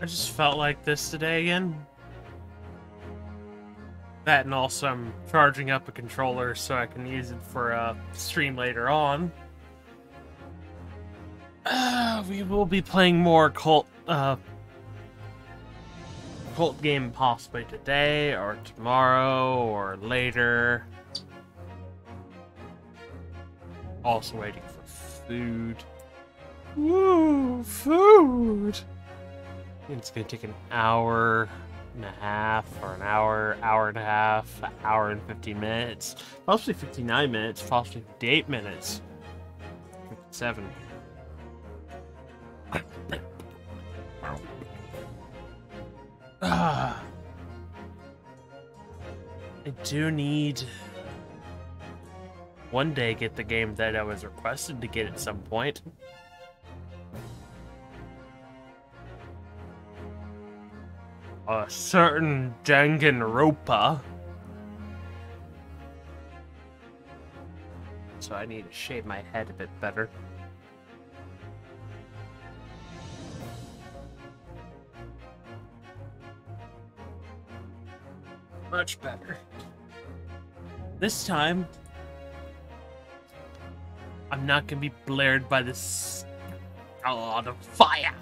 I just felt like this today again. That and also I'm charging up a controller so I can use it for a stream later on. We will be playing more cult game possibly today or tomorrow or later. Also waiting for food. Woo, food! It's gonna take an hour and a half, or an hour and a half, an hour and 50 minutes, possibly 59 minutes, possibly 58 minutes, 57. I do need one day get the game that I was requested to get at some point. A certain Danganronpa. So I need to shave my head a bit better. Much better. This time, I'm not gonna be blared by this god of fire.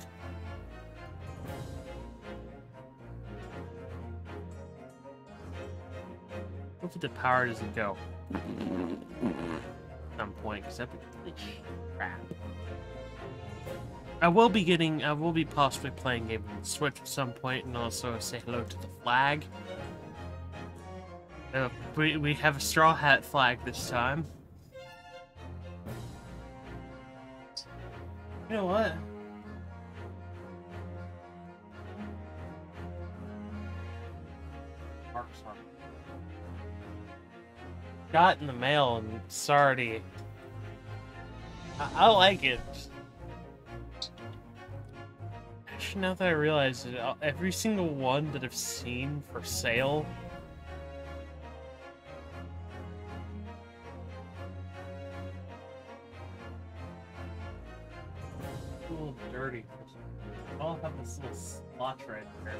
Hopefully the power doesn't go at some point, because that'd be really crap. I will be possibly playing game on the Switch at some point, and also say hello to the flag. We have a straw hat flag this time. You know what? Got in the mail and it's already... I like it. Actually, now that I realize it, every single one that I've seen for sale... a little dirty. I'll have this little splotch right there.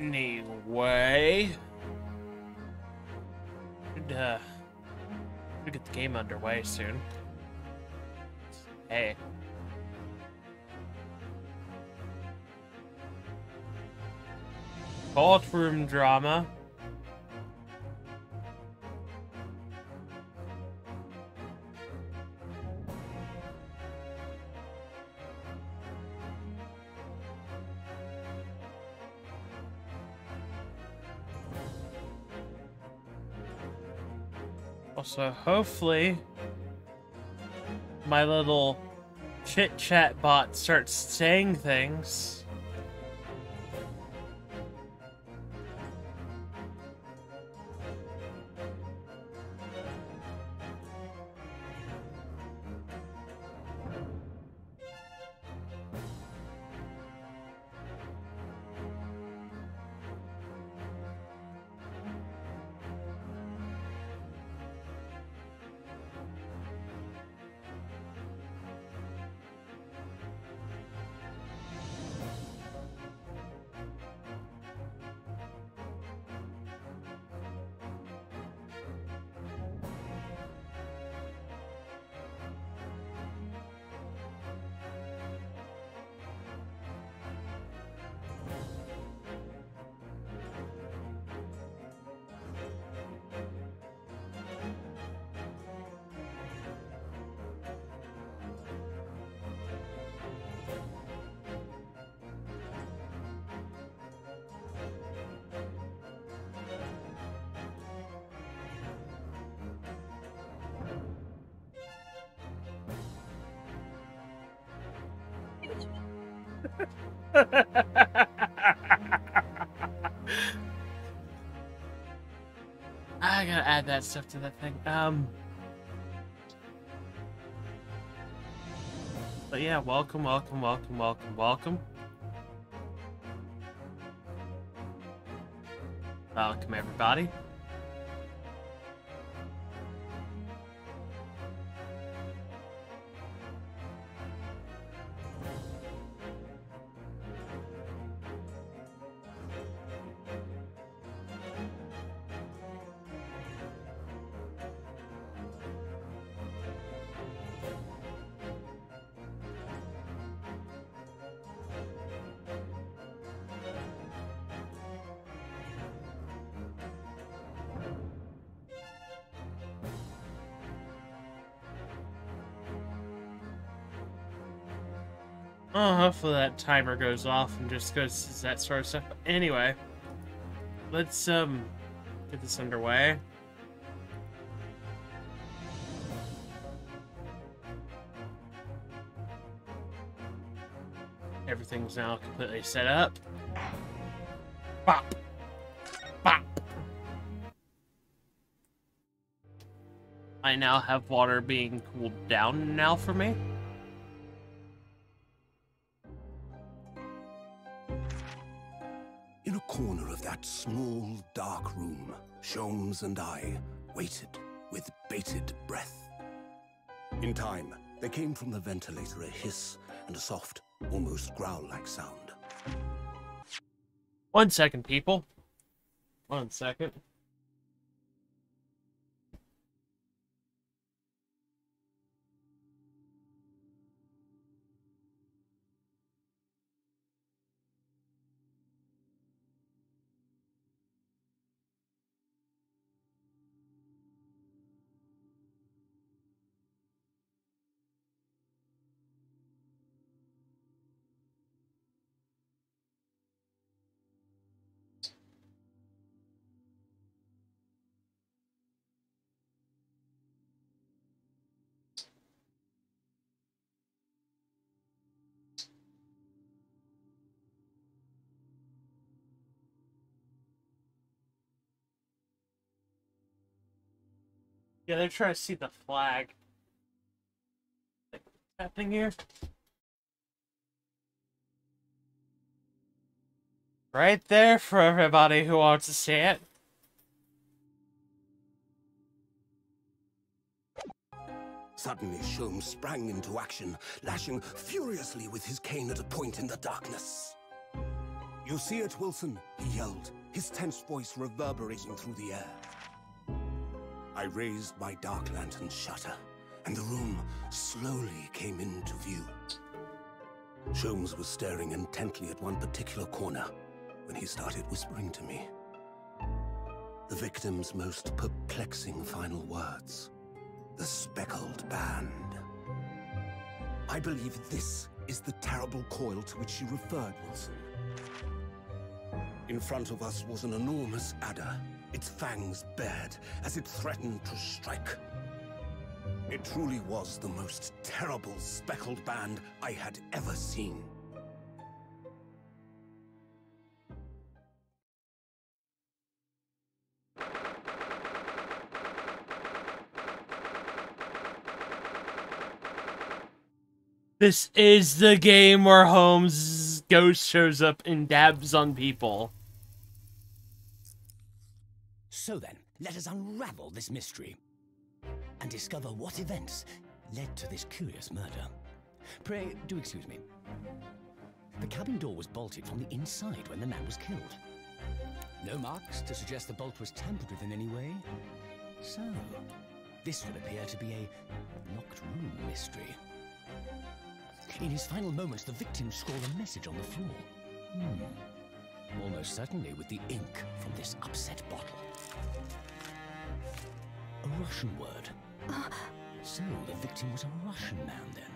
Anyway, we'll get the game underway soon. Hey. Courtroom drama. Also, hopefully, my little chit-chat bot starts saying things. I gotta add that stuff to that thing. But yeah, welcome, welcome, welcome, welcome, welcome. Welcome, everybody. Oh, hopefully that timer goes off and just goes that sort of stuff. But anyway, let's get this underway. Everything's now completely set up. Bop. Bop. I now have water being cooled down now for me. In a corner of that small, dark room, Sholmes and I waited with bated breath. In time, there came from the ventilator a hiss and a soft, almost growl-like sound. 1 second, people. 1 second. Yeah, they're trying to see the flag. What's happening here? Right there for everybody who wants to see it. Suddenly, Sholmes sprang into action, lashing furiously with his cane at a point in the darkness. "You see it, Wilson?" he yelled, his tense voice reverberating through the air. I raised my dark lantern shutter, and the room slowly came into view. Sholmes was staring intently at one particular corner when he started whispering to me. The victim's most perplexing final words. The speckled band. I believe this is the terrible coil to which you referred, Wilson. In front of us was an enormous adder, its fangs bared as it threatened to strike. It truly was the most terrible speckled band I had ever seen. This is the game where Holmes' ghost shows up and dabs on people. So then, let us unravel this mystery and discover what events led to this curious murder. Pray, do excuse me. The cabin door was bolted from the inside when the man was killed. No marks to suggest the bolt was tampered with in any way. So, this would appear to be a locked room mystery. In his final moments, the victim scrawled a message on the floor. Almost certainly with the ink from this upset bottle. A Russian word. So the victim was a Russian man then.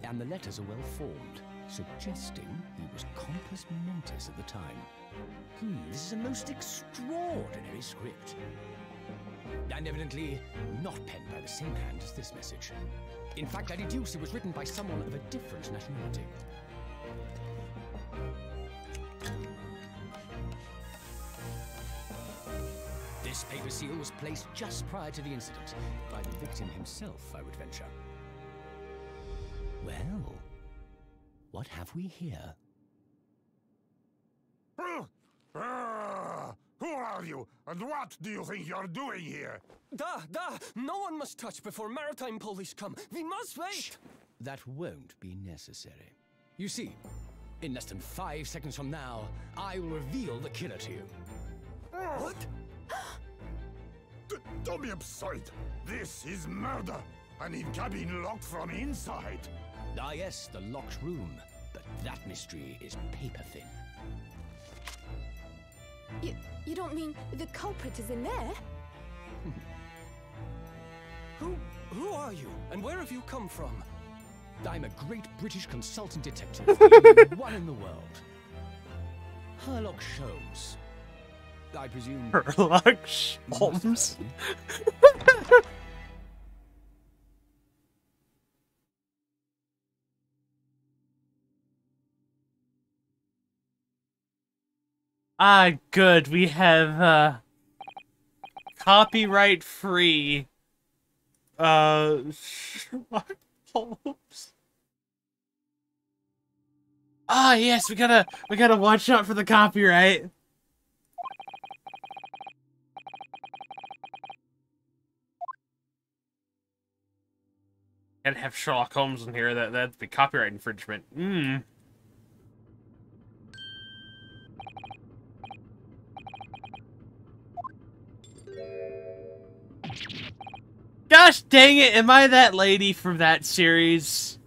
And the letters are well formed, suggesting he was compos mentis at the time. This is a most extraordinary script. And evidently not penned by the same hand as this message. In fact, I deduce it was written by someone of a different nationality. This paper seal was placed just prior to the incident, by the victim himself, I would venture. Well, What have we here? Who are you, and what do you think you're doing here? Da! No one must touch before maritime police come. We must wait! Shh. That won't be necessary. You see, in less than 5 seconds from now, I will reveal the killer to you. What? Don't be absurd. This is murder. An cabin locked from inside. Ah yes, the locked room. But that mystery is paper thin. You don't mean the culprit is in there? Who are you? And where have you come from? I'm a great British consultant detective, the only one in the world. Sherlock Holmes. I presume... Sherlock Holmes? Ah, good. We have, copyright-free, Sherlock Holmes. Ah, yes, we gotta watch out for the copyright. Gotta have Sherlock Holmes in here. That'd be copyright infringement. Gosh dang it, am I that lady from that series?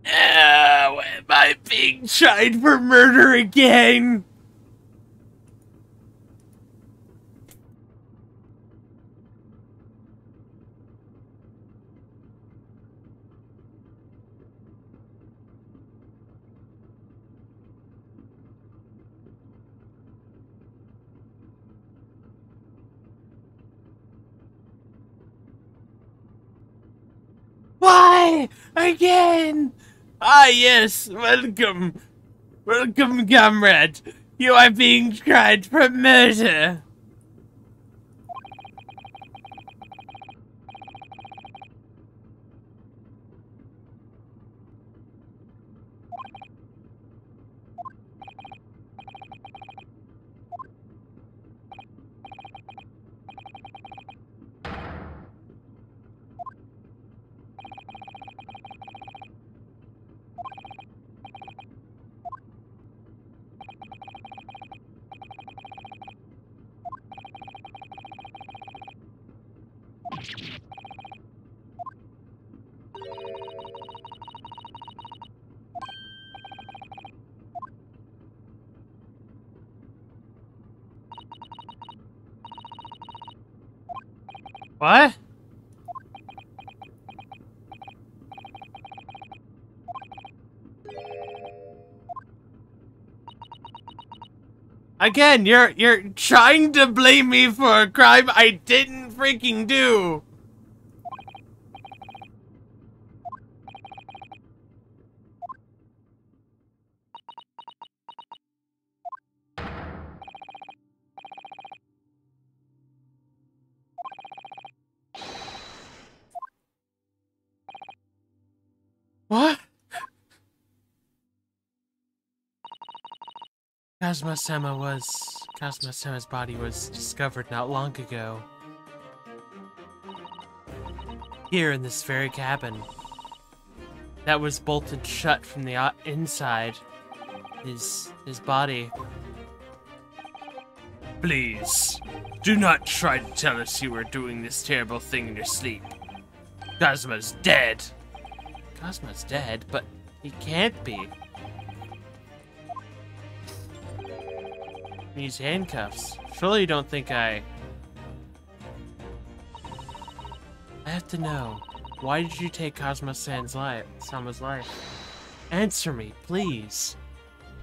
Am I being tried for murder again? Why? Again? Ah, yes. Welcome. Welcome, comrade. You are being tried for murder. What? Again, you're trying to blame me for a crime I didn't freaking do. What? Kazuma-sama's body was discovered not long ago. Here in this very cabin. That was bolted shut from the inside. His body. Please, do not try to tell us you were doing this terrible thing in your sleep. Kazuma's dead. Kazuma's dead, but he can't be. These handcuffs. Surely you don't think I have to know. Why did you take Sama's life? Answer me, please.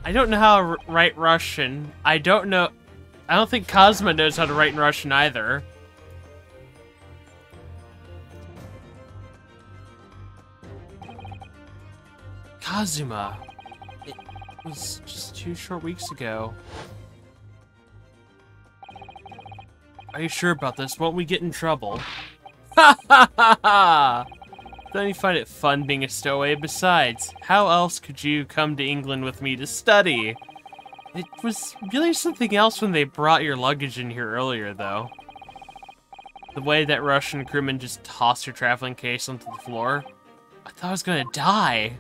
I don't know how to write Russian. I don't think Kazuma knows how to write in Russian either. Kazuma. It was just 2 short weeks ago. Are you sure about this? Won't we get in trouble? Ha ha ha ha! Don't you find it fun being a stowaway? Besides, how else could you come to England with me to study? It was really something else when they brought your luggage in here earlier, though. The way that Russian crewman just tossed your traveling case onto the floor. I thought I was gonna die.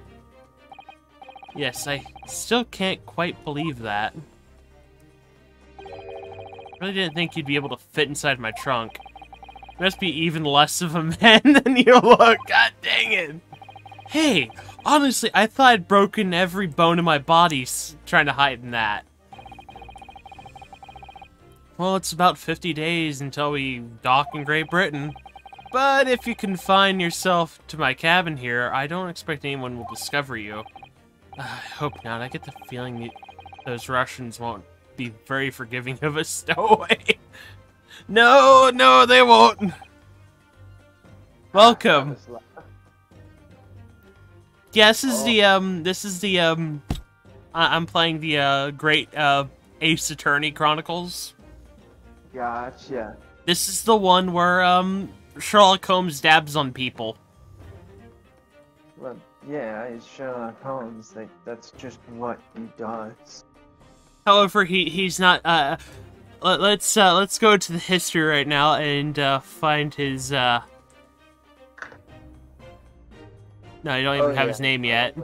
Yes, I still can't quite believe that. Really didn't think you'd be able to fit inside my trunk. You must be even less of a man than you look. God dang it. Hey, honestly, I thought I'd broken every bone in my body trying to hide in that. Well, it's about 50 days until we dock in Great Britain. But if you confine yourself to my cabin here, I don't expect anyone will discover you. I hope not. I get the feeling those Russians won't be very forgiving of a stowaway. No, no, they won't. Welcome. Yeah, this is the, I'm playing the, Great, Ace Attorney Chronicles. Gotcha. This is the one where, Sherlock Holmes dabs on people. Well, yeah, it's Sherlock Holmes. Like, that's just what he does. However, he's not, let's go to the history right now and, find his, No, you don't even have his name yet.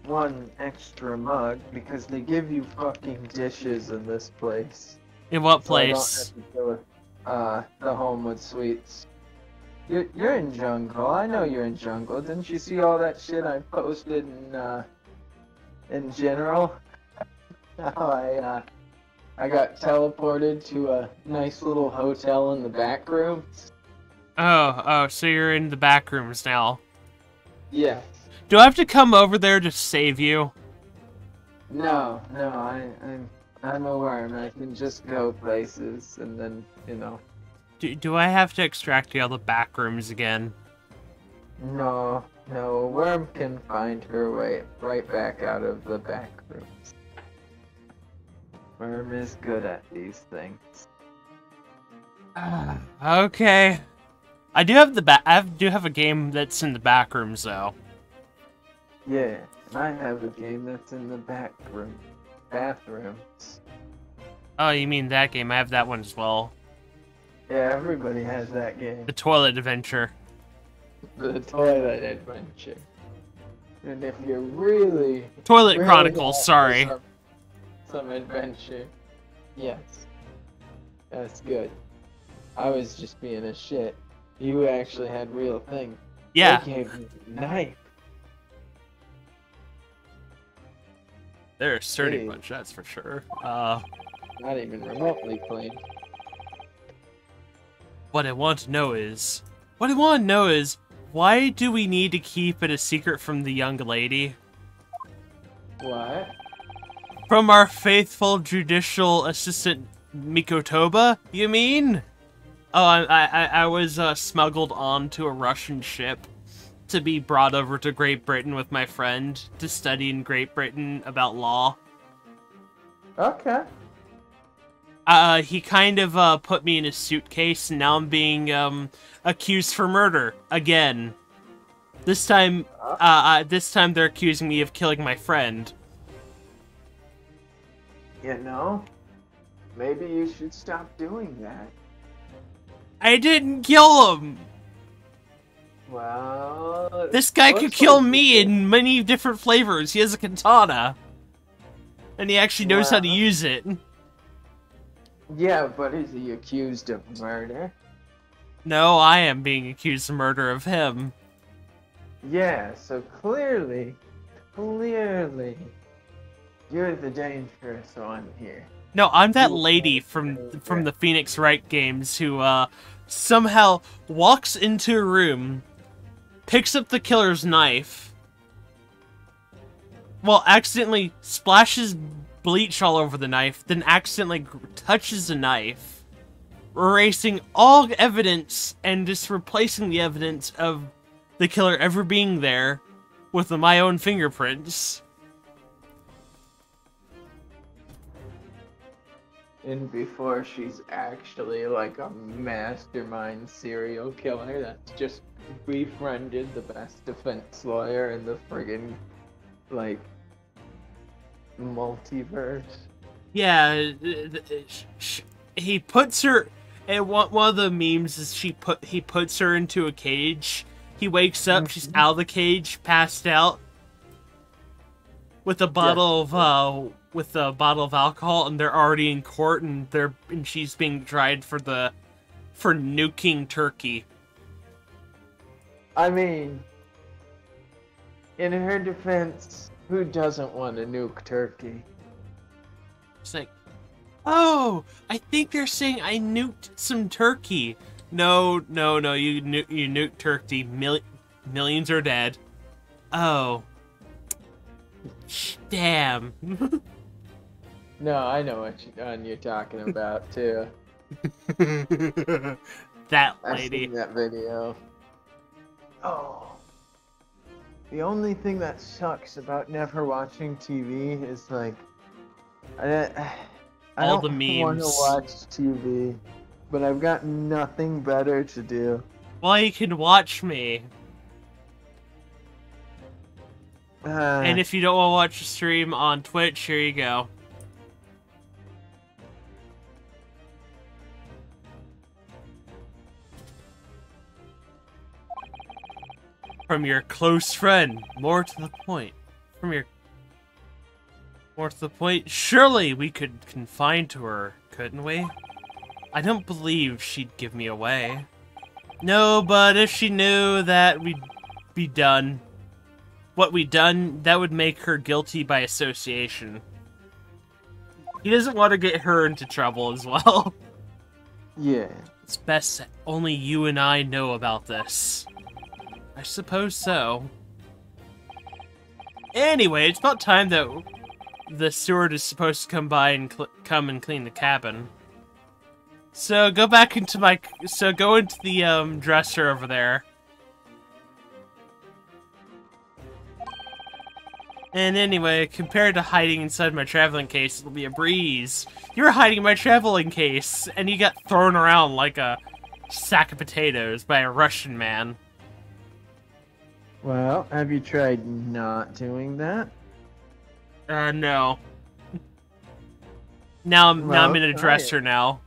One extra mug, because they give you fucking dishes in this place. In what So I don't place? have to go with, the Homewood Suites. You're in Jungle. I know you're in Jungle. Didn't you see all that shit I posted in general? How I got teleported to a nice little hotel in the back rooms. Oh, so you're in the back rooms now. Yes. Do I have to come over there to save you? No, I'm a worm. I can just go places and then, you know. Do I have to extract you out of the back rooms again? No, a worm can find her way right back out of the back rooms. Worm is good at these things. Okay. I do have a game that's in the back rooms though. Yeah, and I have a game that's in the bathrooms. Oh, you mean that game? I have that one as well. Yeah, everybody has that game. The Toilet Adventure. The Toilet Adventure. And if you're really... Toilet really Chronicles, sorry. Some adventure. Yes. That's good. I was just being a shit. You actually had real things. Yeah. They gave me a knife. They're a sturdy Hey. bunch, that's for sure. Not even remotely clean. What I want to know is, why do we need to keep it a secret from the young lady? What? From our faithful judicial assistant, Mikotoba, you mean? Oh, I was smuggled onto a Russian ship to be brought over to Great Britain with my friend to study in Great Britain about law. Okay. He kind of put me in a suitcase, and now I'm being accused for murder again. This time they're accusing me of killing my friend. You know, maybe you should stop doing that. I didn't kill him. Well, This guy could looks kill like me you did. in many different flavors. He has a katana, and he actually knows how to Wow. use it. Yeah, but is he accused of murder? No, I am being accused of murder of him. Yeah, so clearly, you're the dangerous one here. No, I'm that You lady are from the- the Phoenix Wright games who somehow walks into a room, picks up the killer's knife, well, accidentally splashes bleach all over the knife, then accidentally touches the knife, erasing all evidence and just replacing the evidence of the killer ever being there with my own fingerprints. And before she's actually like a mastermind serial killer that's just befriended the best defense lawyer in the friggin' like multiverse. Yeah, he puts her. And one of the memes is he puts her into a cage. He wakes up, she's out of the cage, passed out, with a bottle of alcohol, and they're already in court, and she's being tried for nuking Turkey. I mean, in her defense, who doesn't want to nuke Turkey? It's like, oh, I think they're saying I nuked some turkey. No, you nuked Turkey. Millions are dead. Oh. Damn. No, I know what you're talking about, too. That I've lady. seen that video. Oh. The only thing that sucks about never watching TV is, like, I All the don't want to memes. watch TV, but I've got nothing better to do. Well, you can watch me. And if you don't want to watch the stream on Twitch, here you go. From your close friend, more to the point. More to the point, surely we could confide to her, couldn't we? I don't believe she'd give me away. No, but if she knew that we'd be done, what we'd done, that would make her guilty by association. He doesn't want to get her into trouble as well. Yeah. It's best that only you and I know about this. I suppose so. Anyway, it's about time that the steward is supposed to come by and come and clean the cabin. So go back into go into the dresser over there. And anyway, compared to hiding inside my traveling case, it'll be a breeze. You're hiding my traveling case, and you got thrown around like a sack of potatoes by a Russian man. Well, have you tried not doing that? No. Now I'm in a try dresser it. now.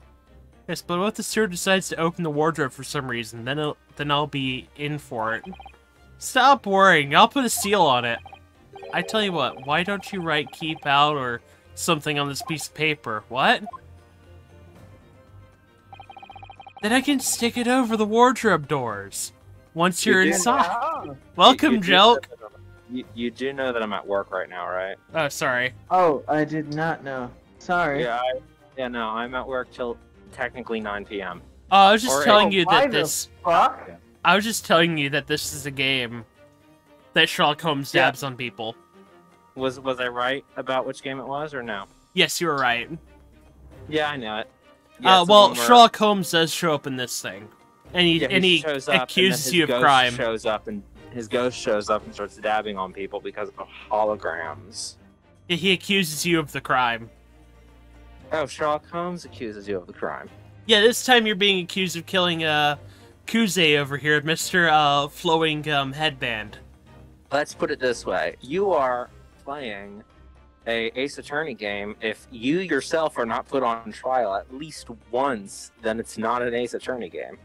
Yes, but what if the steward decides to open the wardrobe for some reason? Then I'll be in for it. Stop worrying. I'll put a seal on it. I tell you what. Why don't you write "keep out" or something on this piece of paper? What? Then I can stick it over the wardrobe doors. Once you're inside. Welcome, Jelk. You do know that I'm at work right now, right? Oh, sorry. Oh, I did not know. Sorry. Yeah, no, I'm at work till technically 9 p.m. Oh, I was just telling you why that the this. fuck? I was just telling you that this is a game that Sherlock Holmes dabs on people. Was I right about which game it was, or no? Yes, you were right. Yeah, I know it. Yeah, it's the Well, one where- Sherlock Holmes does show up in this thing, and he shows up, accuses and then you his of ghost crime. Shows up and his ghost shows up and starts dabbing on people because of holograms. He accuses you of the crime. Oh, Sherlock Holmes accuses you of the crime. Yeah, this time you're being accused of killing Kuze over here, Mr. Flowing Headband. Let's put it this way: you are playing a Ace Attorney game. If you yourself are not put on trial at least once, then it's not an Ace Attorney game.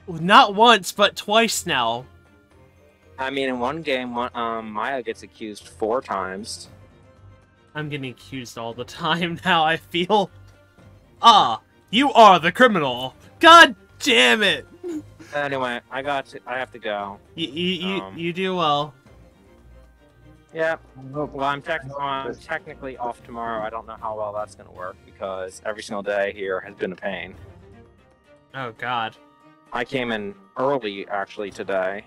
Not once, but twice now. I mean, in one game, Maya gets accused 4 times. I'm getting accused all the time now, I feel. Ah, you are the criminal. God damn it. Anyway, I have to go. You do well. Yeah. Well, I'm technically off tomorrow. I don't know how well that's going to work because every single day here has been a pain. Oh, God. I came in early, actually, today.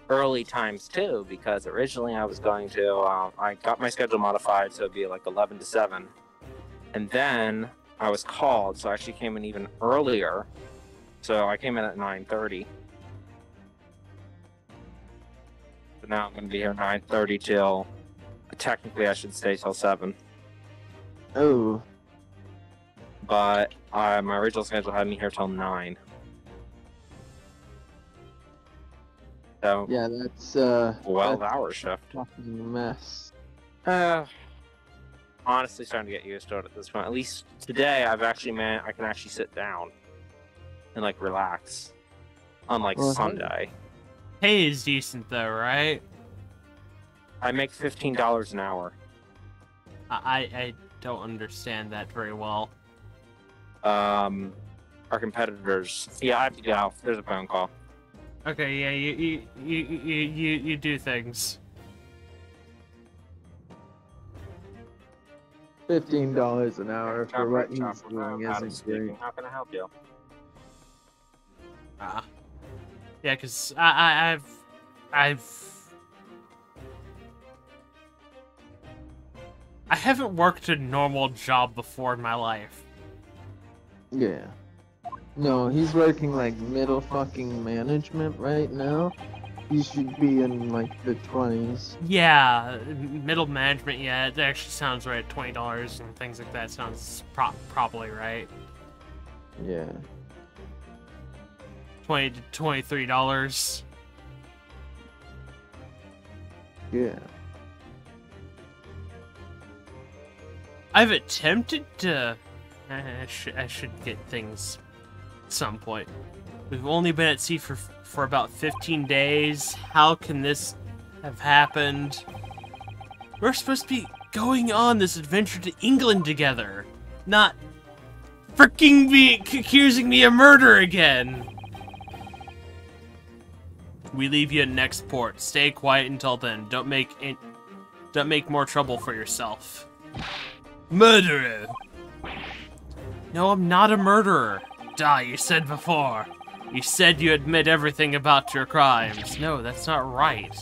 Early times 2, because originally I was going to, I got my schedule modified so it'd be like 11 to 7. And then I was called, so I actually came in even earlier. So I came in at 9:30. But now I'm going to be here 9:30 till... Technically, I should stay till 7. Oh. But my original schedule had me here till 9. So, Yeah, that's 12-hour shift. fucking mess. Honestly, starting to get used to it at this point. At least today, I can actually sit down and like relax. Unlike Well, Sunday, Pay is decent though, right? I make $15 an hour. I don't understand that very well. Our competitors. Yeah, I have to get out. There's a phone call. Okay, yeah, you do things. $15 an hour for what he's Chopper, doing Adam isn't speaking. great. How can I help you? Yeah, cause I've I haven't worked a normal job before in my life. Yeah. No, he's working like middle fucking management right now. He should be in like the 20s. Yeah, middle management. Yeah, it actually sounds right. $20 and things like that sounds probably right. Yeah. $20 to $23. Yeah. I've attempted to. I should get things at some point. We've only been at sea for about 15 days. How can this have happened? We're supposed to be going on this adventure to England together, not freaking be accusing me of murder again. We leave you at next port. Stay quiet until then. Don't make more trouble for yourself. Murderer. No, I'm not a murderer. Die, you said before. You said you admit everything about your crimes. No, that's not right.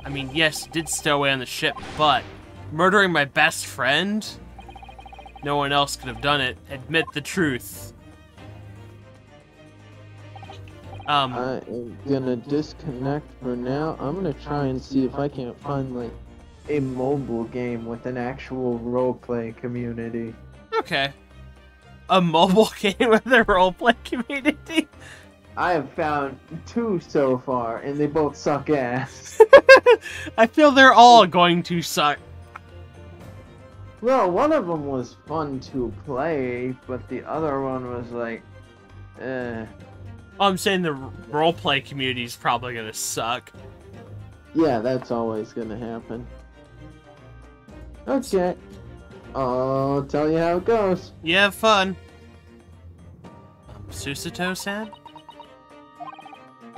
I mean, yes, you did stow away on the ship, but murdering my best friend? No one else could have done it. Admit the truth. I am gonna disconnect for now. I'm gonna try and see if I can't find like a mobile game with an actual roleplay community. Okay. A mobile game with a roleplay community? I have found 2 so far, and they both suck ass. I feel they're all going to suck. Well, one of them was fun to play, but the other one was like, I'm saying the roleplay community is probably gonna suck. Yeah, that's always gonna happen. Okay. I'll tell you how it goes. You have fun. Susato-san?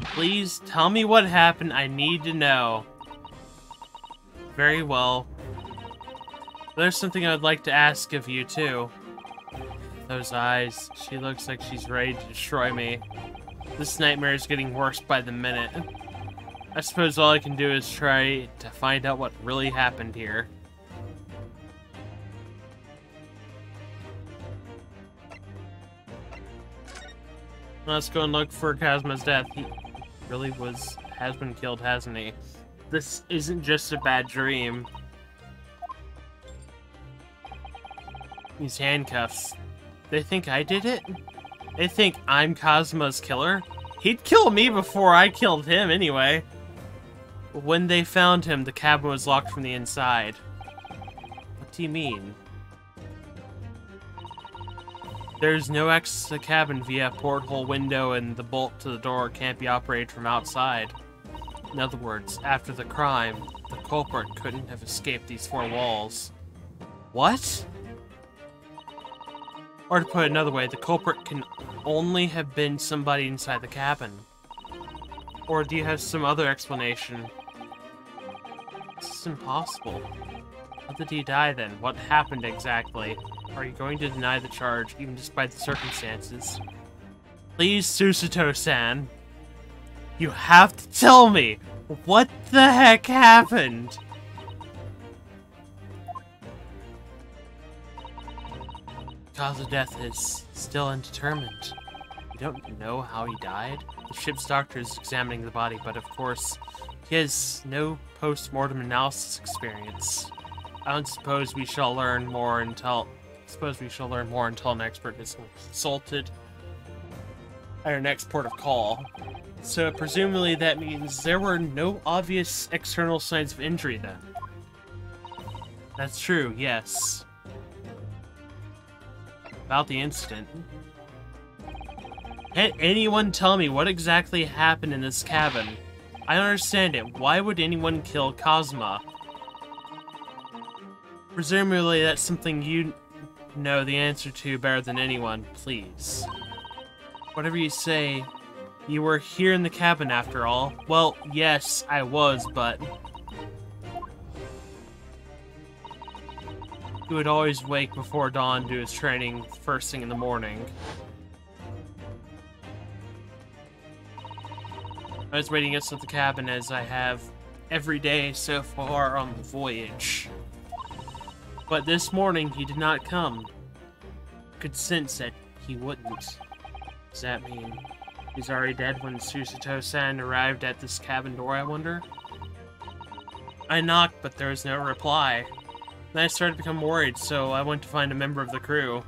Please tell me what happened. I need to know. Very well. There's something I would like to ask of you, too. Those eyes. She looks like she's ready to destroy me. This nightmare is getting worse by the minute. I suppose all I can do is try to find out what really happened here. Let's go and look for Kazma's death. He really has been killed, hasn't he? This isn't just a bad dream. These handcuffs. They think I did it? They think I'm Kazma's killer? He'd kill me before I killed him anyway. When they found him, the cabin was locked from the inside. What do you mean? There's no access to the cabin via a porthole window, and the bolt to the door can't be operated from outside. In other words, after the crime, the culprit couldn't have escaped these 4 walls. What? Or to put it another way, the culprit can only have been somebody inside the cabin. Or do you have some other explanation? This is impossible. How did he die then? What happened exactly? Are you going to deny the charge, even despite the circumstances? Please, Susato-san. You have to tell me! What the heck happened? Cause of death is still undetermined. You don't know how he died? The ship's doctor is examining the body, but of course, he has no post-mortem analysis experience. I don't suppose we shall learn more until an expert is consulted at our next port of call. So presumably that means there were no obvious external signs of injury then. That's true, yes. About the incident. Can't anyone tell me what exactly happened in this cabin? I don't understand it. Why would anyone kill Cosma? Presumably that's something you know the answer to better than anyone. Please. Whatever you say, you were here in the cabin after all. Well, yes, I was, but... he would always wake before dawn to do his training first thing in the morning. I was waiting outside the cabin as I have every day so far on the voyage. But this morning he did not come. I could sense that he wouldn't. Does that mean he's already dead when Susato-san arrived at this cabin door, I wonder? I knocked, but there was no reply. Then I started to become worried, so I went to find a member of the crew.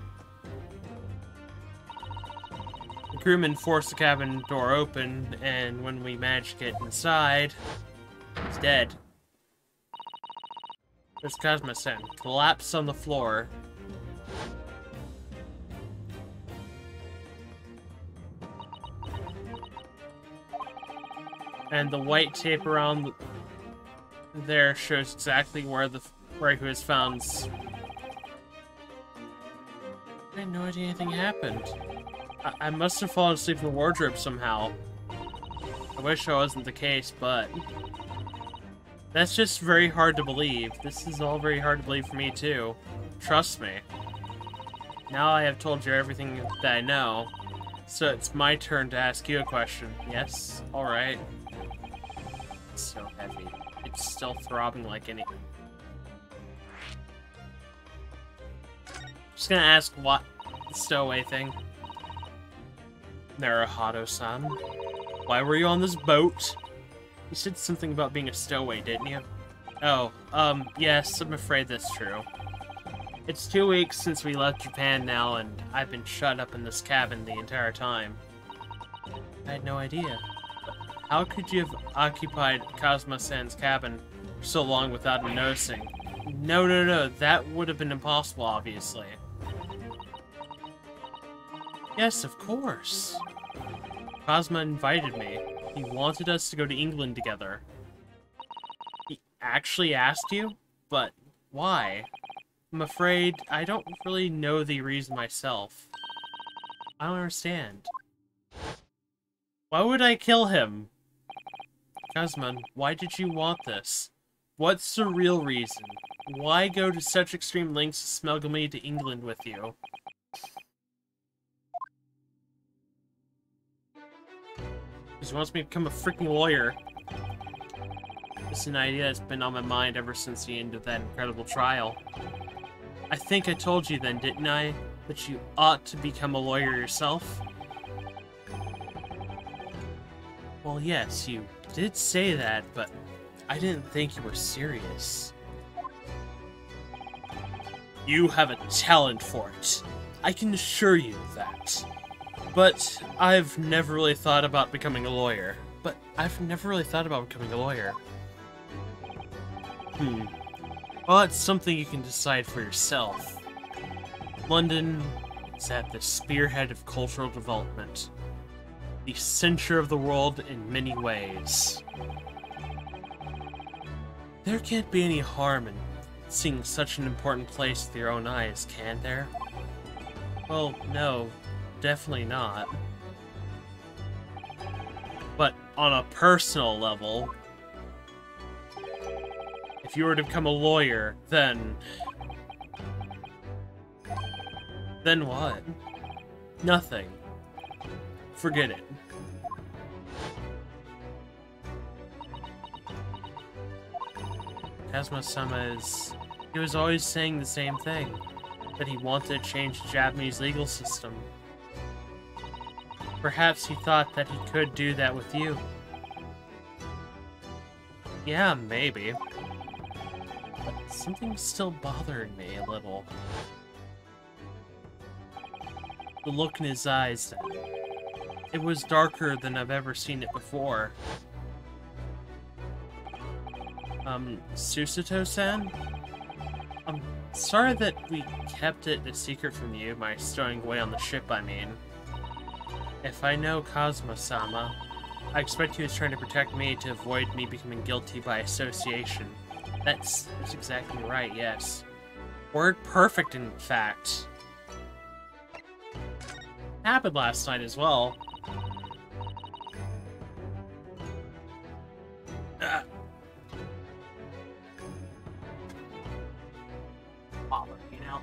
The crewman forced the cabin door open, and when we managed to get inside, he's dead. This Cosma-san collapsed on the floor. And the white tape around there shows exactly where he was found. I had no idea anything happened. I must have fallen asleep in the wardrobe somehow. I wish that wasn't the case, but... that's just very hard to believe. This is all very hard to believe for me, too. Trust me. Now I have told you everything that I know, so it's my turn to ask you a question. Yes? Alright. It's so heavy. It's still throbbing like any... just gonna ask what the stowaway thing. Naruhado-san, why were you on this boat? You said something about being a stowaway, didn't you? Oh, yes, I'm afraid that's true. It's 2 weeks since we left Japan now, and I've been shut up in this cabin the entire time. I had no idea. How could you have occupied Cosma-san's cabin for so long without him noticing? No, that would have been impossible, obviously. Yes, of course. Cosma invited me. He wanted us to go to England together. He actually asked you? But why? I'm afraid I don't really know the reason myself. I don't understand. Why would I kill him? Cosma, why did you want this? What's the real reason? Why go to such extreme lengths to smuggle me to England with you? Because he wants me to become a freaking lawyer. It's an idea that's been on my mind ever since the end of that incredible trial. I think I told you then, didn't I? That you ought to become a lawyer yourself? Well, yes, you did say that, but I didn't think you were serious. You have a talent for it. I can assure you of that. But I've never really thought about becoming a lawyer. Well, it's something you can decide for yourself. London is at the spearhead of cultural development. The center of the world in many ways. There can't be any harm in seeing such an important place with your own eyes, can there? Well, no, definitely not. But on a personal level, if you were to become a lawyer, then what? Nothing. Forget it. Kazuma-sama he was always saying the same thing, that he wanted to change the Japanese legal system. Perhaps he thought that he could do that with you. Yeah, maybe. But something's still bothering me a little. The look in his eyes. It was darker than I've ever seen it before. Susato-san? I'm sorry that we kept it a secret from you, my stowing away on the ship, I mean. If I know Kazuma-sama, I expect he was trying to protect me to avoid me becoming guilty by association. That's exactly right, yes. Word perfect, in fact. Happened last night as well. You know?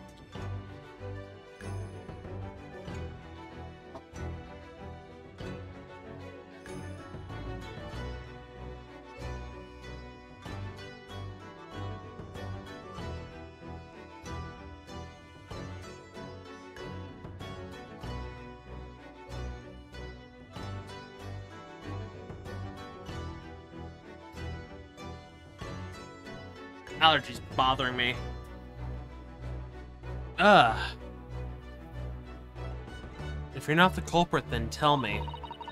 Allergies bothering me. If you're not the culprit, then tell me.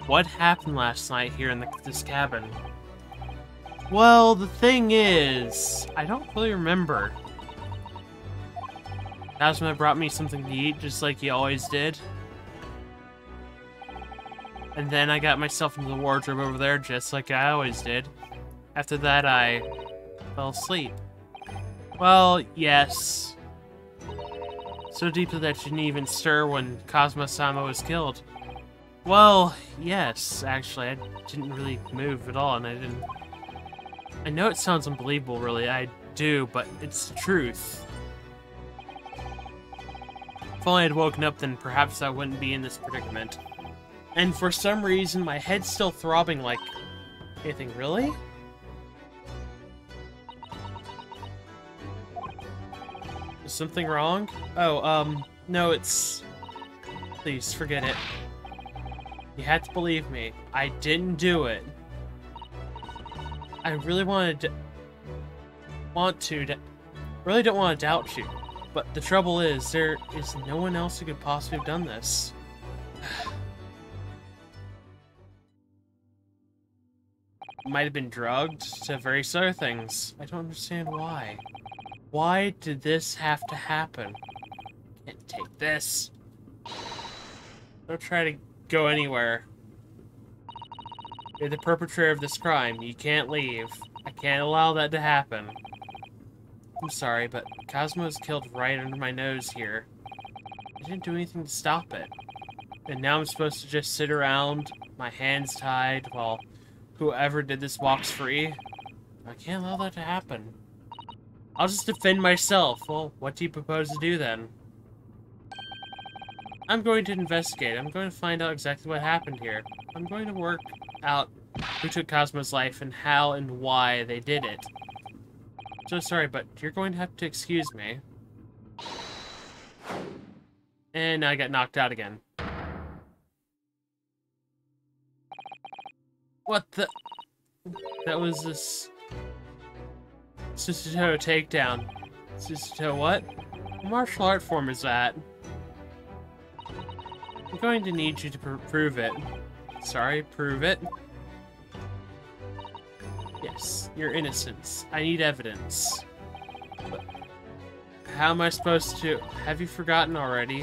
What happened last night here in this cabin? Well, the thing is, I don't really remember. Kazuma brought me something to eat, just like he always did. And then I got myself into the wardrobe over there, just like I always did. After that, I fell asleep. Well, yes. So deeply that you didn't even stir when Kazuma-sama was killed. Well, yes, actually, I didn't really move at all, and I didn't... I know it sounds unbelievable, really, I do, but it's the truth. If only I'd woken up, then perhaps I wouldn't be in this predicament. And for some reason, my head's still throbbing like... Anything, really? Is something wrong? Oh, no, it's... Please, forget it. You have to believe me. I didn't do it. I really really don't want to doubt you. But the trouble is, there is no one else who could possibly have done this. Might have been drugged to various other things. I don't understand why. Why did this have to happen? Can't take this. Don't try to go anywhere. You're the perpetrator of this crime. You can't leave. I can't allow that to happen. I'm sorry, but Kazuma was killed right under my nose here. I didn't do anything to stop it. And now I'm supposed to just sit around, my hands tied, while whoever did this walks free? I can't allow that to happen. I'll just defend myself. Well, what do you propose to do then? I'm going to investigate. I'm going to find out exactly what happened here. I'm going to work out who took Kazuma's life and how and why they did it. So sorry, but you're going to have to excuse me. And I got knocked out again. What the... That was this... Susato takedown. Susato what? What martial art form is that? I'm going to need you to prove it. Sorry, prove it? Yes, your innocence. I need evidence. But how am I supposed to... Have you forgotten already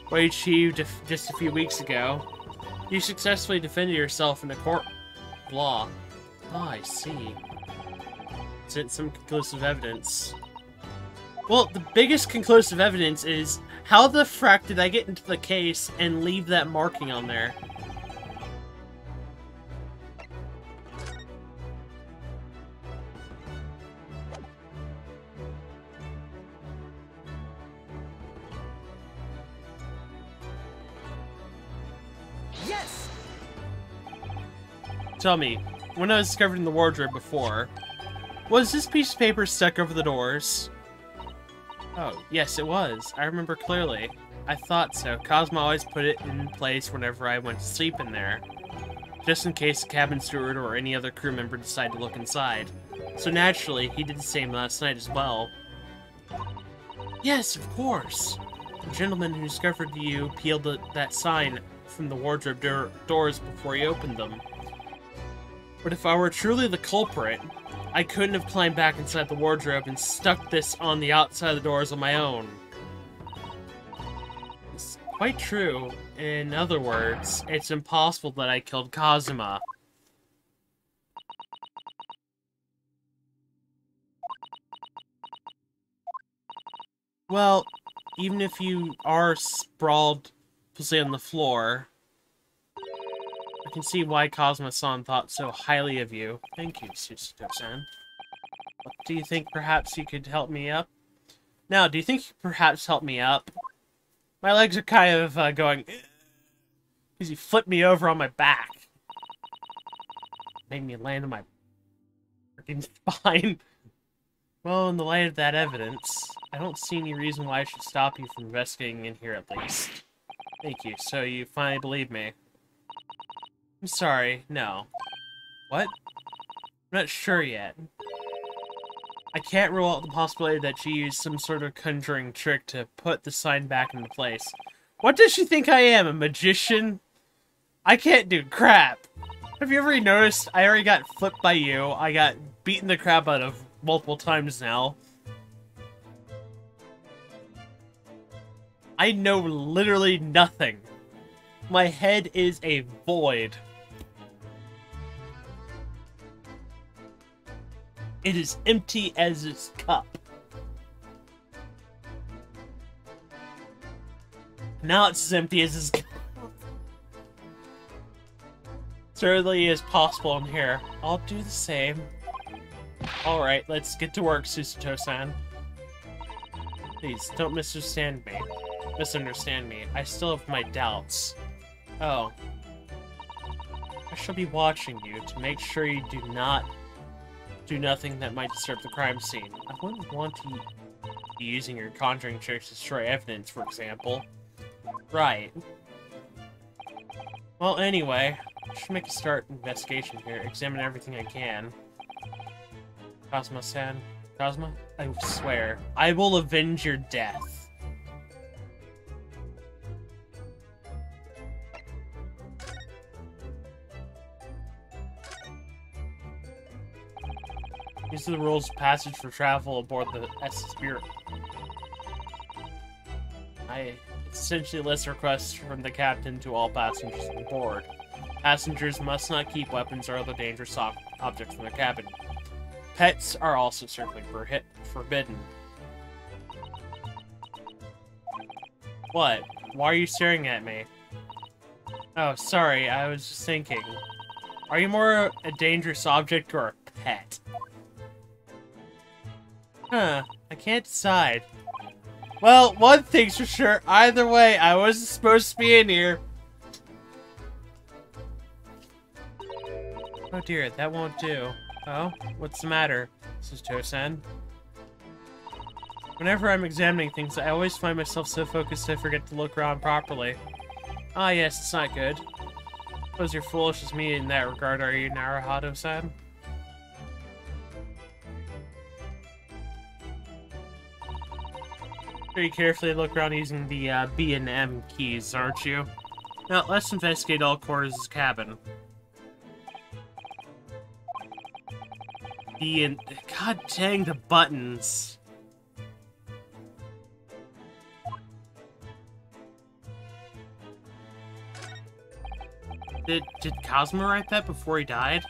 what you achieved just a few weeks ago? You successfully defended yourself in a court of law. Oh, I see. Isn't some conclusive evidence? Well, the biggest conclusive evidence is how the frack did I get into the case and leave that marking on there? Yes! Tell me, when I was discovered in the wardrobe before, was this piece of paper stuck over the doors? Oh, yes, it was. I remember clearly. I thought so. Cosmo always put it in place whenever I went to sleep in there, just in case the cabin steward or any other crew member decided to look inside. So naturally, he did the same last night as well. Yes, of course. The gentleman who discovered you peeled that sign from the wardrobe doors before he opened them. But if I were truly the culprit, I couldn't have climbed back inside the wardrobe and stuck this on the outside of the doors on my own. It's quite true. In other words, it's impossible that I killed Kazuma. Well, even if you are sprawled, say, on the floor, I can see why Cosmo-san thought so highly of you. Thank you, Susato-san. Do you think perhaps you could help me up? Now, do you think you could perhaps help me up? My legs are kind of going... because you flipped me over on my back. Made me land on my freaking spine. Well, in the light of that evidence, I don't see any reason why I should stop you from investigating in here at least. Thank you. So you finally believe me. I'm sorry, no. What? I'm not sure yet. I can't rule out the possibility that she used some sort of conjuring trick to put the sign back into place. What does she think I am, a magician? I can't do crap. Have you ever noticed I already got flipped by you? I got beaten the crap out of multiple times now. I know literally nothing. My head is a void. It is empty as its cup. Now it's as empty as its cup. Certainly is possible in here. I'll do the same. Alright, let's get to work, Susato-san. Please, don't misunderstand me. I still have my doubts. Oh. I shall be watching you to make sure you do not do nothing that might disturb the crime scene. I wouldn't want to be using your conjuring tricks to destroy evidence, for example. Right. Well, anyway, I should make a start investigation here. Examine everything I can. Cosmo-san. Cosmo? I swear, I will avenge your death. These are the rules of passage for travel aboard the SS Spirit. I essentially list requests from the captain to all passengers on board. Passengers must not keep weapons or other dangerous objects in their cabin. Pets are also strictly forbidden. What? Why are you staring at me? Oh, sorry, I was just thinking. Are you more a dangerous object or a pet? Huh, I can't decide. Well, one thing's for sure. Either way, I wasn't supposed to be in here. Oh dear, that won't do. Oh, what's the matter? This is Tosan. Whenever I'm examining things, I always find myself so focused I forget to look around properly. Ah yes, it's not good. Suppose you're foolish as me in that regard, are you, Naruhado-san? Very carefully look around using the B and M keys, aren't you? Now, let's investigate all corners of this cabin. B and... God dang the buttons. Did Cosmo write that before he died?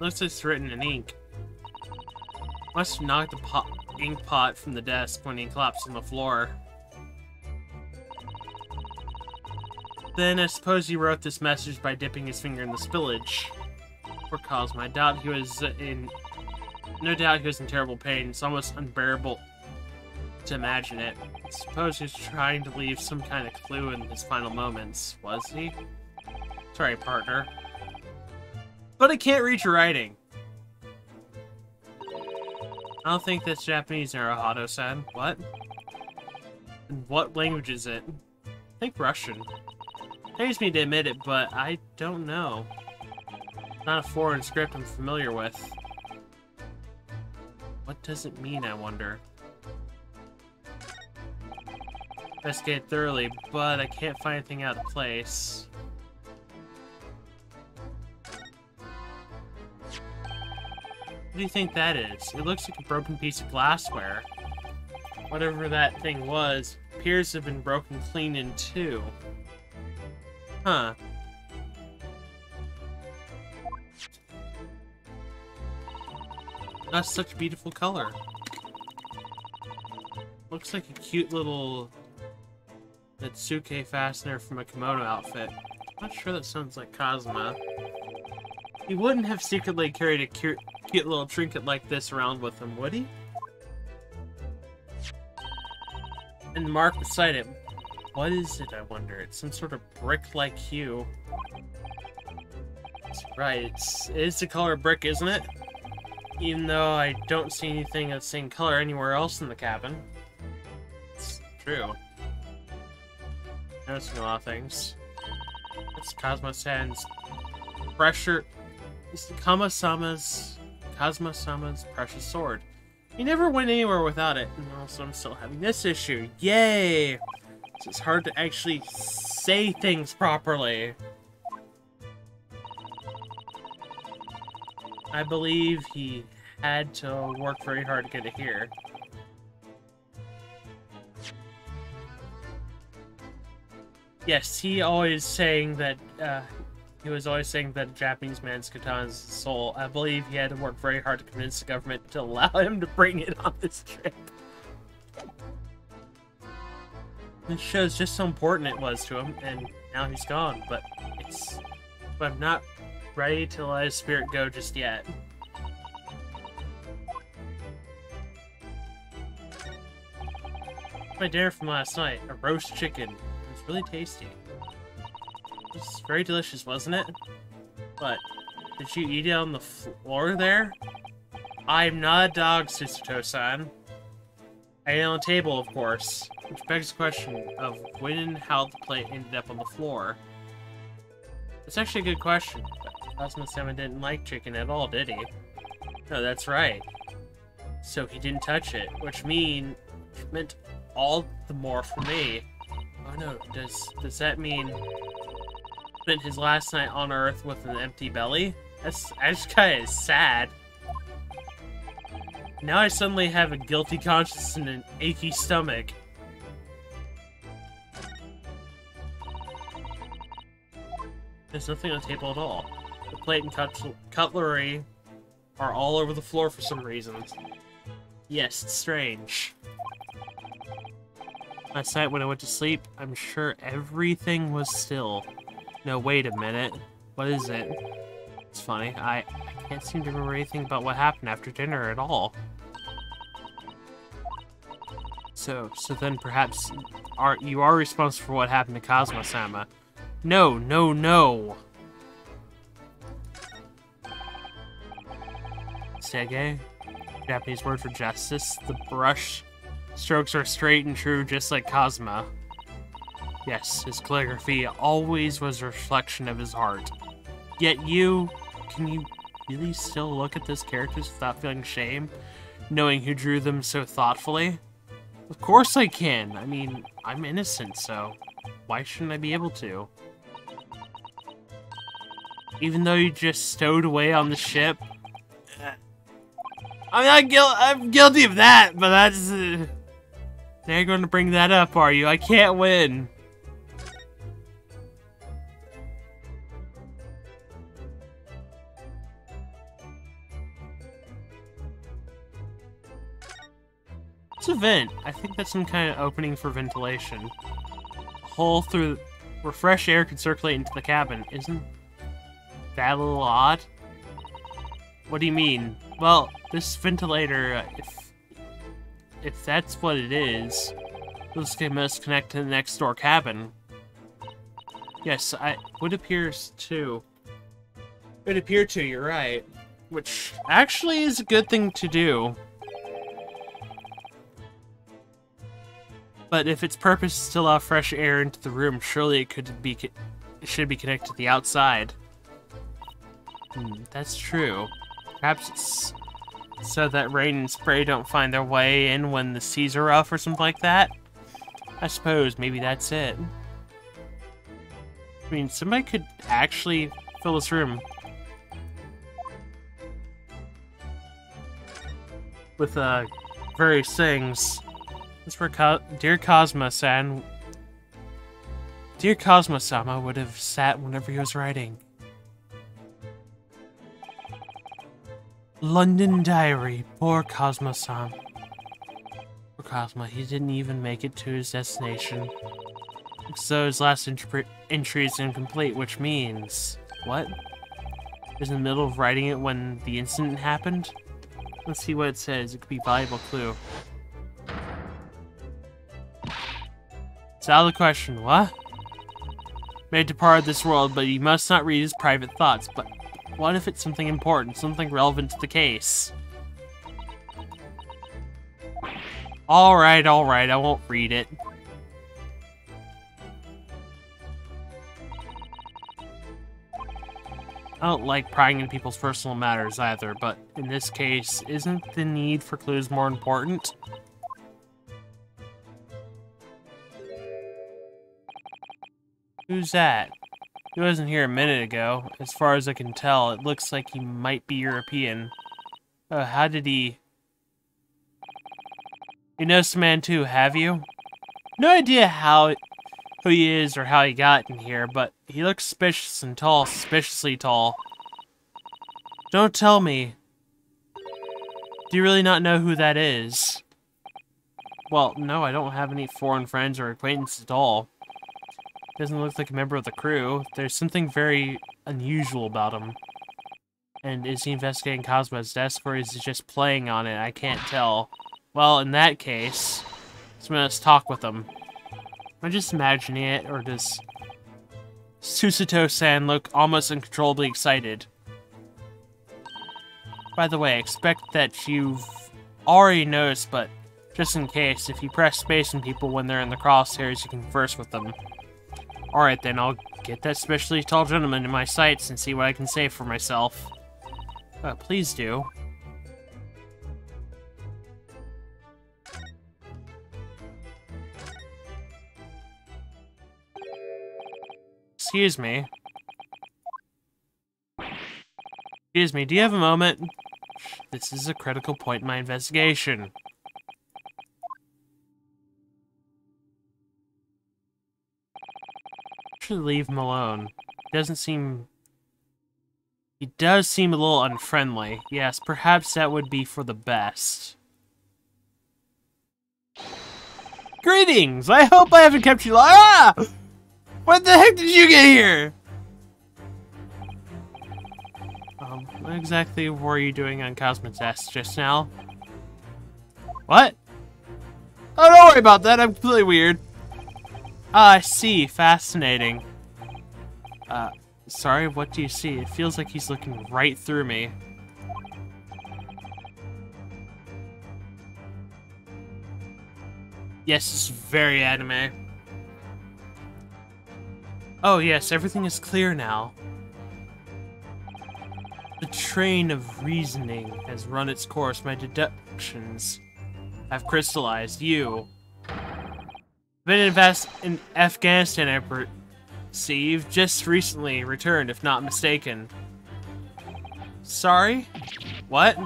Looks like it's written in ink. Must have knocked the ink pot from the desk when he collapsed on the floor. Then I suppose he wrote this message by dipping his finger in the spillage. Poor Cosmo. I doubt he was in... No doubt he was in terrible pain. It's almost unbearable to imagine it. I suppose he was trying to leave some kind of clue in his final moments. Was he? Sorry, partner. But I can't read your writing. I don't think that's Japanese, Naruhado-san. What? And what language is it? I think Russian. Pains me to admit it, but I don't know. It's not a foreign script I'm familiar with. What does it mean, I wonder? Investigate thoroughly, but I can't find anything out of place. What do you think that is? It looks like a broken piece of glassware. Whatever that thing was, appears to have been broken clean in two. Huh. That's such beautiful color. Looks like a cute little Natsuke fastener from a kimono outfit. I'm not sure that sounds like Kazuma. He wouldn't have secretly carried a cute little trinket like this around with him, would he? And the mark beside it. What is it, I wonder? It's some sort of brick-like hue. That's right, it is the color of brick, isn't it? Even though I don't see anything of the same color anywhere else in the cabin. It's true. Noticing a lot of things. It's Kazuma-san's pressure. It's Kazuma-sama's precious sword. He never went anywhere without it, and also I'm still having this issue. Yay! So it's hard to actually say things properly. I believe he had to work very hard to get it here. Yes, he always saying that, he was always saying that a Japanese man's katana is his soul. I believe he had to work very hard to convince the government to allow him to bring it on this trip. This shows just how important it was to him, and now he's gone, but I'm not ready to let his spirit go just yet. My dinner from last night, a roast chicken. It was really tasty. It was very delicious, wasn't it? But, did you eat it on the floor there? I'm not a dog, Susato-san. I ate it on the table, of course. Which begs the question of when and how the plate ended up on the floor. It's actually a good question, but Kazuma-sama didn't like chicken at all, did he? No, that's right. So he didn't touch it, which meant all the more for me. Oh no, does that mean spent his last night on Earth with an empty belly? That's kind of sad. Now I suddenly have a guilty conscience and an achy stomach. There's nothing on the table at all. The plate and cutlery are all over the floor for some reason. Yes, it's strange. Last night when I went to sleep, I'm sure everything was still. No, wait a minute. What is it? It's funny, I can't seem to remember anything about what happened after dinner at all. So then perhaps you are responsible for what happened to Kazuma-sama. No, no, no! Sege? Japanese word for justice. The brush strokes are straight and true, just like Kazuma. Yes, his calligraphy always was a reflection of his heart. Yet can you really still look at those characters without feeling shame, knowing who drew them so thoughtfully? Of course I can. I mean, I'm innocent, so why shouldn't I be able to? Even though you just stowed away on the ship. I'm guilty of that, but that's... Now you're going to bring that up, are you? I can't win. It's a vent. I think that's some kind of opening for ventilation. A hole through where fresh air could circulate into the cabin. Isn't that a little odd? What do you mean? Well, this ventilator, if that's what it is, this must connect to the next door cabin. Yes, would appear to, you're right. Which actually is a good thing to do. But if its purpose is to allow fresh air into the room, surely it should be connected to the outside. That's true. Perhaps it's so that rain and spray don't find their way in when the seas are rough or something like that. I suppose maybe that's it. I mean, somebody could actually fill this room with various things. That's where dear Cosmo-sama would have sat whenever he was writing. London Diary. Poor Cosmo-sama. Poor Cosmo, he didn't even make it to his destination. So his last entry is incomplete, which means... What? He was in the middle of writing it when the incident happened? Let's see what it says. It could be a valuable clue. It's out of the question. What? May depart this world, but you must not read his private thoughts. But what if it's something important, something relevant to the case? Alright, I won't read it. I don't like prying into people's personal matters either, but in this case, isn't the need for clues more important? Who's that? He wasn't here a minute ago. As far as I can tell, it looks like he might be European. How did he... You noticed the man too, have you? No idea who he is or how he got in here, but he looks suspicious and tall, suspiciously tall. Don't tell me. Do you really not know who that is? Well, no, I don't have any foreign friends or acquaintances at all. Doesn't look like a member of the crew. There's something very unusual about him. And is he investigating Cosmo's desk, or is he just playing on it? I can't tell. Well, in that case, let's talk with him. Am I just imagining it, or does Susato-san look almost uncontrollably excited? By the way, I expect that you've already noticed, but just in case, if you press space on people when they're in the crosshairs, you can converse with them. Alright then, I'll get that specially tall gentleman in my sights and see what I can say for myself. Please do. Excuse me. Excuse me, do you have a moment? This is a critical point in my investigation. Should leave him alone. He does seem a little unfriendly. Yes, perhaps that would be for the best. Greetings! I hope I haven't kept you long. Ah! What the heck did you get here? What exactly were you doing on Cosmo's desk just now? What? Oh, don't worry about that. I'm completely weird. Ah, I see. Fascinating. Sorry, what do you see? It feels like he's looking right through me. Yes, it's very anime. Oh yes, everything is clear now. The train of reasoning has run its course. My deductions have crystallized. You been in Afghanistan, I perceive. Just recently returned, if not mistaken. Sorry? What?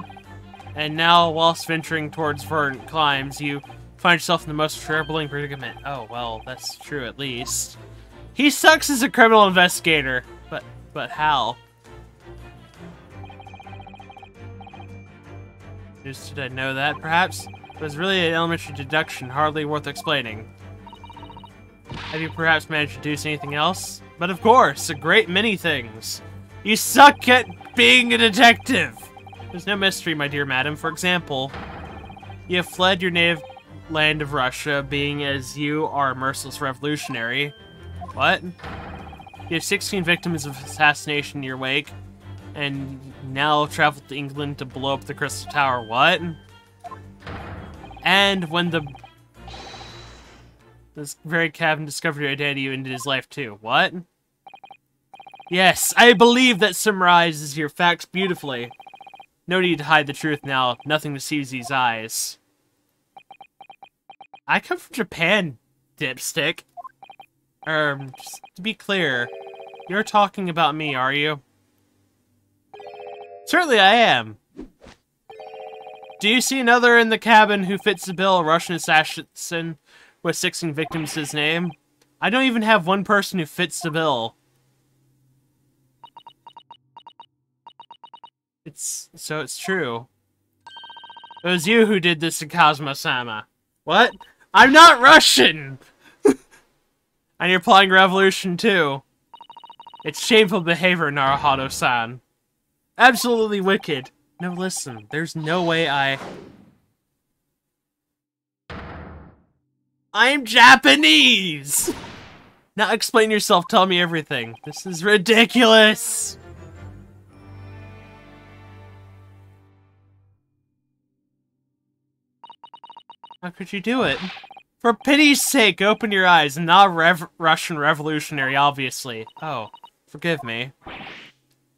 And now, whilst venturing towards verdant climes, you find yourself in the most troubling predicament. Oh, well, that's true at least. He sucks as a criminal investigator. But how? Just did I know that, perhaps? It was really an elementary deduction, hardly worth explaining. Have you perhaps managed to deduce anything else? But of course, a great many things. You suck at being a detective! There's no mystery, my dear madam. For example, you have fled your native land of Russia, being as you are a merciless revolutionary. What? You have 16 victims of assassination in your wake, and now traveled to England to blow up the Crystal Tower. What? And when the This very cabin discovered your identity into his life too. What? Yes, I believe that summarizes your facts beautifully. No need to hide the truth now. Nothing deceives these eyes. I come from Japan, dipstick. Just to be clear, you're talking about me, are you? Certainly I am. Do you see another in the cabin who fits the bill, a Russian assassin with 16 victims to his name? I don't even have one person who fits the bill. It's true. It was you who did this to Kazuma-sama. What? I'm not Russian! And you're plotting revolution too. It's shameful behavior, Naruhodo-san. Absolutely wicked. No, listen, there's no way I'm Japanese! Now explain yourself, tell me everything. This is ridiculous! How could you do it? For pity's sake, open your eyes. Not Russian revolutionary, obviously. Oh, forgive me.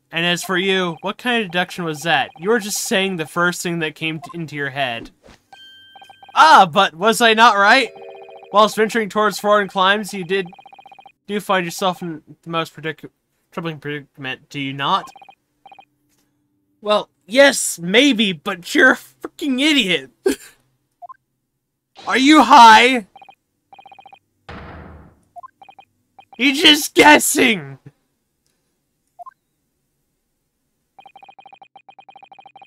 And as for you, what kind of deduction was that? You were just saying the first thing that came into your head. Ah, but was I not right? Whilst venturing towards foreign climes, you do find yourself in the most troubling predicament, do you not? Well, yes, maybe, but you're a freaking idiot. Are you high? You're just guessing!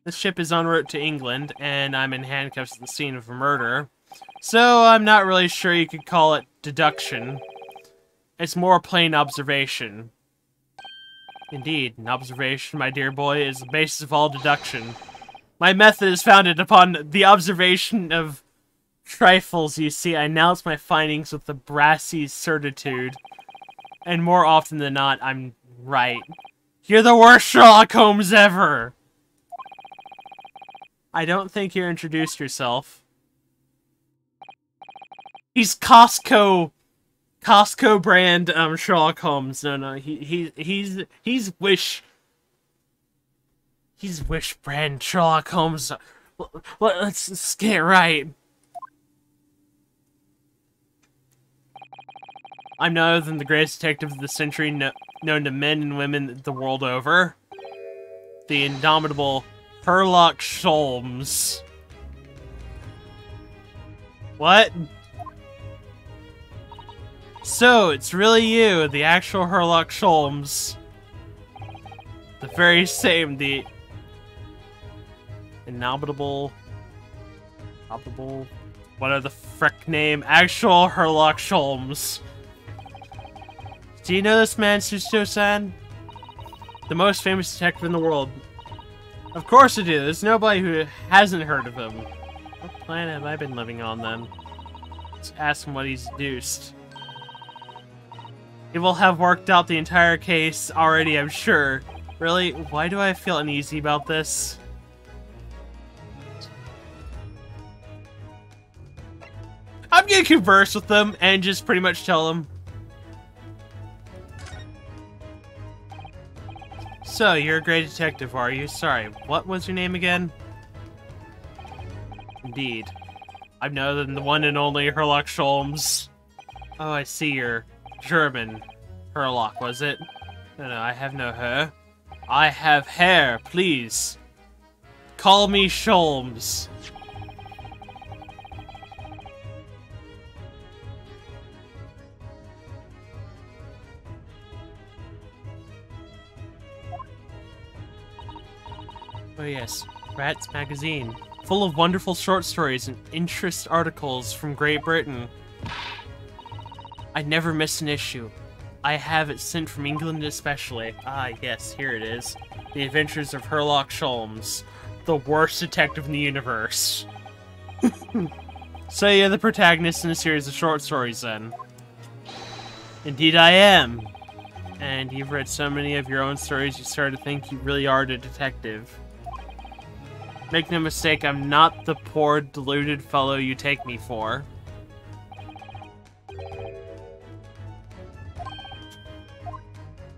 The ship is en route to England, and I'm in handcuffs at the scene of a murder. So I'm not really sure you could call it deduction. It's more plain observation. Indeed, an observation, my dear boy, is the basis of all deduction. My method is founded upon the observation of trifles, you see. I announce my findings with a brassy certitude. And more often than not, I'm right. You're the worst Sherlock Holmes ever! I don't think you introduced yourself. He's Costco brand Sherlock Holmes. No, he's Wish brand Sherlock Holmes. Let's get it right. I'm no other than the greatest detective of the century, known to men and women the world over. The indomitable Sherlock Holmes. What? So, it's really you, the actual Sherlock Holmes. The very same, the indomitable, what are the frick name? Actual Sherlock Holmes. Do you know this man, Susto-san? The most famous detective in the world. Of course I do. There's nobody who hasn't heard of him. What planet have I been living on, then? Let's ask him what he's deduced. He will have worked out the entire case already, I'm sure. Really? Why do I feel uneasy about this? I'm gonna converse with them and just pretty much tell them. So, you're a great detective, are you? Sorry, what was your name again? Indeed. I'm no other than the one and only Sherlock Holmes. Oh, I see, you're German. Sherlock, was it? No, I have no hair. I have hair, please. Call me Sholmes. Oh yes, Rats Magazine. Full of wonderful short stories and interest articles from Great Britain. I never miss an issue. I have it sent from England especially. Ah, yes, here it is. The Adventures of Sherlock Holmes, the worst detective in the universe. So you're the protagonist in a series of short stories, then? Indeed I am. And you've read so many of your own stories, you start to think you really are the detective. Make no mistake, I'm not the poor, deluded fellow you take me for.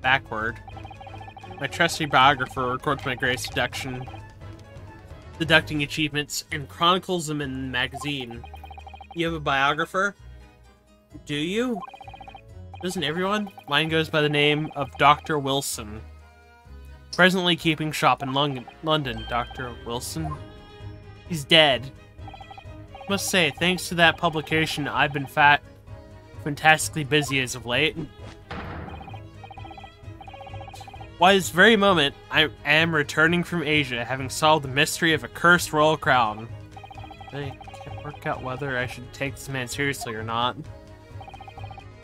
backward. My trusty biographer records my greatest deducting achievements and chronicles them in the magazine. You have a biographer? Do you? Doesn't everyone? Mine goes by the name of Dr. Wilson. Presently keeping shop in London, Dr. Wilson. He's dead. Must say, thanks to that publication, I've been fantastically busy as of late. Why, this very moment, I am returning from Asia, having solved the mystery of a cursed royal crown. I can't work out whether I should take this man seriously or not.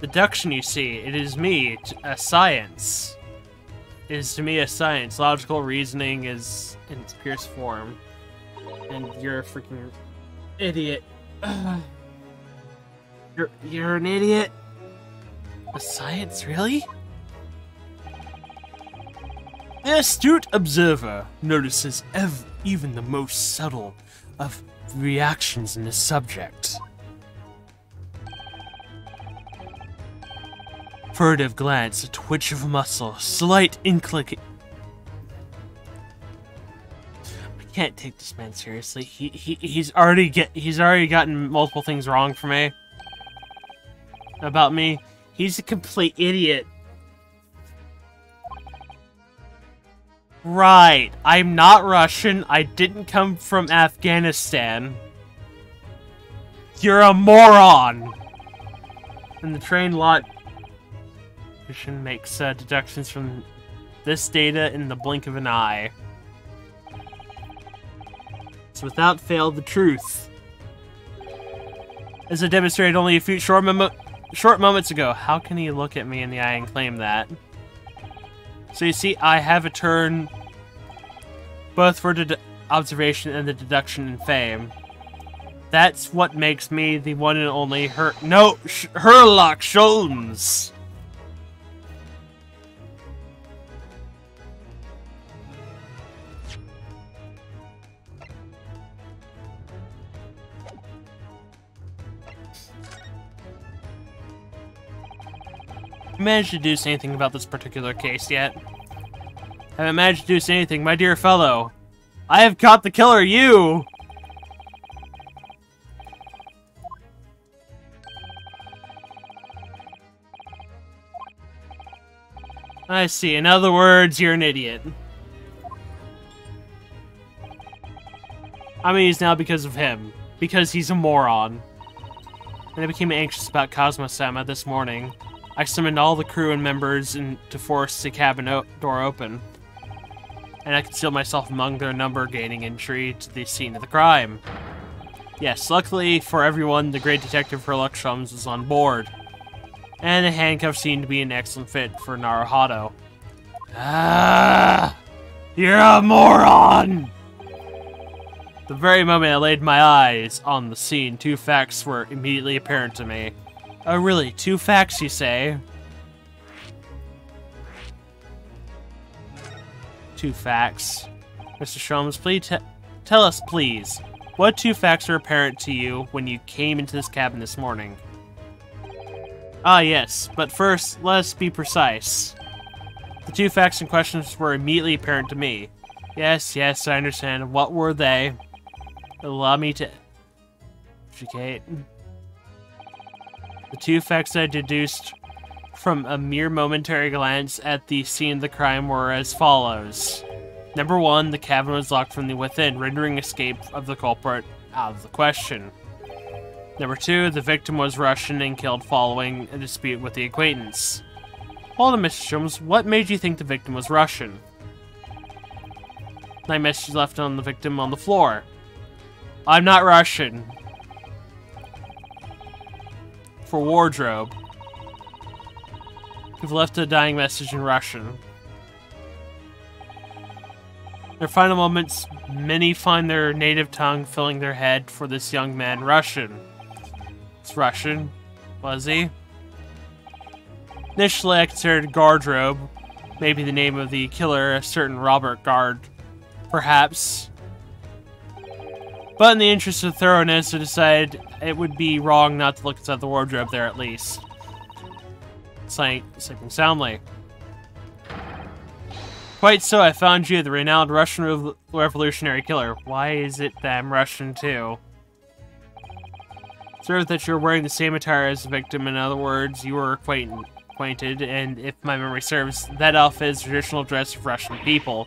Deduction, you see, it is me, a science. It is to me a science. Logical reasoning is in its purest form. And you're a freaking idiot. You're an idiot? A science, really? The astute observer notices even the most subtle of reactions in the subject. Furtive glance, a twitch of muscle, slight inclination. I can't take this man seriously. He's already gotten multiple things wrong for me. About me. He's a complete idiot. Right. I'm not Russian. I didn't come from Afghanistan. You're a moron. And the train lot makes deductions from this data in the blink of an eye. It's without fail the truth. As I demonstrated only a few short moments ago. How can he look at me in the eye and claim that? So you see, I have a turn both for observation and the deduction and fame. That's what makes me the one and only Sherlock Sholmes. Managed to deduce anything about this particular case yet? Haven't managed to deduce anything, my dear fellow. I have caught the killer, you! I see. In other words, you're an idiot. I'm used now because of him. Because he's a moron. And I became anxious about Cosmo-sama this morning. I summoned all the crew and members to force the cabin door open. And I concealed myself among their number, gaining entry to the scene of the crime. Yes, luckily for everyone, the great detective Sherlock Sholmes was on board. And the handcuffs seemed to be an excellent fit for Naruhodo. Ah! You're a moron! The very moment I laid my eyes on the scene, two facts were immediately apparent to me. Oh really, two facts you say? Two facts. Mr. Sholmes, please tell us, please. What two facts are apparent to you when you came into this cabin this morning? Ah yes, but first, let us be precise. The two facts in question were immediately apparent to me. Yes, I understand. What were they? Allow me to educate. The two facts I deduced from a mere momentary glance at the scene of the crime were as follows. Number one, the cabin was locked from the within, rendering escape of the culprit out of the question. Number two, the victim was Russian and killed following a dispute with the acquaintance. Hold on, Mr. Sholmes, what made you think the victim was Russian? My message left on the victim on the floor. I'm not Russian. For wardrobe. You've left a dying message in Russian. In their final moments, many find their native tongue filling their head for this young man Russian. It's Russian, was he? Initially, I considered Guardrobe, maybe the name of the killer, a certain Robert Guard, perhaps. But in the interest of thoroughness, I decided it would be wrong not to look inside the wardrobe there at least. Sleeping soundly. Quite so, I found you, the renowned Russian revolutionary killer. Why is it that I'm Russian too? Observe that you're wearing the same attire as the victim. In other words, you were acquainted, and if my memory serves, that outfit is traditional dress of Russian people.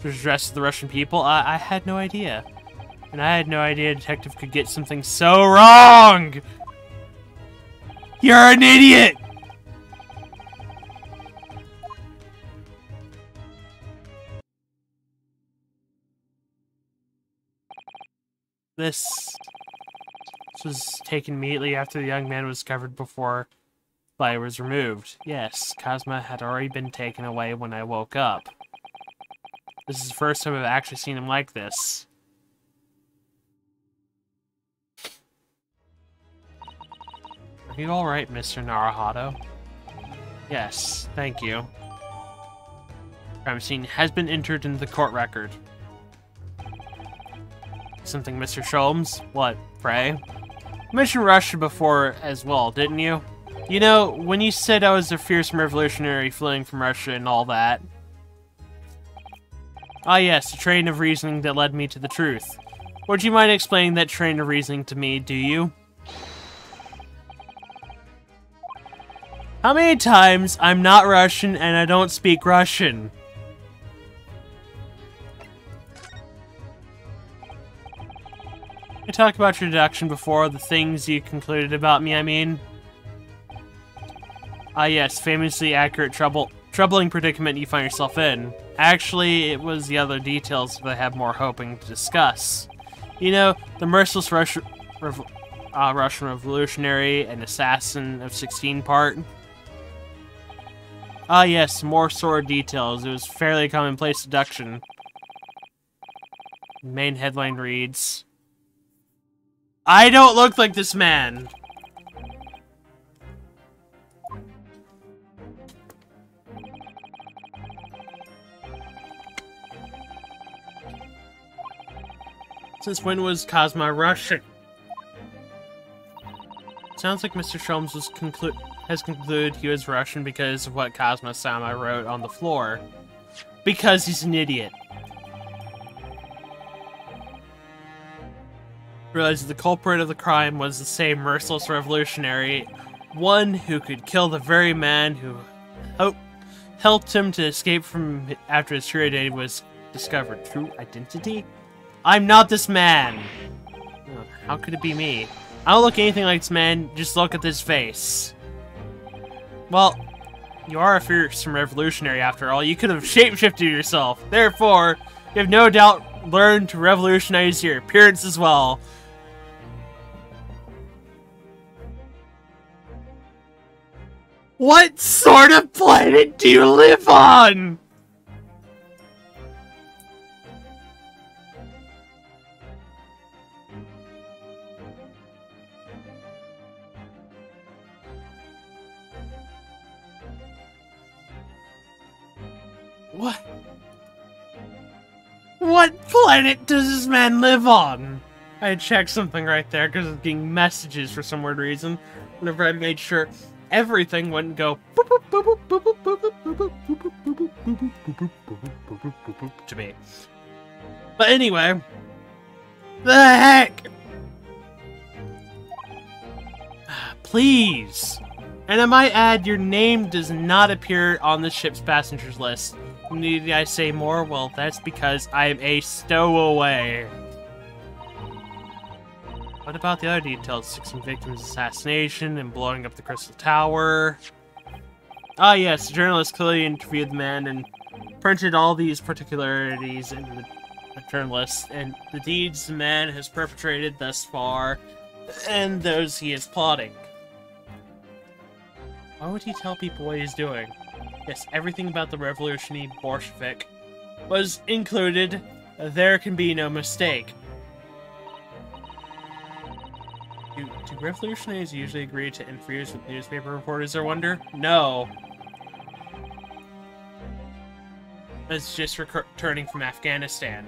Dress of the Russian people? I had no idea. And I had no idea a detective could get something so wrong! You're an idiot! This was taken immediately after the young man was discovered before body was removed. Yes, Cosma had already been taken away when I woke up. This is the first time I've actually seen him like this. Are you alright, Mr. Naruhodo? Yes, thank you. Crime scene has been entered into the court record. Something, Mr. Sholmes? What, pray? You mentioned Russia before as well, didn't you? You know, when you said I was a fearsome revolutionary fleeing from Russia and all that. Ah yes, the train of reasoning that led me to the truth. Would you mind explaining that train of reasoning to me, do you? How many times I'm not Russian and I don't speak Russian? You talked about your deduction before, the things you concluded about me, I mean. Ah yes, famously accurate troubling predicament you find yourself in. Actually, it was the other details that I have more hoping to discuss. You know, the merciless Russian revolutionary and assassin of 16 part. Ah yes, more sordid details. It was fairly commonplace deduction. The main headline reads, I don't look like this man! Since when was Cosma Russian? Sounds like Mr. Sholmes has concluded he was Russian because of what Cosma-sama wrote on the floor. Because he's an idiot. Realized the culprit of the crime was the same merciless revolutionary, one who could kill the very man who helped him to escape from after his true identity was discovered. True identity? I'm not this man! How could it be me? I don't look anything like this man, just look at this face. Well, you are a fearsome revolutionary after all. You could have shapeshifted yourself. Therefore, you have no doubt learned to revolutionize your appearance as well. What sort of planet do you live on? What planet does this man live on? I checked something right there because it's getting messages for some weird reason. Whenever I made sure everything wouldn't go to me. But anyway, the heck? Please. And I might add, your name does not appear on the ship's passengers list. Need I say more? Well, that's because I am a stowaway. What about the other details? 16 victims' assassination and blowing up the Crystal Tower. Ah yes, the journalist clearly interviewed the man and printed all these particularities in the journalist and the deeds the man has perpetrated thus far and those he is plotting. Why would he tell people what he's doing? Yes, everything about the revolutionary Bolshevik was included. There can be no mistake. Do revolutionaries usually agree to interviews with newspaper reporters, I wonder? No. It's just returning from Afghanistan.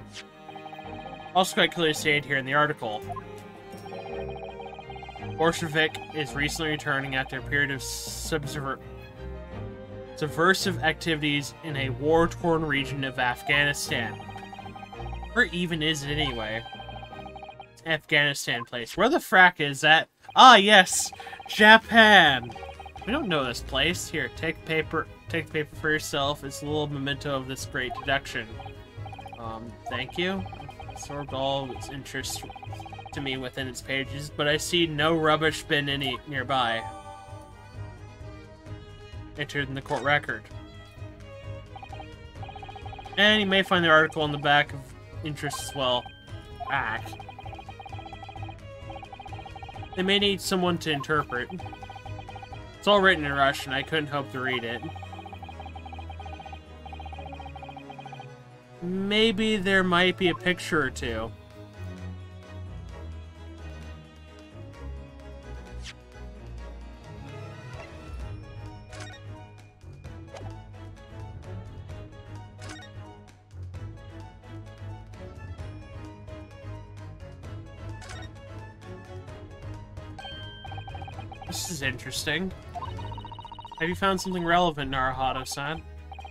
Also quite clearly stated here in the article. Bolshevik is recently returning after a period of subversive activities in a war-torn region of Afghanistan. Where even is it anyway? It's Afghanistan place. Where the frack is that? Ah, yes! Japan! We don't know this place. Here, take paper for yourself. It's a little memento of this great deduction. Thank you. Absorbed all its interest to me within its pages, but I see no rubbish bin any nearby. Entered in the court record. And you may find the article on the back of interest as well. They may need someone to interpret. It's all written in Russian. I couldn't hope to read it. Maybe there might be a picture or two. This is interesting. Have you found something relevant, Naruhodo-san?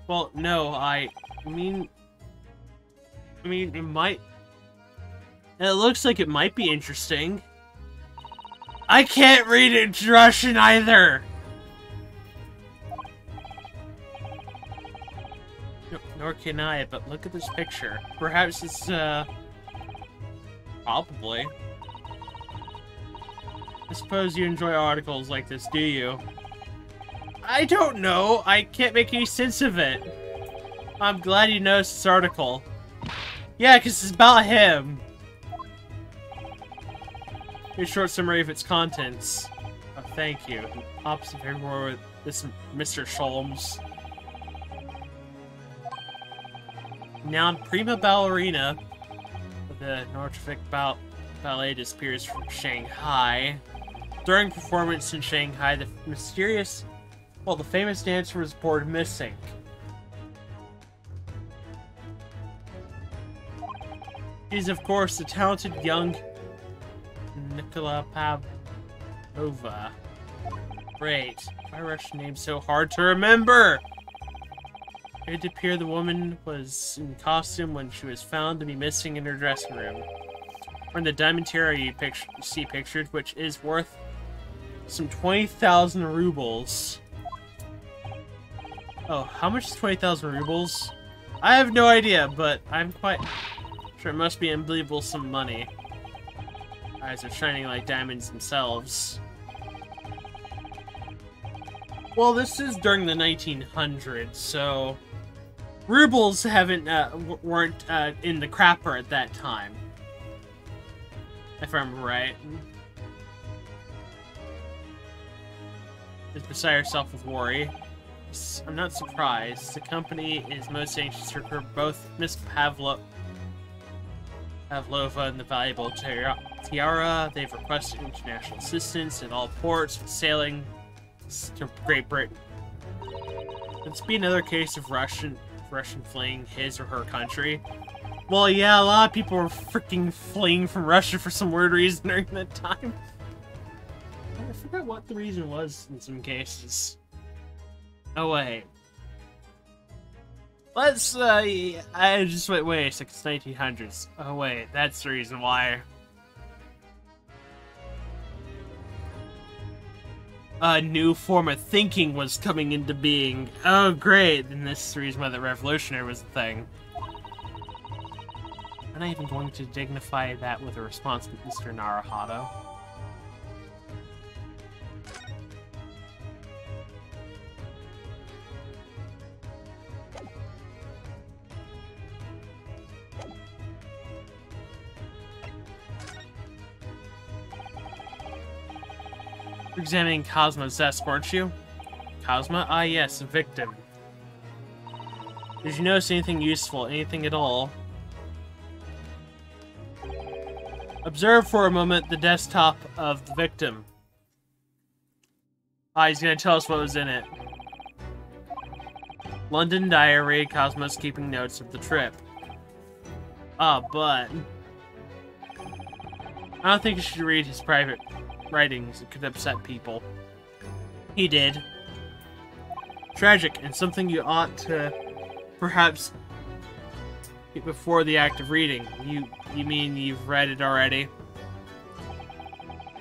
Well, no, I mean, it might... It looks like it might be interesting. I can't read it in Russian either! Nor can I, but look at this picture. Perhaps it's, probably. I suppose you enjoy articles like this, do you? I don't know. I can't make any sense of it. I'm glad you noticed this article. Yeah, because it's about him. Here's a short summary of its contents. Oh, thank you. He pops up everywhere with this Mr. Sholmes. Now, prima ballerina of the Nordic Ballet disappears from Shanghai. During performance in Shanghai, the famous dancer was reported missing. She's, of course, the talented young Nikola Pavlova. Great. Why are Russian names so hard to remember? It would appear the woman was in costume when she was found to be missing in her dressing room. Or in the diamond tiara you see pictured, which is worth some 20,000 rubles. Oh, how much is 20,000 rubles? I have no idea, but I'm quite sure it must be unbelievable some money. Eyes are shining like diamonds themselves. Well, this is during the 1900s, so rubles weren't in the crapper at that time. If I'm right. Just beside herself with worry. I'm not surprised. The company is most anxious to recruit both Miss Pavlova and the valuable tiara. They've requested international assistance at all ports for sailing to Great Britain. Let's be another case of Russian fleeing his or her country. Well, yeah, a lot of people were freaking fleeing from Russia for some weird reason during that time. I forgot what the reason was in some cases. Oh, wait. Let's, I just wait a second, it's 1900s. Oh, wait, that's the reason why. A new form of thinking was coming into being. Oh, great, and this is the reason why the revolutionary was the thing. I'm not even going to dignify that with a response from Mr. Naruhodo. You're examining Cosmo's desk, weren't you? Cosmo? Ah, yes, a victim. Did you notice anything useful? Anything at all? Observe for a moment the desktop of the victim. Ah, he's gonna tell us what was in it. London diary, Cosmo's keeping notes of the trip. Ah, but I don't think you should read his private writings. It could upset people. He did. Tragic, and something you ought to perhaps get before the act of reading. You mean you've read it already?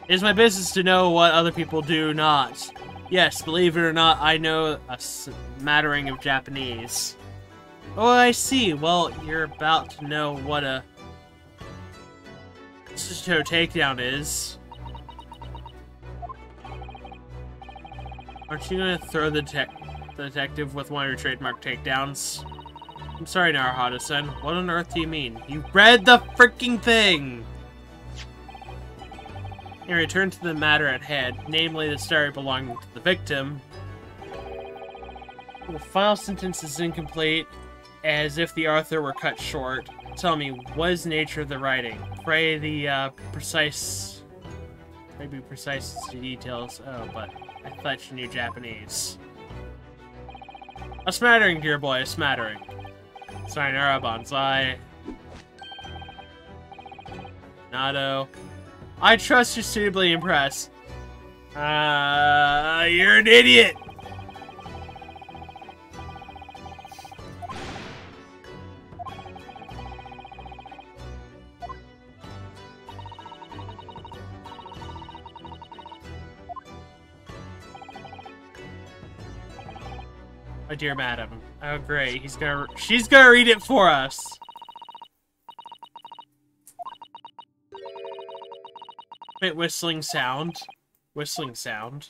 It is my business to know what other people do not. Yes, believe it or not, I know a smattering of Japanese. Oh, I see. Well, you're about to know what a Shisto takedown is. Aren't you gonna throw the detective with one of your trademark takedowns? I'm sorry, Naruhata-san. What on earth do you mean? You read the freaking thing! In return to the matter at hand, namely the story belonging to the victim, the final sentence is incomplete, as if the author were cut short. Tell me, what is the nature of the writing? Pray the precise details. Oh, but I thought you knew Japanese. A smattering, dear boy, a smattering. Sayonara, bonsai. Nato. I trust you're suitably impressed. You're an idiot! My dear madam. Oh great, she's gonna read it for us. Wait, whistling sound. Whistling sound.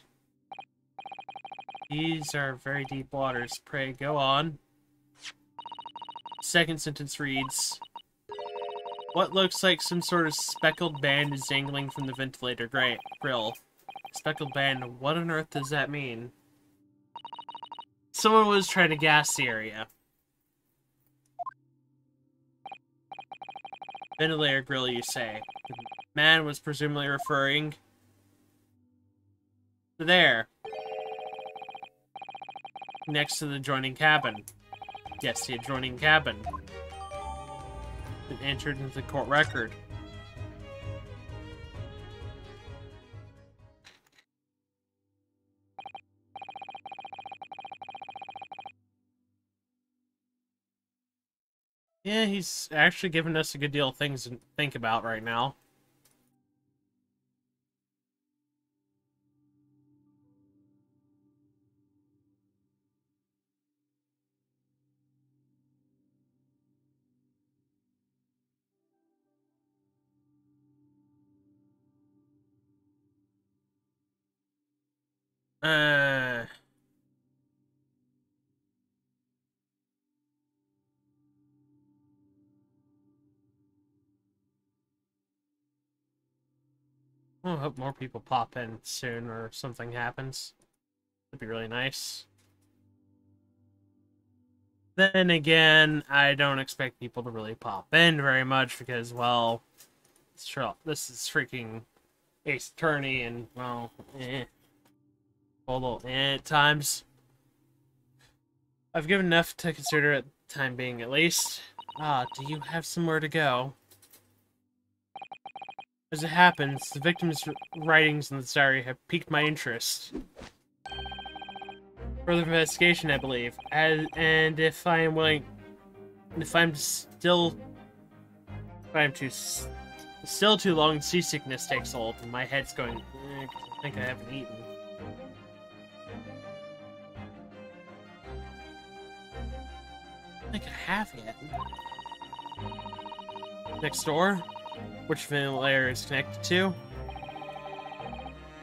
These are very deep waters. Pray go on. Second sentence reads, what looks like some sort of speckled band is dangling from the ventilator grill. Speckled band, what on earth does that mean? Someone was trying to gas the area. Ventilator grill, you say. The man was presumably referring to there. Next to the adjoining cabin. Yes, the adjoining cabin. It entered into the court record. Yeah, he's actually giving us a good deal of things to think about right now. I hope more people pop in soon or something happens. That'd be really nice. Then again, I don't expect people to really pop in very much because, well, this is freaking Ace Attorney and, well, a little at times. I've given enough to consider at the time being, at least. Ah, do you have somewhere to go? As it happens, the victim's writings in the diary have piqued my interest. Further investigation, I believe. And if I am willing... If I'm still too long, seasickness takes hold, and my head's going... I think I haven't eaten. I think I have yet. Next door? Which ventilator is connected to?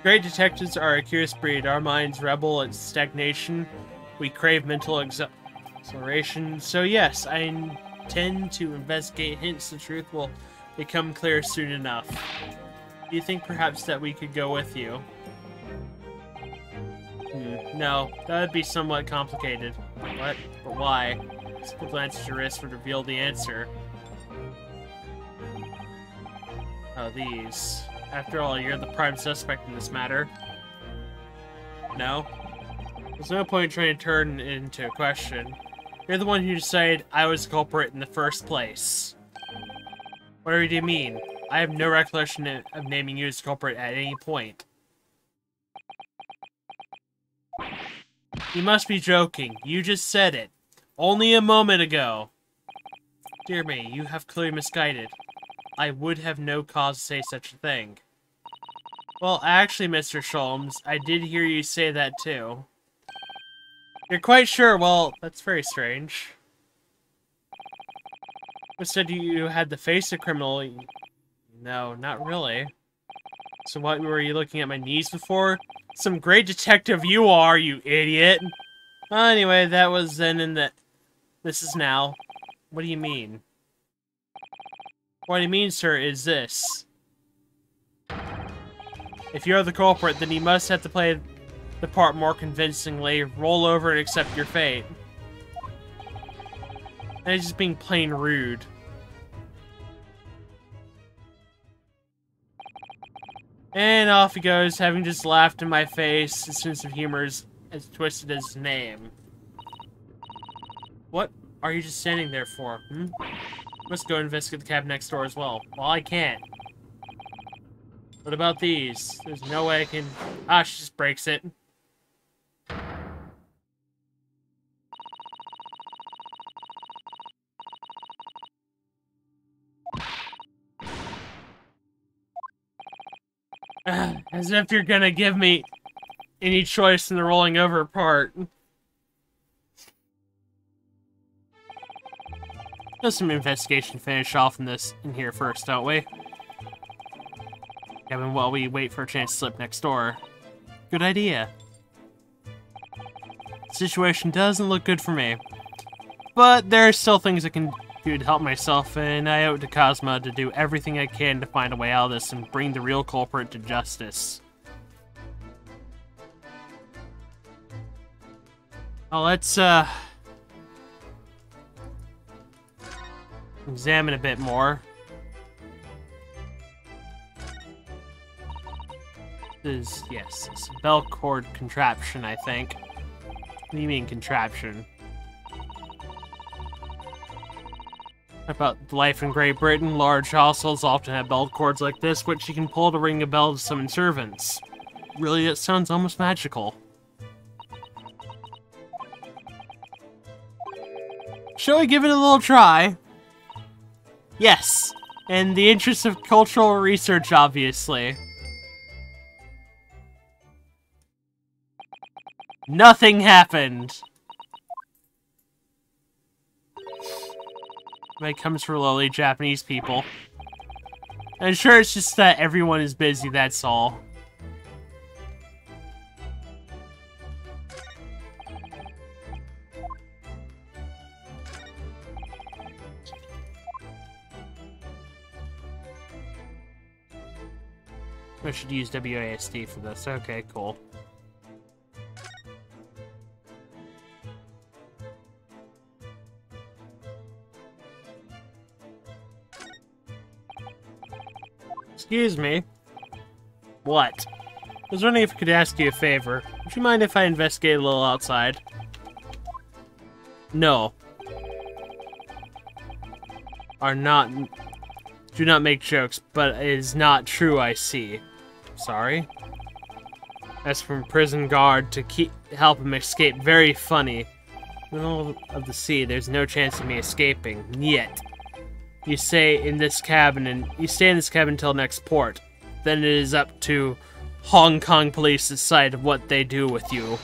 Great detectives are a curious breed. Our minds rebel at stagnation. We crave mental exploration. So yes, I intend to investigate hints the truth will become clear soon enough. Do you think perhaps that we could go with you? No, that would be somewhat complicated. What? But why? A simple glance at your wrist would reveal the answer. Oh, these. After all, you're the prime suspect in this matter. No? There's no point in trying to turn it into a question. You're the one who decided I was the culprit in the first place. Whatever do you mean? I have no recollection of naming you as the culprit at any point. You must be joking. You just said it. Only a moment ago. Dear me, you have clearly misguided. I would have no cause to say such a thing. Well, actually, Mr. Sholmes, I did hear you say that too. You're quite sure? Well, that's very strange. You said you had the face of a criminal. No, not really. So what, were you looking at my knees before? Some great detective you are, you idiot! Anyway, that was then and that. This is now. What do you mean? What I mean, sir, is this. If you're the culprit, then you must have to play the part more convincingly. Roll over and accept your fate. And it's just being plain rude. And off he goes, having just laughed in my face. His sense of humor is as twisted as his name. What are you just standing there for, hmm? Must go investigate the cab next door as well. Well, I can't. What about these? There's no way I can... Ah, she just breaks it. As if you're gonna give me any choice in the rolling over part. Let's some investigation finish off in here first, don't we? Kevin, while we wait for a chance to slip next door. Good idea. The situation doesn't look good for me. But there are still things I can do to help myself, and I owe it to Cosmo to do everything I can to find a way out of this and bring the real culprit to justice. Well, let's, examine a bit more. This is, yes, it's a bell cord contraption, I think. What do you mean, contraption? About life in Great Britain, large households often have bell cords like this, which you can pull to ring a bell to summon servants. Really, it sounds almost magical. Shall we give it a little try? Yes, in the interest of cultural research, obviously. Nothing happened. When it comes for lowly Japanese people. I'm sure it's just that everyone is busy, that's all. I should use WASD for this. Okay, cool. Excuse me. What? I was wondering if I could ask you a favor. Would you mind if I investigate a little outside? No. Do not make jokes, but it is not true, I see. Sorry? As from prison guard to help him escape, very funny. In the middle of the sea, there's no chance of me escaping, yet. You stay in this cabin until next port. Then it is up to Hong Kong police to decide what they do with you.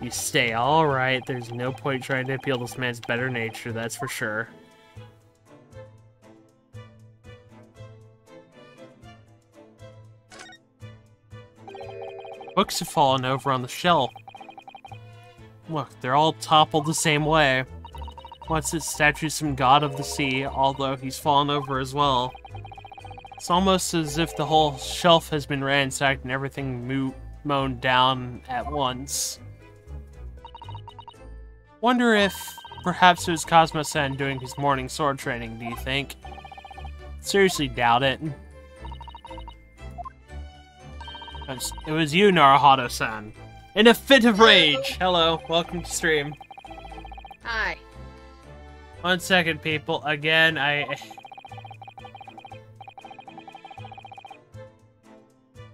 You stay, alright. There's no point trying to appeal to this man's better nature, that's for sure. Books have fallen over on the shelf. Look, they're all toppled the same way. Once it statues some god of the sea, although he's fallen over as well. It's almost as if the whole shelf has been ransacked and everything mown down at once. Wonder if perhaps it was Cosmo-san doing his morning sword training, do you think? Seriously doubt it. It was you, Naruhodo-san. In a fit of rage! Hello, welcome to stream. Hi. 1 second, people. Again, Wait,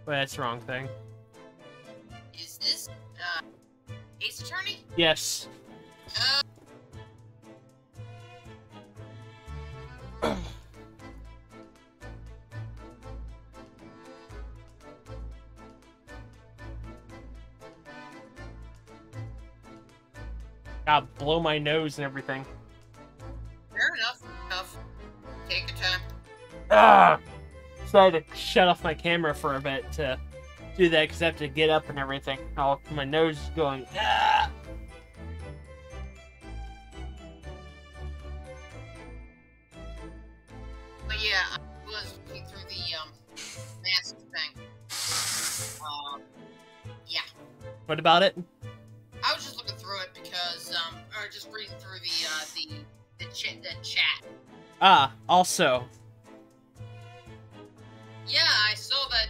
that's the wrong thing. Is this, Ace Attorney? Yes. God, blow my nose and everything. Fair enough. Take your time. Ah! So I had to shut off my camera for a bit to do that because I have to get up and everything. Oh, my nose is going. Ah! But yeah, I was looking through the mask thing. Yeah. What about it? I was just looking through it because or just reading through the chat. Ah, also. Yeah, I saw that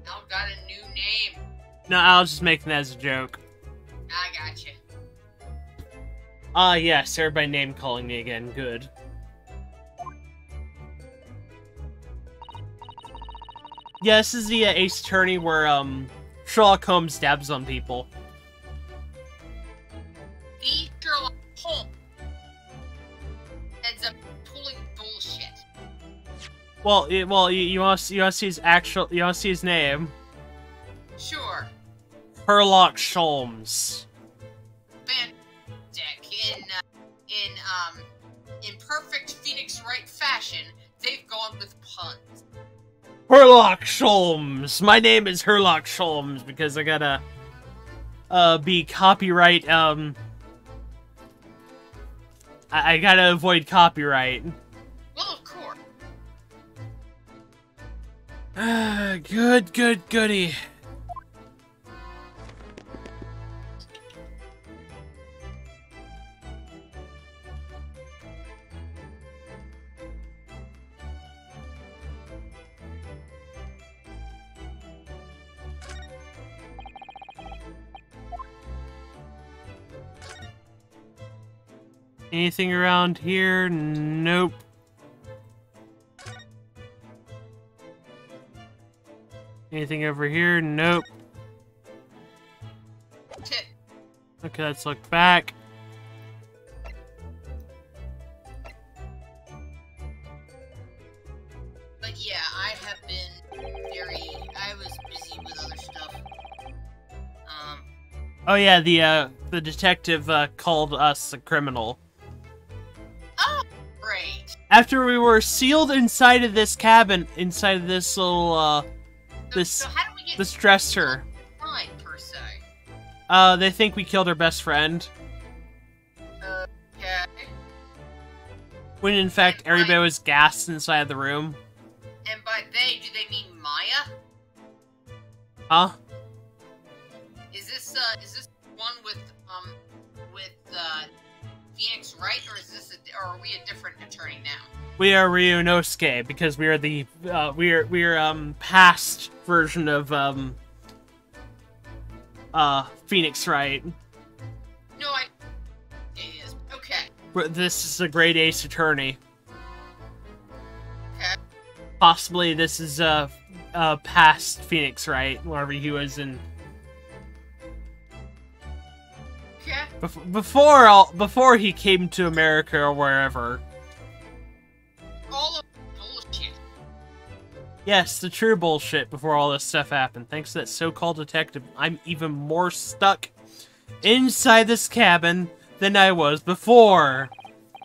Al got a new name. No, I was just making that as a joke. I gotcha. Ah, yes, everybody name calling me again. Good. Yeah, this is the Ace Attorney where Sherlock Holmes dabs on people. The Sherlock Holmes ends up pulling bullshit. Well, you want to see his name? Sure. Sherlock Holmes. Fantastic. In perfect Phoenix Wright fashion, they've gone with puns. Sherlock Holmes. My name is Sherlock Holmes because I gotta be copyright. I gotta avoid copyright. Well, of course. Goody. Anything around here? Nope. Anything over here? Nope. Okay, let's look back. But yeah, I have been I was busy with other stuff. Oh yeah, the detective called us a criminal. Oh, great. After we were sealed inside of this cabin, inside of this little So how do we get this dresser. fine, per se? They think we killed our best friend. Okay. When in fact everybody was gassed inside the room. And by they, do they mean Maya? Huh? Is this one with Phoenix Wright, or is this or are we a different attorney now? We are Ryunosuke because we are the we're past version of Phoenix Wright. No, it is. Okay. This is a great Ace Attorney. Okay. Possibly this is past Phoenix Wright, wherever he was in. Okay. Before he came to America or wherever. All of bullshit. Yes, the true bullshit before all this stuff happened. Thanks to that so-called detective, I'm even more stuck inside this cabin than I was before.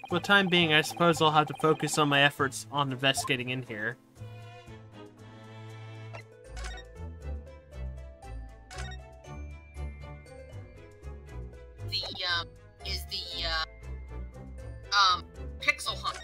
For the time being, I suppose I'll have to focus on my efforts on investigating in here. Pixel Hunt.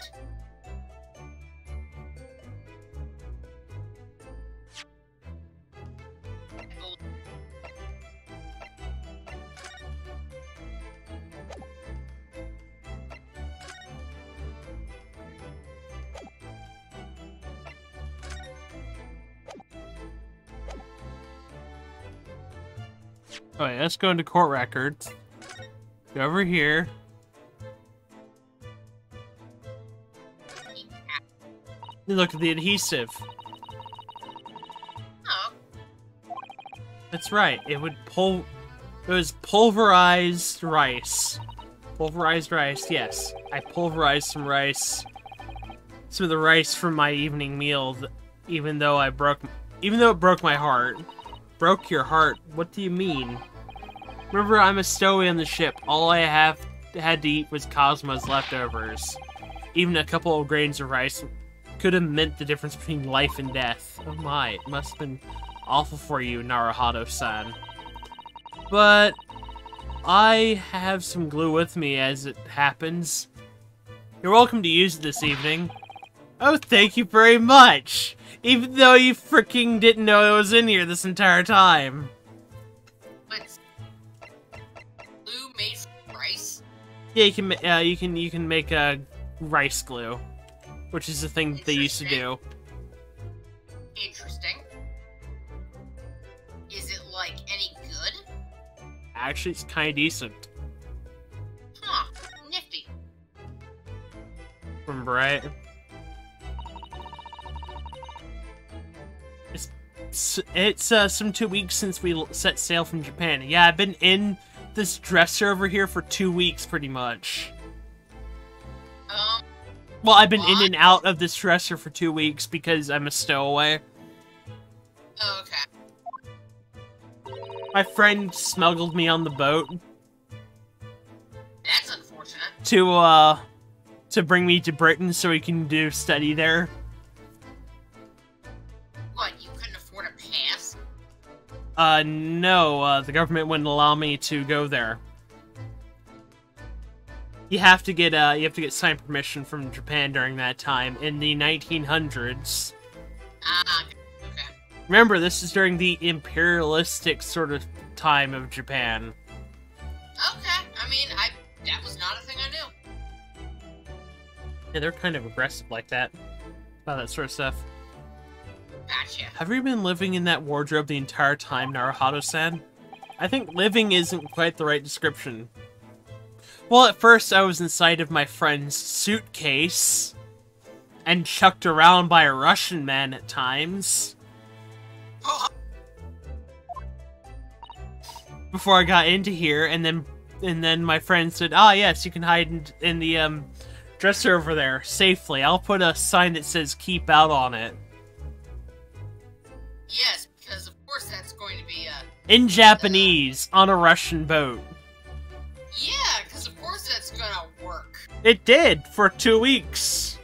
Alright, let's go into court records. Go over here. You look at the adhesive. Oh. That's right, it would pull It was pulverized rice. Pulverized rice, yes. I pulverized some rice. Some of the rice from my evening meal, even though it broke my heart. Broke your heart? What do you mean? Remember, I'm a stowaway on the ship. All I had to eat was Cosmo's leftovers. Even a couple of grains of rice could have meant the difference between life and death. Oh my, it must have been awful for you, Naruhado-san. But I have some glue with me as it happens. You're welcome to use it this evening. Oh, thank you very much! Even though you freaking didn't know it was in here this entire time. What's glue made from rice? Yeah, you can make a rice glue, which is the thing that they used to do. Interesting. Is it like any good? Actually, it's kind of decent. Huh? Nifty. Remember, right? It's some 2 weeks since we set sail from Japan. Yeah, I've been in this dresser over here for 2 weeks, pretty much. Well, I've been in and out of this dresser for 2 weeks because I'm a stowaway. Oh, okay. My friend smuggled me on the boat. That's unfortunate. To bring me to Britain so he can do study there. What, you couldn't afford a pass? No, the government wouldn't allow me to go there. You have to get signed permission from Japan during that time in the 1900s. Ah, okay. Remember, this is during the imperialistic sort of time of Japan. Okay, I mean, that was not a thing I knew. Yeah, they're kind of aggressive like that. About that sort of stuff. Gotcha. Have you been living in that wardrobe the entire time, Naruhado-san? I think living isn't quite the right description. Well, at first I was inside of my friend's suitcase and chucked around by a Russian man at times. Before I got into here, and then my friend said, "Ah, yes, you can hide in the dresser over there safely. I'll put a sign that says keep out on it." Yes, because of course that's going to be in Japanese on a Russian boat. Yeah, because of course that's gonna work. It did for 2 weeks.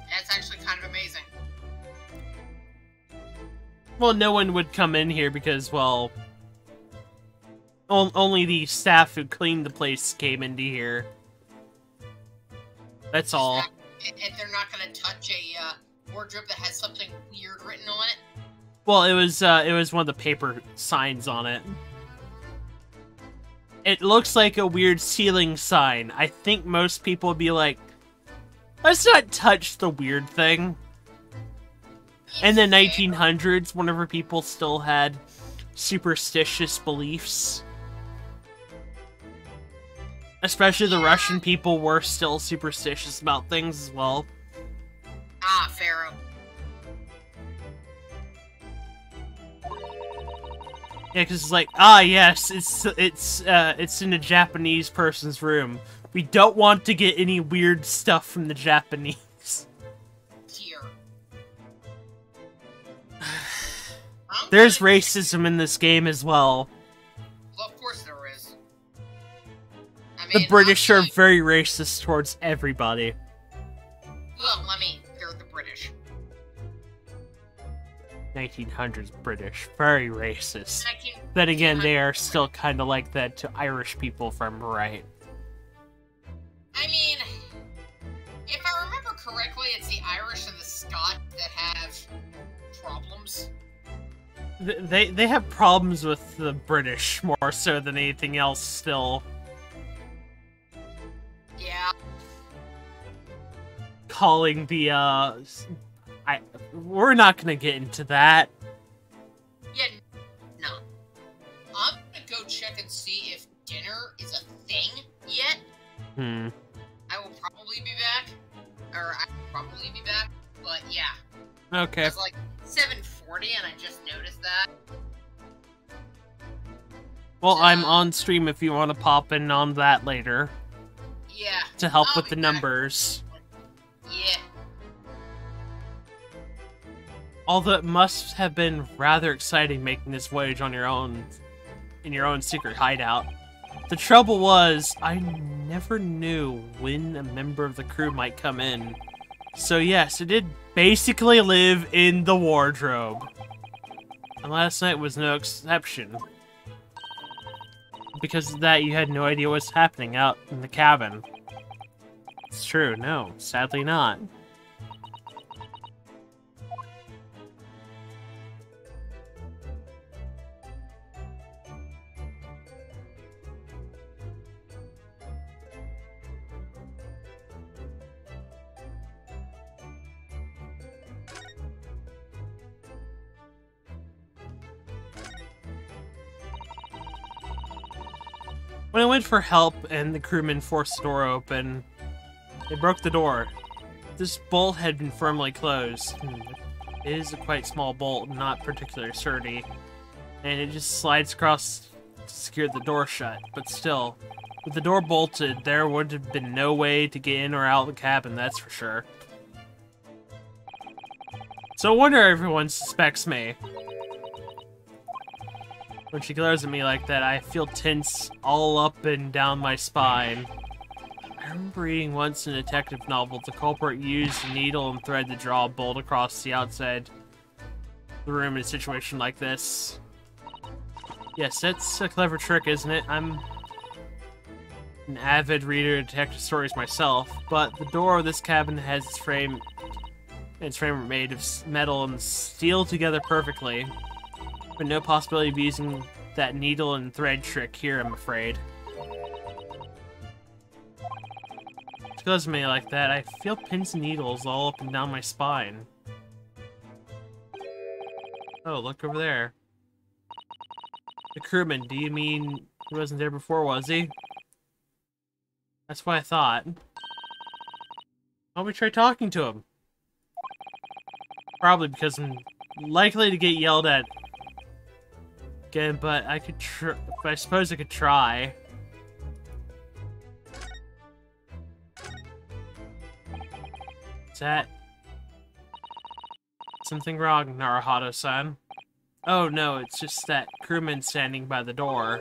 That's actually kind of amazing. Well, no one would come in here because, well, only the staff who cleaned the place came into here. That's all. And they're not gonna touch a wardrobe that has something weird written on it? Well, it was one of the paper signs on it. It looks like a weird ceiling sign. I think most people would be like, let's not touch the weird thing. In the 1900s, whenever people still had superstitious beliefs. Especially the Russian people were still superstitious about things as well. Ah, Pharaoh. Yeah, because it's like, ah, yes, it's in a Japanese person's room. We don't want to get any weird stuff from the Japanese. Dear. There's racism in this game as well. Well, of course there is. I mean, The British are very racist towards everybody. Well, I mean, they're the British. 1900s British, very racist. Then again, they are still kind of like that to Irish people, if I'm right. I mean, if I remember correctly, it's the Irish and the Scot that have problems. They have problems with the British more so than anything else still. Yeah. Calling the, we're not gonna get into that. Yeah, no. I'm gonna go check and see if dinner is a thing yet. I will probably be back. Or, I will probably be back. But, yeah. Okay. It's like 7:40 and I just noticed that. Well, I'm on stream if you want to pop in on that later. Yeah. To help I'll with be the back. numbers. Yeah. Although it must have been rather exciting making this voyage on your own, in your own secret hideout. The trouble was, I never knew when a member of the crew might come in. So yes, it did basically live in the wardrobe. And last night was no exception. Because of that, you had no idea what's happening out in the cabin. It's true, no, sadly not. When I went for help and the crewmen forced the door open, they broke the door. This bolt had been firmly closed. It is a quite small bolt, not particularly sturdy, and it just slides across to secure the door shut. But still, with the door bolted, there would have been no way to get in or out of the cabin, that's for sure. So I wonder everyone suspects me. When she glares at me like that, I feel tense all up and down my spine. I remember reading once in a detective novel, the culprit used a needle and thread to draw a bolt across the outside of the room in a situation like this. Yes, that's a clever trick, isn't it? I'm an avid reader of detective stories myself, but the door of this cabin has its frame made of metal and steel together perfectly. But no possibility of using that needle and thread trick here, I'm afraid. She goes at me like that, I feel pins and needles all up and down my spine. Oh, look over there. The crewman, do you mean he wasn't there before, was he? That's what I thought. Why don't we try talking to him? Probably because I'm likely to get yelled at again, but I could I suppose I could try. Is that something wrong, Naruhito-san? Oh no, it's just that crewman standing by the door.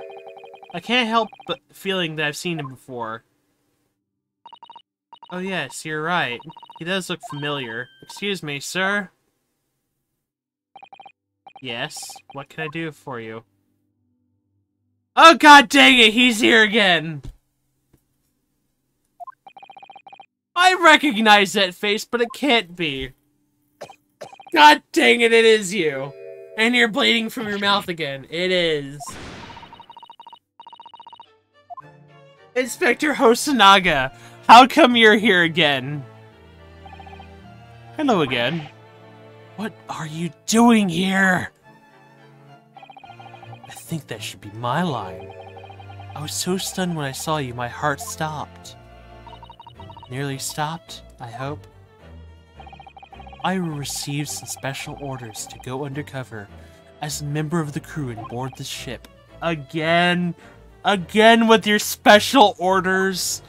I can't help but feeling that I've seen him before. Oh yes, you're right. He does look familiar. Excuse me, sir? Yes? What can I do for you? Oh god dang it, he's here again! I recognize that face, but it can't be. God dang it, it is you! And you're bleeding from your mouth again. It is. Inspector Hosonaga, how come you're here again? Hello again. What are you doing here? I think that should be my line. I was so stunned when I saw you, my heart stopped. Nearly stopped, I hope. I received some special orders to go undercover as a member of the crew and board the ship. Again? Again with your special orders?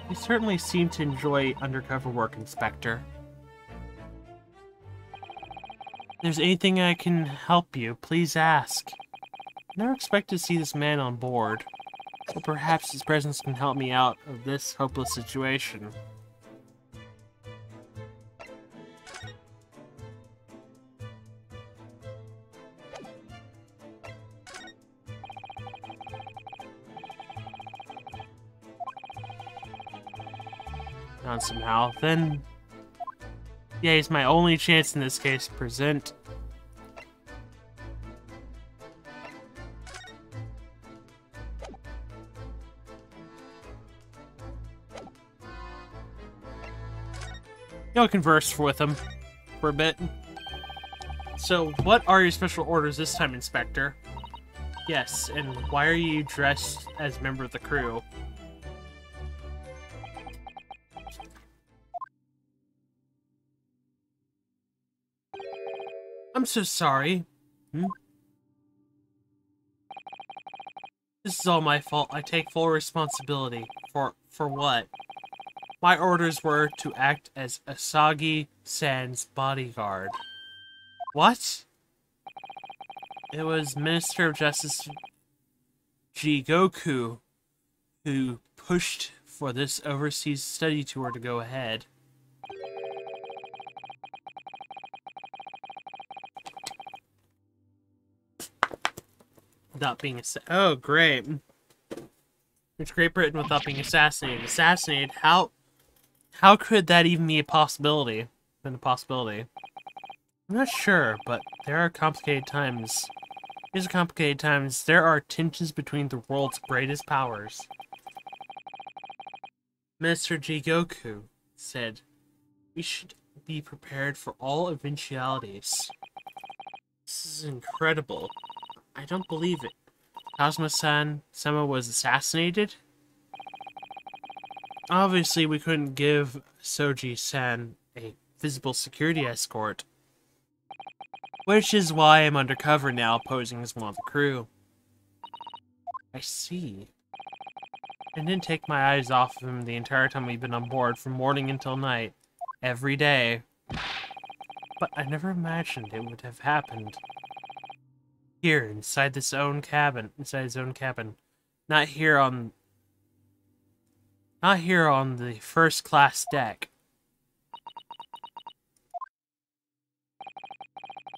You certainly seem to enjoy undercover work, Inspector. If there's anything I can help you, please ask. I never expected to see this man on board, but perhaps his presence can help me out of this hopeless situation. Not somehow, then... yeah, he's my only chance in this case to present. You'll converse with him for a bit. So, what are your special orders this time, Inspector? Yes, and why are you dressed as a member of the crew? I'm so sorry. This is all my fault. I take full responsibility. For what? My orders were to act as Asagi-san's bodyguard. What? It was Minister of Justice Jigoku who pushed for this overseas study tour to go ahead. Without being oh, great. It's Great Britain without being assassinated. Assassinated? How could that even be a possibility? Been a possibility. I'm not sure, but there are complicated times. These are complicated times. There are tensions between the world's greatest powers. Minister Jigoku said, "We should be prepared for all eventualities." This is incredible. I don't believe it. Kazuma-sama was assassinated? Obviously, we couldn't give Soji-san a visible security escort. Which is why I'm undercover now, posing as one of the crew. I see. I didn't take my eyes off of him the entire time we've been on board, from morning until night. Every day. But I never imagined it would have happened. Here, inside his own cabin. Not here on the first class deck.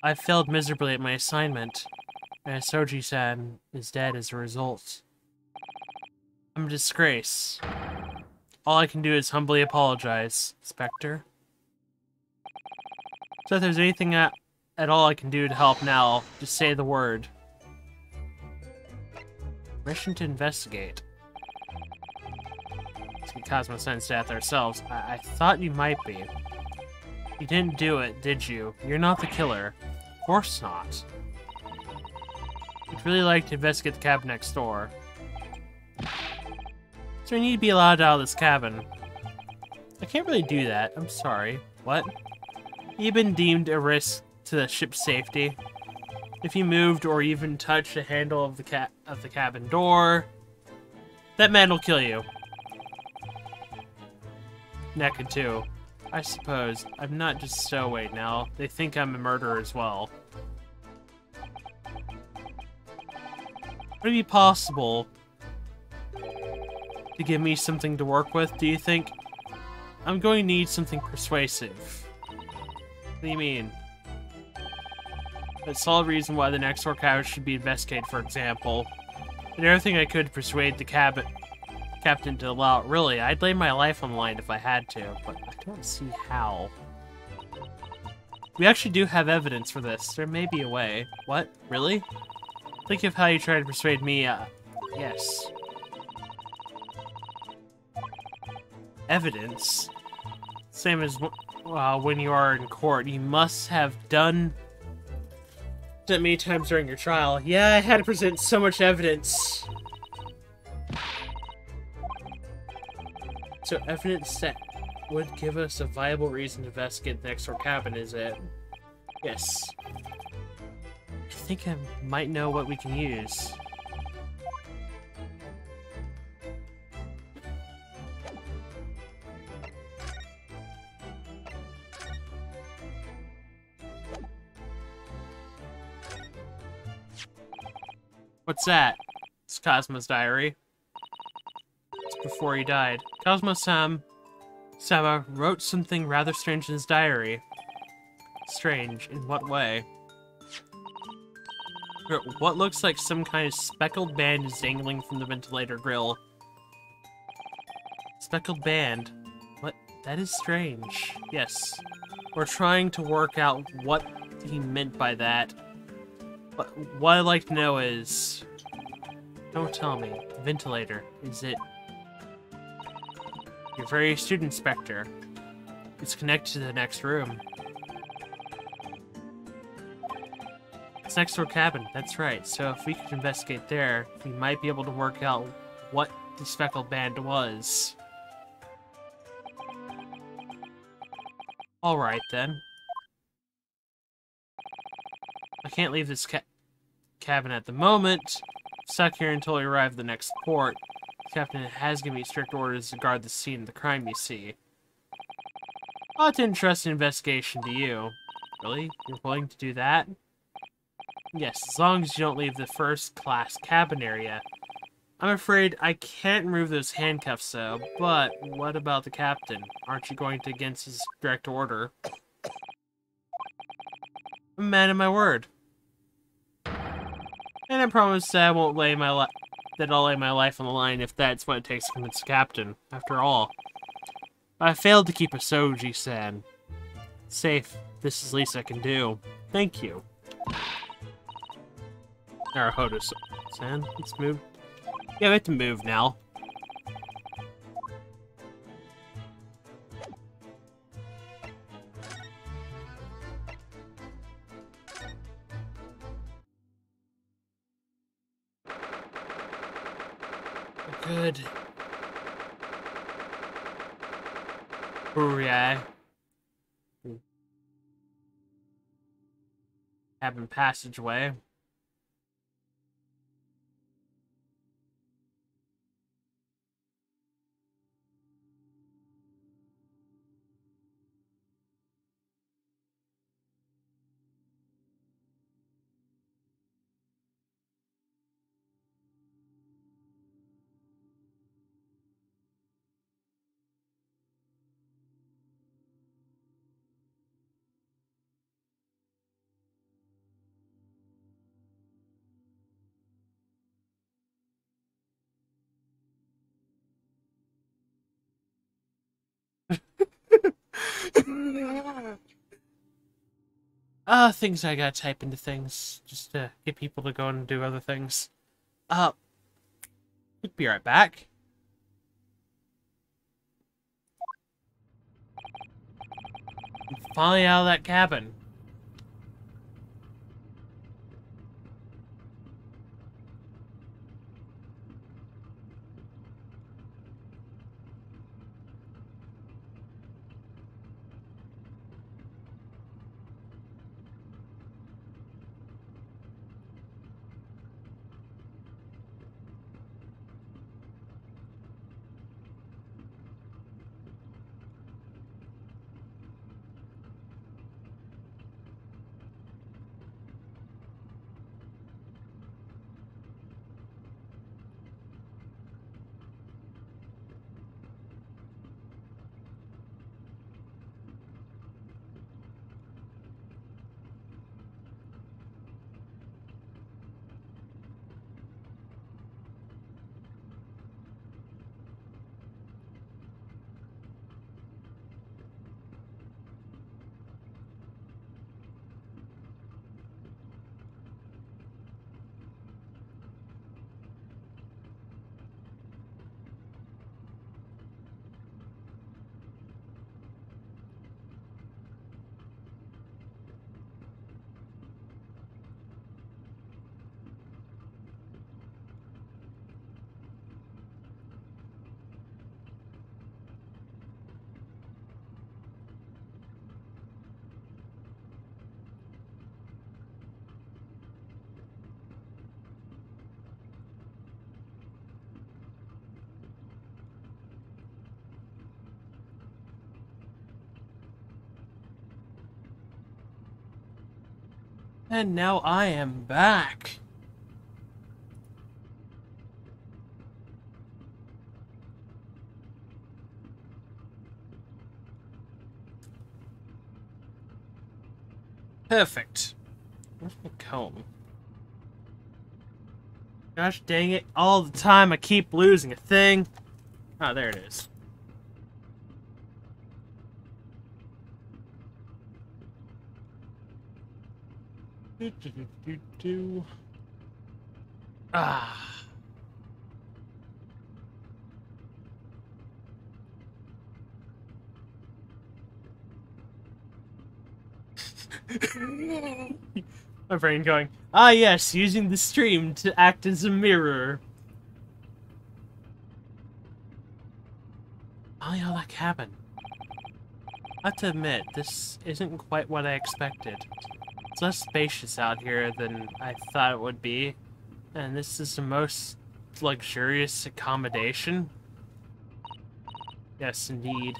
I failed miserably at my assignment, and Soji-san is dead as a result. I'm a disgrace. All I can do is humbly apologize, Spectre. So if there's anything at all I can do to help now, just say the word. Mission to investigate. Let's get Cosmo-san's death ourselves. I thought you might be. You didn't do it, did you? You're not the killer. Of course not. I'd really like to investigate the cabin next door. So we need to be allowed out of this cabin. I can't really do that. I'm sorry. What? You've been deemed a risk to the ship's safety. If you moved or even touched the handle of the cabin door, that man will kill you. Naked too. I suppose. I'm not just a stowaway now. They think I'm a murderer as well. Would it be possible to give me something to work with, do you think? I'm going to need something persuasive. What do you mean? A solid reason why the next door cabin should be investigated, for example. And everything I could to persuade the captain to allow it. Really, I'd lay my life on the line if I had to, but I don't see how. We actually do have evidence for this. There may be a way. What? Really? Think of how you tried to persuade me, yes. Evidence? Same as when you are in court. You must have done that many times during your trial. Yeah, I had to present so much evidence. So evidence that would give us a viable reason to investigate the next door cabin, is it? Yes. I think I might know what we can use. What's that? It's Cosmo's diary. It's before he died. Cosmo-sama wrote something rather strange in his diary. Strange? In what way? What looks like some kind of speckled band is dangling from the ventilator grill. Speckled band? What? That is strange. Yes. We're trying to work out what he meant by that. But what I'd like to know is... Don't tell me. Ventilator. Is it... You're very astute, Inspector. It's connected to the next room. It's next door cabin. That's right. So if we could investigate there, we might be able to work out what the speckled band was. Alright then. I can't leave this cabin at the moment, Stuck here until we arrive at the next port. The captain has given me strict orders to guard the scene of the crime you see. I'll have to entrust an investigation to you. Really? You're willing to do that? Yes, as long as you don't leave the first-class cabin area. I'm afraid I can't remove those handcuffs, though, but what about the captain? Aren't you going to against his direct order? I'm a man of my word. And I promise that I won't lay my that I'll lay my life on the line if that's what it takes to convince the captain. After all, I failed to keep a Soji-san safe. This is the least I can do. Thank you. Naruhodo-san, let's move. Yeah, we have to move now. Good. Hooray. Cabin passageway. Things I gotta type into things just to get people to go and do other things. We'll be right back. I'm finally out of that cabin. And now I am back. Perfect. Where's my comb? Gosh dang it, all the time I keep losing a thing. Ah, there it is. Ah. My brain going, ah yes, using the stream to act as a mirror. Oh yeah, that cabin. I have to admit, this isn't quite what I expected. It's less spacious out here than I thought it would be. And this is the most luxurious accommodation? Yes, indeed.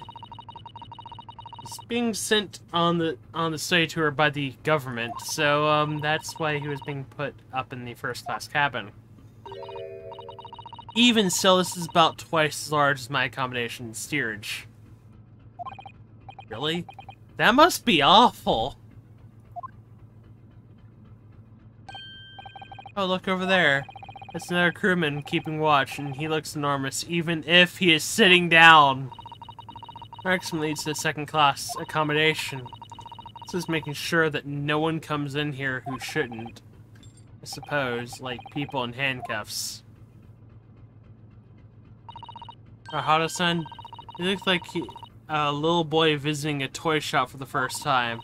He's being sent on the study tour by the government, so that's why he was being put up in the first class cabin. Even still, this is about twice as large as my accommodation in steerage. Really? That must be awful. Oh, look over there. It's another crewman keeping watch, and he looks enormous, even if he is sitting down. Maximum leads to second-class accommodation. This is making sure that no one comes in here who shouldn't. I suppose, like people in handcuffs. Hado-san, you look like a little boy visiting a toy shop for the first time.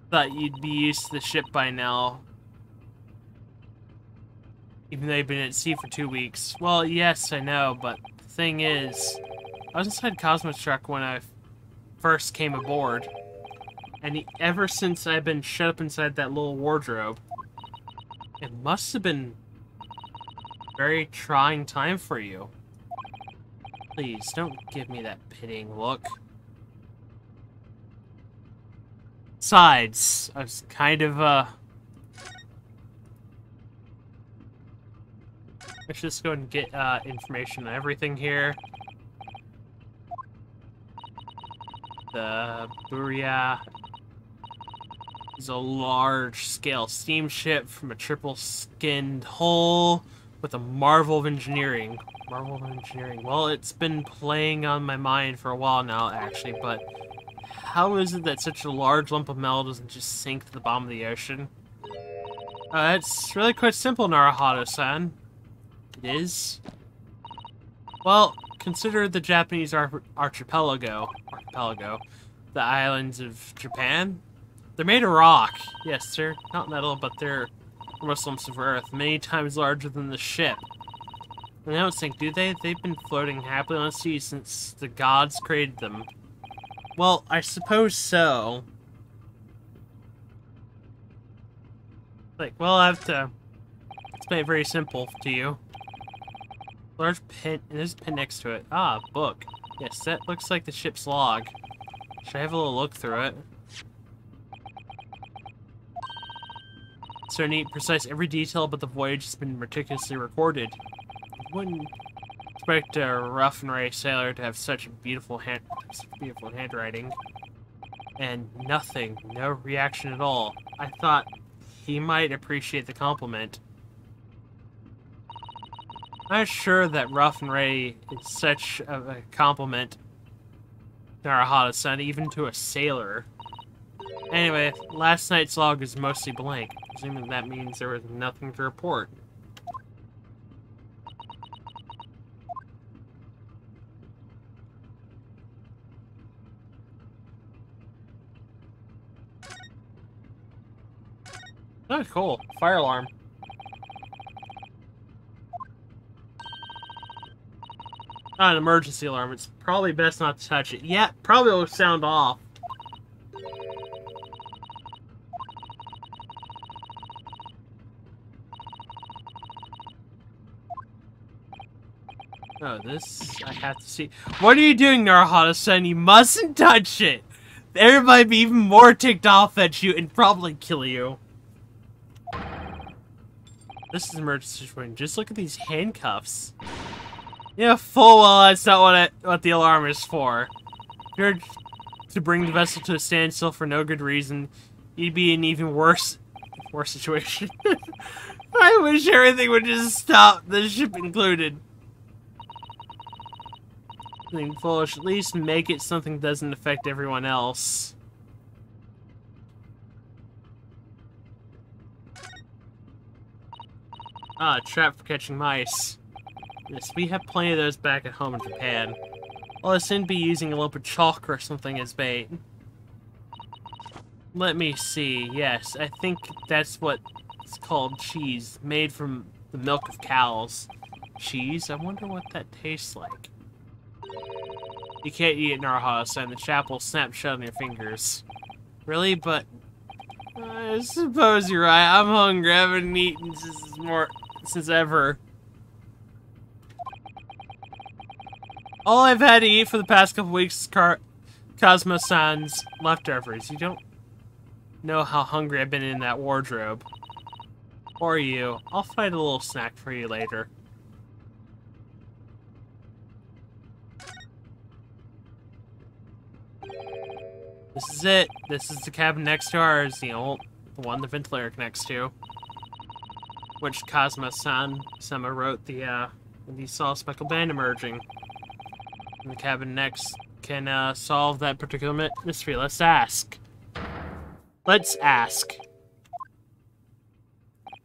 Thought you'd be used to the ship by now. Even though you've been at sea for 2 weeks. Well, yes, I know, but the thing is, I was inside Cosmo's truck when I first came aboard. And ever since I've been shut up inside that little wardrobe, it must have been a very trying time for you. Please, don't give me that pitying look. Besides, I was kind of, I should just go and get, information on everything here. The Buria is a large-scale steamship from a triple-skinned hull with a marvel of engineering. Marvel of engineering. Well, it's been playing on my mind for a while now, actually, but how is it that such a large lump of metal doesn't just sink to the bottom of the ocean? It's really quite simple, Naruhado-san. It is. Well, consider the Japanese archipelago, the islands of Japan. They're made of rock. Yes, they're not metal, but they're almost lumps of earth, many times larger than the ship. And they don't sink, do they? They've been floating happily on the sea since the gods created them. Well, I suppose so. Like, well, I have to explain it very simple to you. Large pin, and there's a pin next to it. Ah, book. Yes, that looks like the ship's log. Should I have a little look through it? So neat, precise, every detail about the voyage has been meticulously recorded. You wouldn't expect a rough and ready sailor to have such beautiful handwriting. And nothing, no reaction at all. I thought he might appreciate the compliment. I'm not sure that rough and ready is such a compliment, Naruhado-san, even to a sailor. Anyway, last night's log is mostly blank. Presuming that means there was nothing to report. Oh, cool. Fire alarm. Not an emergency alarm. It's probably best not to touch it. Yeah, probably will sound off. Oh, this I have to see. What are you doing, Naruhado-san? You mustn't touch it! Everybody be even more ticked off at you and probably kill you. This is an emergency situation. Just look at these handcuffs. Yeah, full well that's not what the alarm is for. If you're to bring the vessel to a standstill for no good reason, you'd be in an even worse situation. I wish everything would just stop, the ship included. Something foolish. At least make it something that doesn't affect everyone else. Ah, a trap for catching mice. Yes, we have plenty of those back at home in Japan. Well, I seem to be using a lump of chalk or something as bait. Let me see. Yes, I think that's what it's called, cheese, made from the milk of cows. Cheese? I wonder what that tastes like. You can't eat it in our house, and the chap will snap shut on your fingers. Really? But I suppose you're right. I'm hungry. I haven't eaten since ever. All I've had to eat for the past couple weeks is Cosmo-san's leftovers. You don't know how hungry I've been in that wardrobe. Or you. I'll find a little snack for you later. This is it. This is the cabin next to ours, the one the ventilator connects to. Which Cosmo-san Sama wrote when he saw a speckled band emerging. And the cabin next can solve that particular mystery. Let's ask. Let's ask.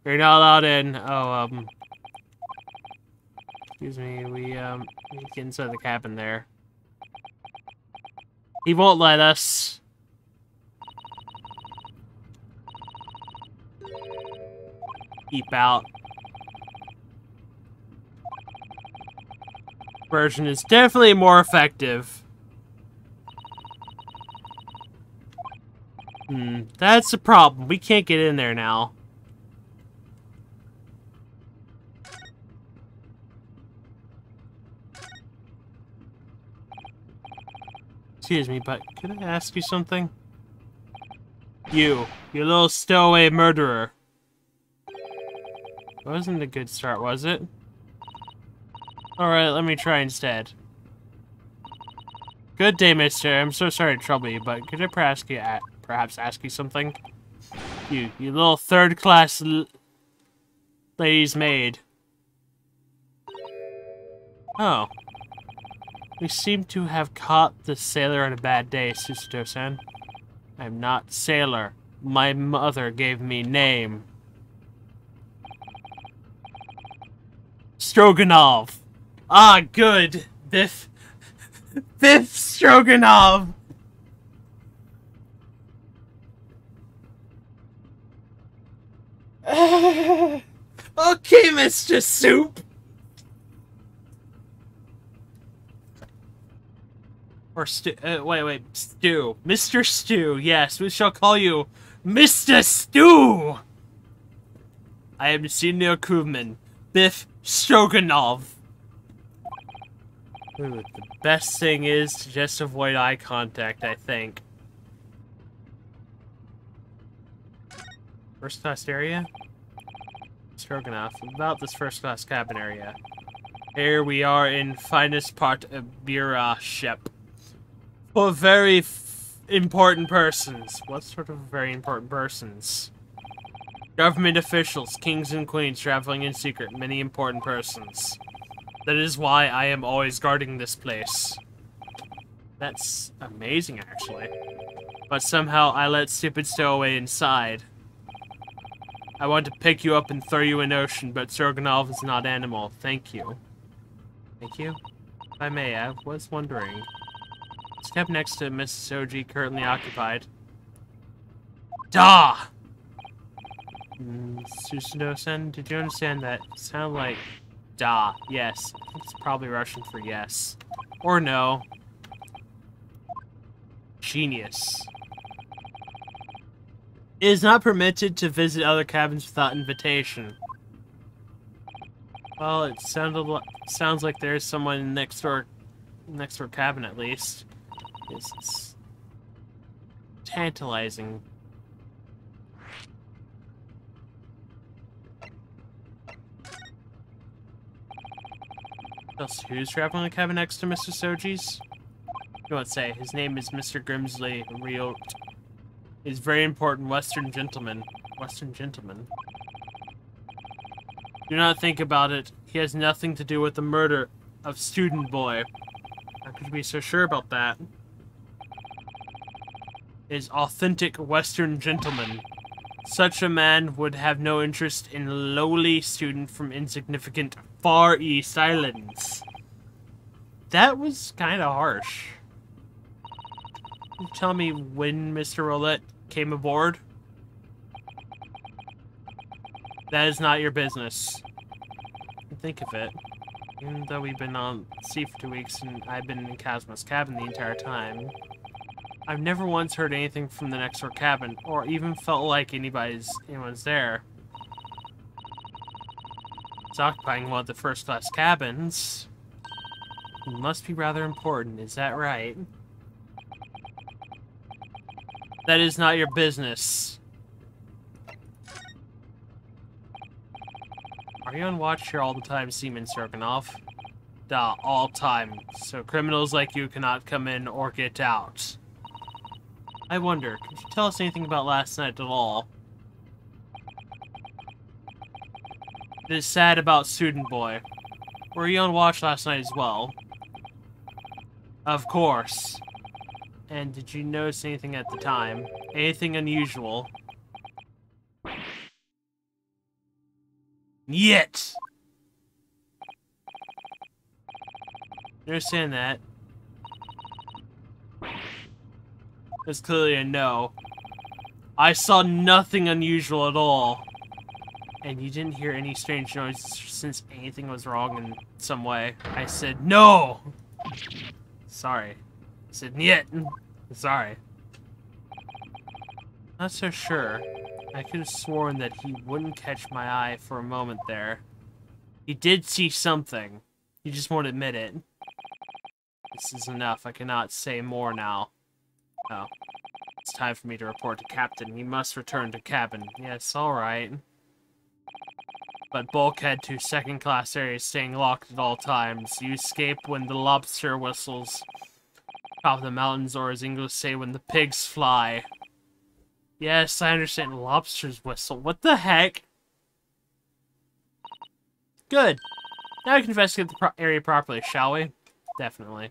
You're not allowed in. Oh, excuse me, we need to get inside the cabin there. He won't let us. Keep out. Version is definitely more effective. That's the problem. We can't get in there now. Excuse me, but could I ask you something? You little stowaway murderer. Wasn't a good start, was it? Alright, let me try instead. Good day, mister. I'm so sorry to trouble you, but could I perhaps ask you something? You little third-class lady's maid. Oh. We seem to have caught the sailor on a bad day, Susato-san. I'm not sailor. My mother gave me name. Stroganoff. Ah, good. Biff Stroganoff. Okay, Mr. Soup. Or Stew. Wait. Stew. Mr. Stew. Yes, we shall call you Mr. Stew. I am Senior Crewman, Biff Stroganoff. Ooh, the best thing is to just avoid eye contact, I think. First class area? Stroganoff. About this first class cabin area. Here we are in finest part of Bira ship. For very important persons. What sort of very important persons? Government officials, kings and queens traveling in secret, many important persons. That is why I am always guarding this place. That's amazing, actually. But somehow I let stupid stowaway inside. I want to pick you up and throw you in the ocean, but Stroganoff is not animal. Thank you. Thank you? If I may, I was wondering. It's kept next to Mrs. Oji, currently occupied. Da! Susato-san, did you understand that? It sounded like da. Yes. I think it's probably Russian for yes. Or no. Genius. It is not permitted to visit other cabins without invitation. Well, it sounds like there's someone next door cabin at least. It's tantalizing. Who's traveling the cabin next to Mr. Soji's? You won't say. His name is Mr. Grimsley Riot. He's a very important Western gentleman. Western gentleman? Do not think about it. He has nothing to do with the murder of Student Boy. How could you be so sure about that? Is authentic Western gentleman. Such a man would have no interest in lowly student from insignificant Far East Islands. That was kind of harsh. Can you tell me when Mr. Roulette came aboard? That is not your business. Think of it. Even though we've been on sea for 2 weeks and I've been in Cosmo's cabin the entire time. I've never once heard anything from the next door cabin, or even felt like anyone's there. It's occupying one of the first-class cabins. It must be rather important, is that right? That is not your business. Are you on watch here all the time, Seaman Sergenov? Duh, all time. So criminals like you cannot come in or get out. I wonder, could you tell us anything about last night at all? It is sad about Student Boy. Were you on watch last night as well? Of course. And did you notice anything at the time? Anything unusual? Yet! Understand that. It's clearly a no. I saw nothing unusual at all. And you didn't hear any strange noises since anything was wrong in some way. I said no! Sorry. I said niet. Sorry. Not so sure. I could have sworn that he wouldn't catch my eye for a moment there. He did see something. He just won't admit it. This is enough. I cannot say more now. Oh. It's time for me to report to Captain. He must return to cabin. Yes, alright. But bulkhead to second-class area staying locked at all times. You escape when the lobster whistles. Top of the mountains, or as English say, when the pigs fly. Yes, I understand. Lobsters whistle. What the heck? Good. Now we can investigate the area properly, shall we? Definitely.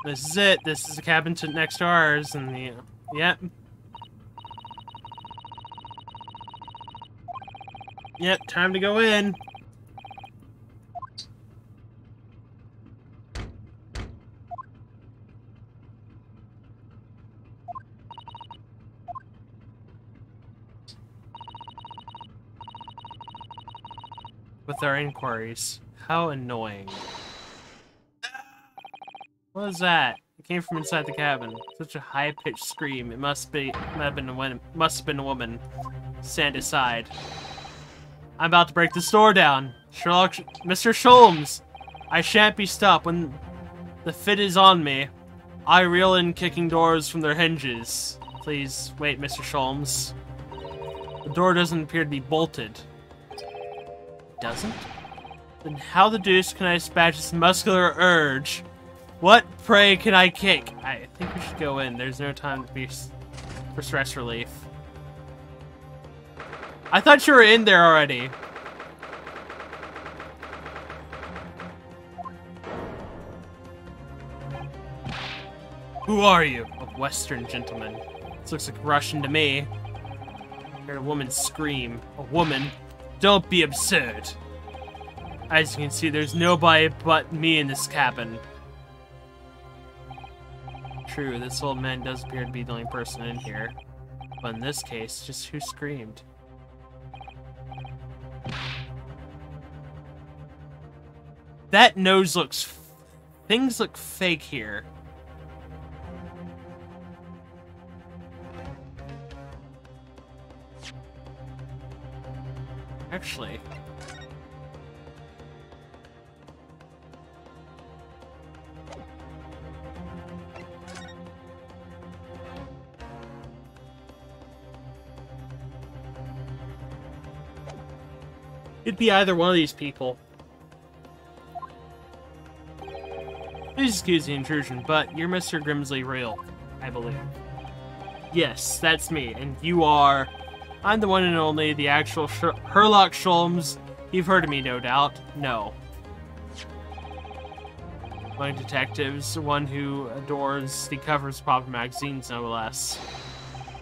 This is it. This is the cabin next to ours, and the... Yep. Yep, time to go in. With our inquiries. How annoying. What was that? It came from inside the cabin. Such a high-pitched scream. It must have been a woman. Stand aside. I'm about to break this door down. Mr. Sholmes! I shan't be stopped. When the fit is on me, I reel in kicking doors from their hinges. Please, wait, Mr. Sholmes. The door doesn't appear to be bolted. It doesn't? Then how the deuce can I dispatch this muscular urge? What, pray, can I kick? I think we should go in. There's no time to be for stress relief. I thought you were in there already. Who are you? A Western gentleman. This looks like Russian to me. I heard a woman scream. A woman? Don't be absurd. As you can see, there's nobody but me in this cabin. True, this old man does appear to be the only person in here. But in this case, just who screamed? That nose looks... Things look fake here. Actually... It'd be either one of these people. Please excuse the intrusion, but you're Mr. Grimsley Real, I believe. Yes, that's me, and you are... I'm the one and only, the actual Herlock Sholmes. You've heard of me, no doubt. No. My detectives, the one who adores the covers of popular magazines, no less.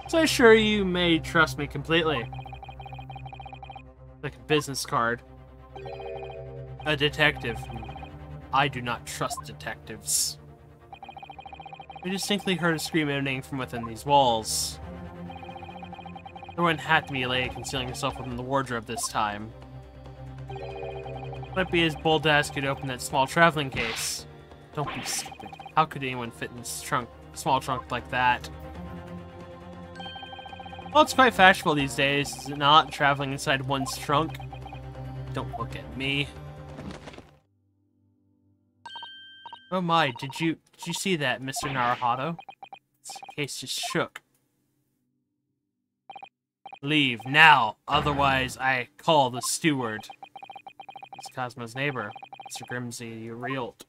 So I assure you may trust me completely. Like a business card. A detective. I do not trust detectives. I distinctly heard a scream emanating from within these walls. There wouldn't have to be a lady concealing herself within the wardrobe this time. Might be as bold to ask you to open that small traveling case. Don't be stupid. How could anyone fit in this small trunk like that? Well, it's quite fashionable these days, is it not? Traveling inside one's trunk. Don't look at me. Oh my, did you see that, Mr. Naruhodo? This case just shook. Leave, now! Otherwise, I call the steward. It's Cosmo's neighbor, Mr. Grimsey Realt.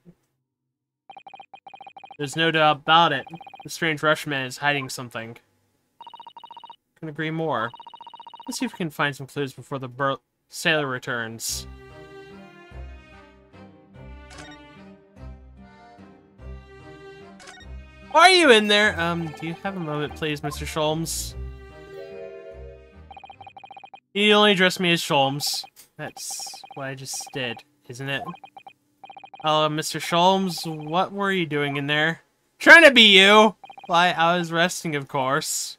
There's no doubt about it. The strange Rushman is hiding something. Couldn't agree more. Let's see if we can find some clues before the sailor returns. Are you in there? Do you have a moment, please, Mr. Sholmes? You only address me as Sholmes. That's what I just did, isn't it? Mr. Sholmes, what were you doing in there? Trying to be you! Why, I was resting, of course.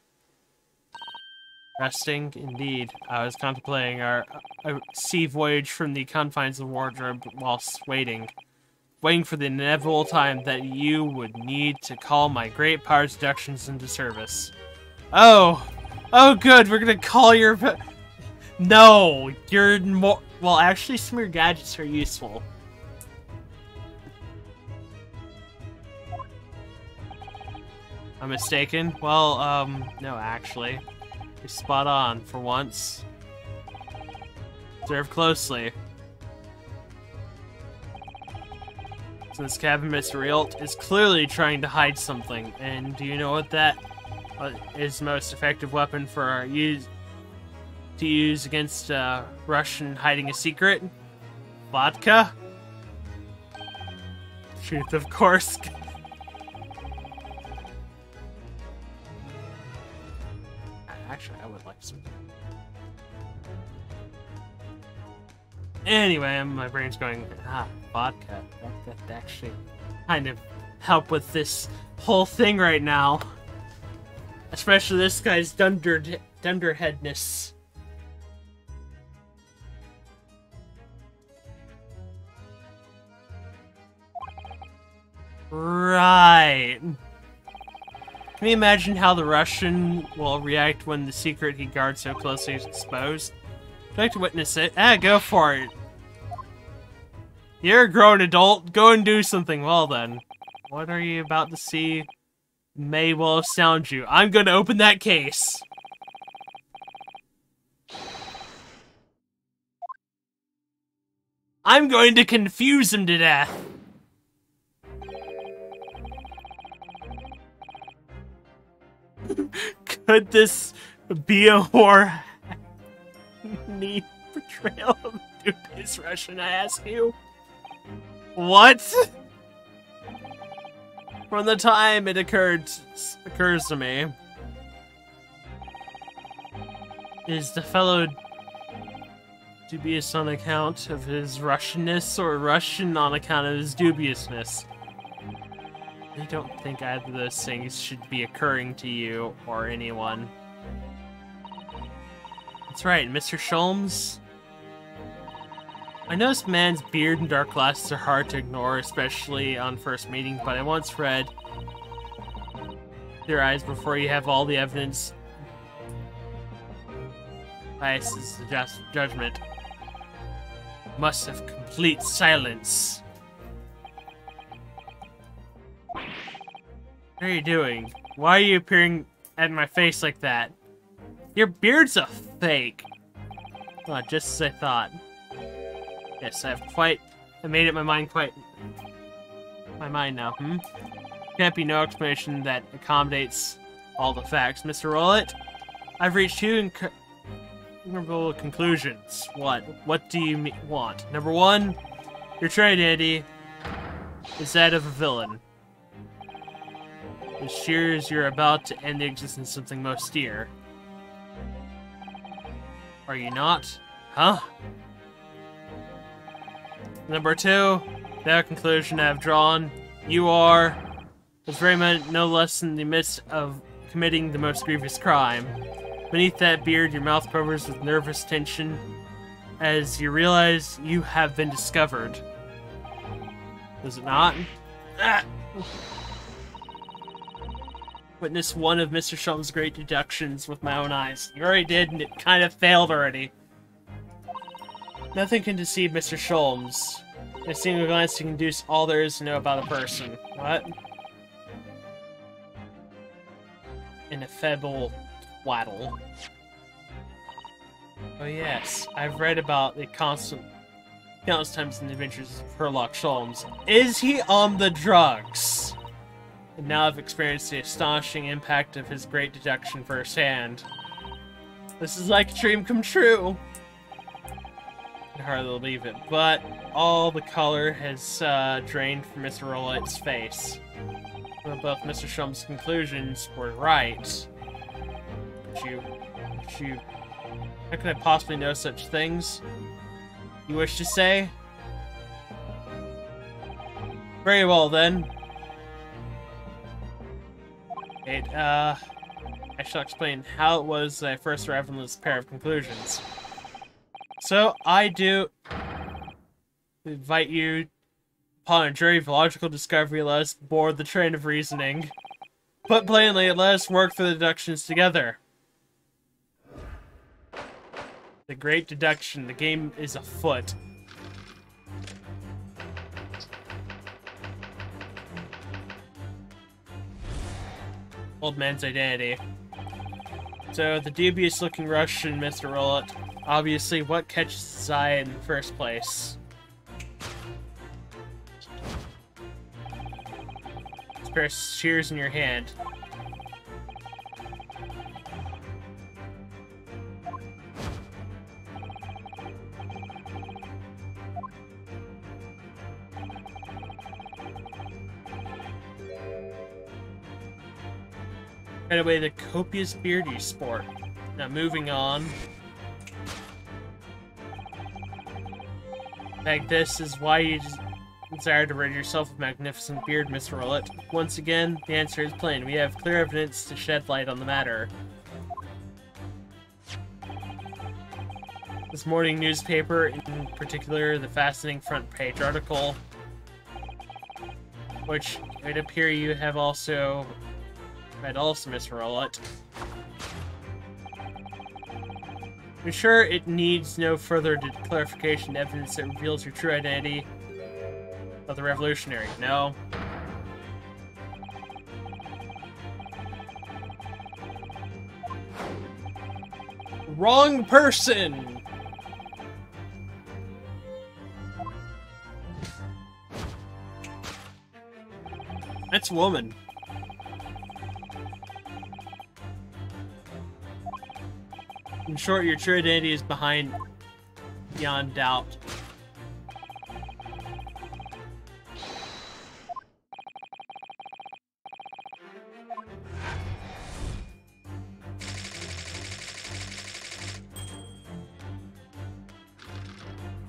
Resting, indeed. I was contemplating our sea voyage from the confines of the wardrobe whilst waiting. Waiting for the inevitable time that you would need to call my great power deductions into service. Oh! Oh good, we're gonna call your... No! You're more... Well, actually, some of your gadgets are useful. I'm mistaken? Well, no, actually. You're spot on, for once. Observe closely. So this cabin, Mr. Realt, is clearly trying to hide something. And do you know what that is the most effective weapon for our to use against Russian hiding a secret? Vodka? Truth, of course. Actually, I would like some. Anyway, my brain's going, vodka. That could actually kind of help with this whole thing right now. Especially this guy's dunderheadness. Right. Can you imagine how the Russian will react when the secret he guards so closely is exposed? Would you like to witness it? Go for it. You're a grown adult. Go and do something. Well then. What are you about to see? May well astound you. I'm going to open that case. I'm going to confuse him to death. Could this be a more neat portrayal of dubious Russian, I ask you? What? From the time it occurs to me, is the fellow dubious on account of his Russianness or Russian on account of his dubiousness? I don't think either of those things should be occurring to you or anyone. That's right, Mr. Sholmes. I know this man's beard and dark glasses are hard to ignore, especially on first meeting, but I once read your eyes before you have all the evidence. Bias is the judgment. Must have complete silence. What are you doing? Why are you appearing at my face like that? Your beard's a fake. Well, just as I thought. Yes, I made up my mind now, Can't be no explanation that accommodates all the facts. Mr. Rowlett, I've reached two inconceivable conclusions. What do you want? Number one, your true identity is that of a villain. As sure as you're about to end the existence of something most dear. Are you not? Huh? Number two, that conclusion I've drawn, you are was very much no less in the midst of committing the most grievous crime. Beneath that beard, your mouth quivers with nervous tension as you realize you have been discovered. Does it not? Witness one of Mr. Shelton's great deductions with my own eyes. You already did, and it kind of failed already. Nothing can deceive Mr. Sholmes. In a single glance, you can deduce all there is to know about a person. What? An ineffable twaddle. Oh yes, I've read about the countless times in the adventures of Herlock Sholmes. Is he on the drugs? And now I've experienced the astonishing impact of his great deduction firsthand. This is like a dream come true. I can hardly believe it, but all the color has drained from Mr. Rollett's face. Well, both Mr. Sholmes' conclusions were right. But you... How could I possibly know such things? You wish to say? Very well, then. I shall explain how it was that I first arrived on this pair of conclusions. So, I do invite you upon a journey of logical discovery. Let us board the train of reasoning. Put plainly, let us work through the deductions together. The great deduction. The game is afoot. Old man's identity. So, the dubious-looking Russian, Mr. Rollett. Obviously, what catches his eye in the first place? This pair of shears in your hand. Right away, the copious beard you sport. Now, moving on. Like this is why you desire to rid yourself of magnificent beard, Mr. Rollett. Once again, the answer is plain. We have clear evidence to shed light on the matter. This morning newspaper, in particular, the fascinating front page article, which it would appear you have also read also, Mr. Rollett. I'm sure it needs no further clarification evidence that reveals your true identity of the revolutionary. No. Wrong person! That's a woman. In short, your true identity is behind beyond doubt.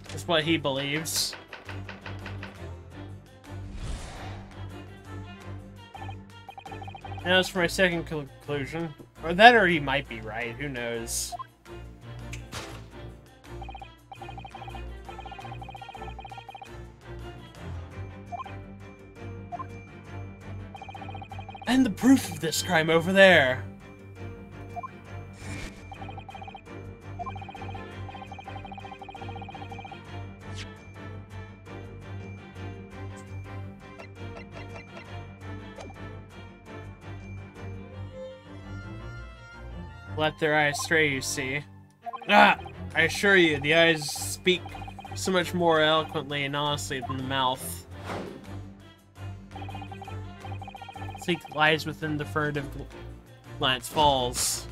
That's what he believes. Now as for my second conclusion, or that or he might be right, who knows. And the proof of this crime over there. Let their eyes stray, you see. Ah! I assure you, the eyes speak so much more eloquently and honestly than the mouth. Sleek lies within the furtive glance falls.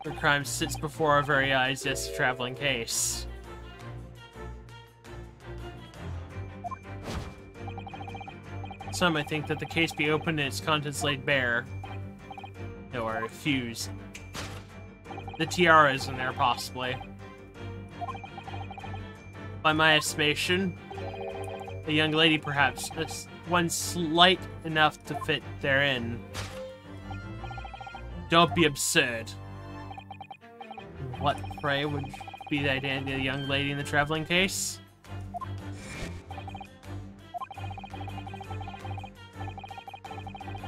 Where crime sits before our very eyes, yes, a traveling case. Some might think that the case be opened and its contents laid bare. No, I refuse. The tiara is in there, possibly. By my estimation, a young lady, perhaps, one slight enough to fit therein. Don't be absurd. What, pray, would be the identity of the young lady in the traveling case?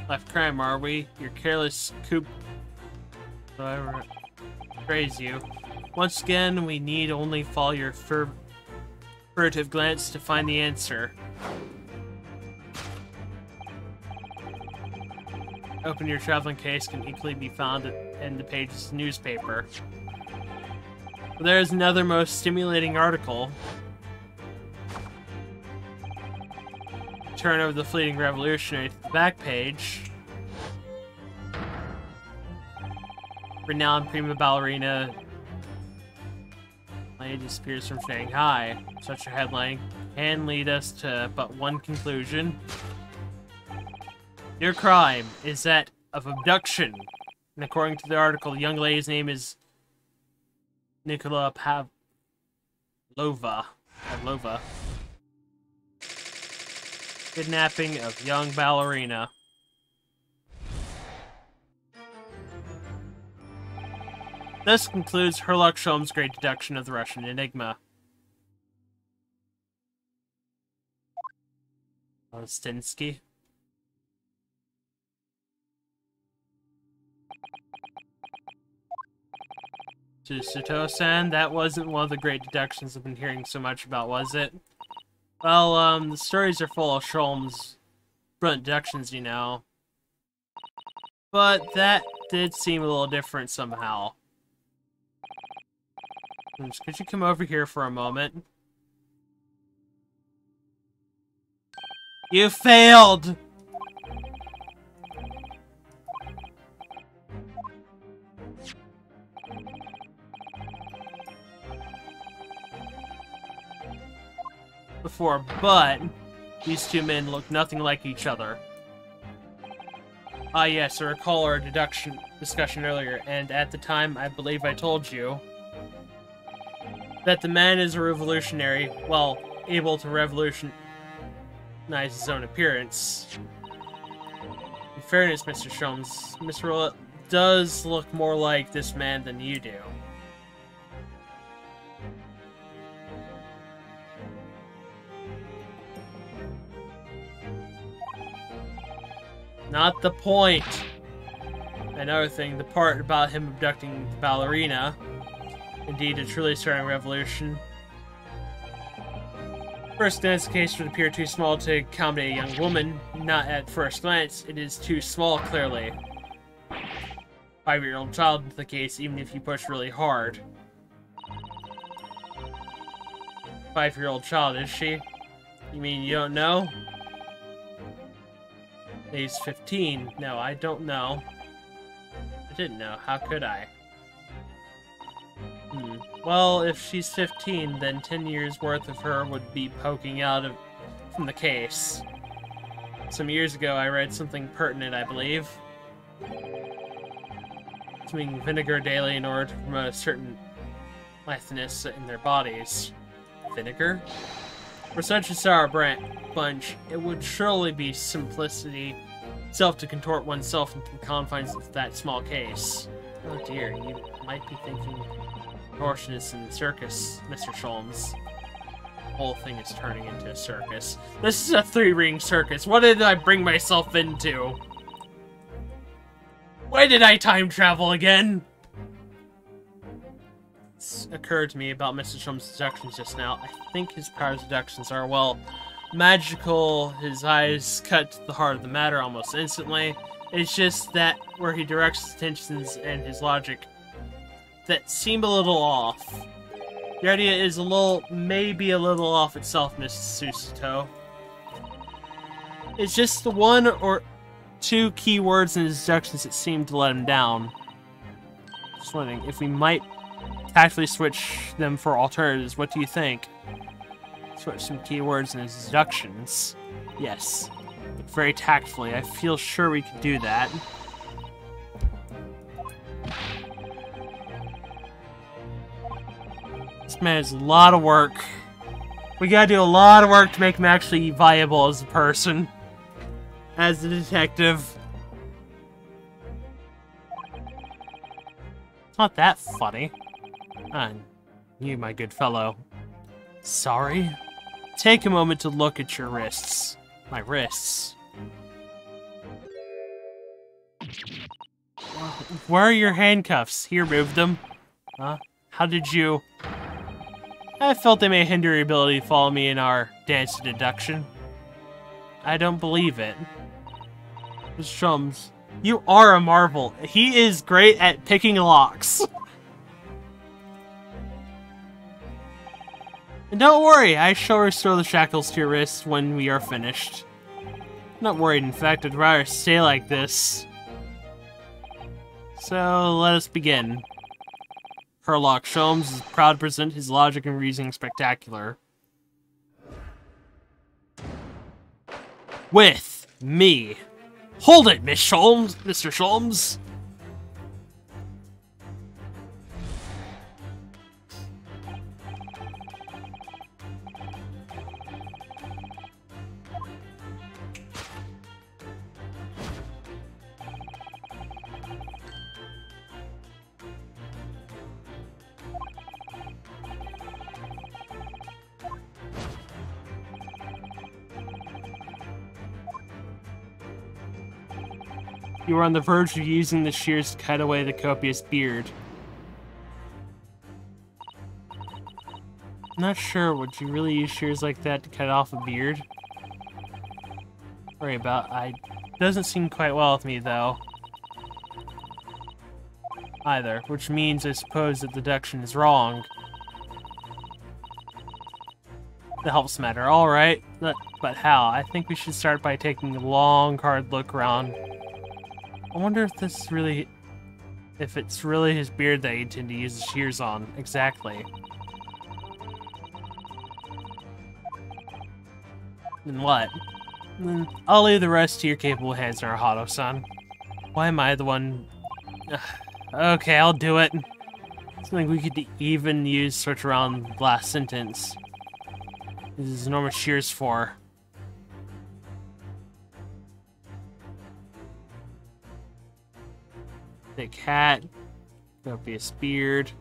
Left crime, are we? Your careless coop... I praise you. Once again, we need only follow your furtive glance to find the answer. Open your traveling case can equally be found in the page's of the newspaper. There's another most stimulating article. Turn over the fleeting revolutionary to the back page. Renowned prima ballerina disappears from Shanghai. Such a headline can lead us to but one conclusion. Your crime is that of abduction. And according to the article, the young lady's name is Nicola Pavlova. Kidnapping of young ballerina. This concludes Herlock Sholmes' great deduction of the Russian enigma. Ostinsky. To Sato-san, that wasn't one of the great deductions I've been hearing so much about, was it? Well, the stories are full of Sholmes' brilliant deductions, you know. But that did seem a little different somehow. Could you come over here for a moment? You failed! Before, but these two men look nothing like each other. Ah yes, I recall our discussion earlier, and at the time I believe I told you that the man is a revolutionary, well, able to revolutionize his own appearance. In fairness, Mr. Sholmes, Mr. Roulette does look more like this man than you do. Not the point. Another thing, the part about him abducting the ballerina. Indeed, a truly starting revolution. First glance, the case would appear too small to accommodate a young woman. Not at first glance, it is too small, clearly. 5-year-old child into the case, even if you push really hard. 5-year-old child, is she? You mean you don't know? He's 15. No, I don't know. I didn't know. How could I? Well, if she's 15, then 10 years worth of her would be poking out from the case. Some years ago, I read something pertinent, I believe. Consuming vinegar daily in order to promote a certain litheness in their bodies. Vinegar? For such a sour bunch, it would surely be simplicity itself to contort oneself into the confines of that small case. Oh dear, you might be thinking contortionists in the circus, Mr. Sholmes. The whole thing is turning into a circus. This is a 3-ring circus. What did I bring myself into? Why did I time travel again? It's occurred to me about Mr. Sholmes' deductions just now. I think his powers deductions are, well, magical. His eyes cut to the heart of the matter almost instantly. It's just that where he directs his attentions and his logic that seem a little off. The idea is maybe a little off itself, Mrs. Susato. It's just the one or two key words in his deductions that seem to let him down. Just wondering if we might tactfully switch them for alternatives. What do you think? Switch some keywords in his deductions. Yes. But very tactfully. I feel sure we could do that. This man is a lot of work. We gotta do a lot of work to make him actually viable as a person. as a detective. It's not that funny. You, my good fellow. Sorry? Take a moment to look at your wrists. My wrists. Where are your handcuffs? Here, move them. Huh? How did you... I felt they may hinder your ability to follow me in our dance to deduction. I don't believe it. Mr. Chums, you are a marvel. He is great at picking locks. And don't worry, I shall restore the shackles to your wrists when we are finished. I'm not worried, in fact, I'd rather stay like this. So, let us begin. Herlock Sholmes is proud to present his logic and reasoning spectacular. With me. Hold it, Miss Sholmes, Mr. Sholmes. You are on the verge of using the shears to cut away the copious beard. I'm not sure, would you really use shears like that to cut off a beard? Worry about, doesn't seem quite well with me though. Either, which means I suppose that deduction is wrong. That helps the matter, alright. But how? I think we should start by taking a long, hard look around. I wonder if it's really his beard that you intend to use the shears on. Exactly. Then what? I'll leave the rest to your capable hands, Naruhodo-san. Why am I the one... Okay, I'll do it. Something we could even use switch around the last sentence. This is enormous shears for. Thick hat, copious beard.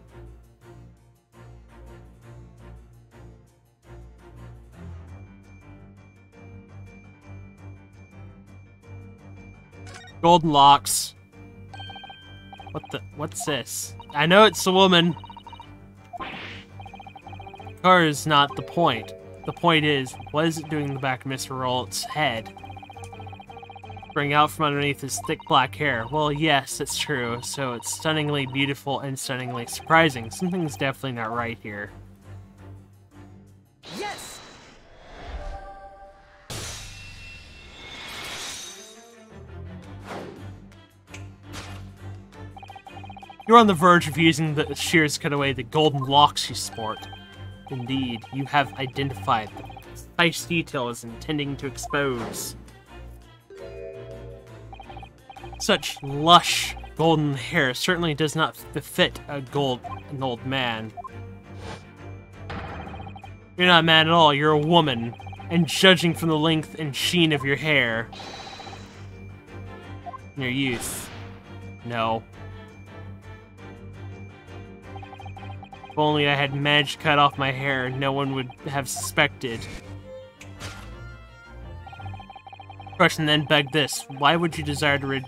Golden locks. What's this? I know it's a woman. Car is not the point. The point is, what is it doing in the back of Mr. Rollett's head? Spring out from underneath his thick black hair. Well, yes, it's true. So it's stunningly beautiful and stunningly surprising. Something's definitely not right here. Yes! You're on the verge of using the shears to cut away the golden locks you sport. Indeed, you have identified the precise details intending to expose. Such lush golden hair certainly does not befit an old man. You're not a man at all, you're a woman. And judging from the length and sheen of your hair, in your youth, no. If only I had managed to cut off my hair, no one would have suspected. Question then begged this: why would you desire to rid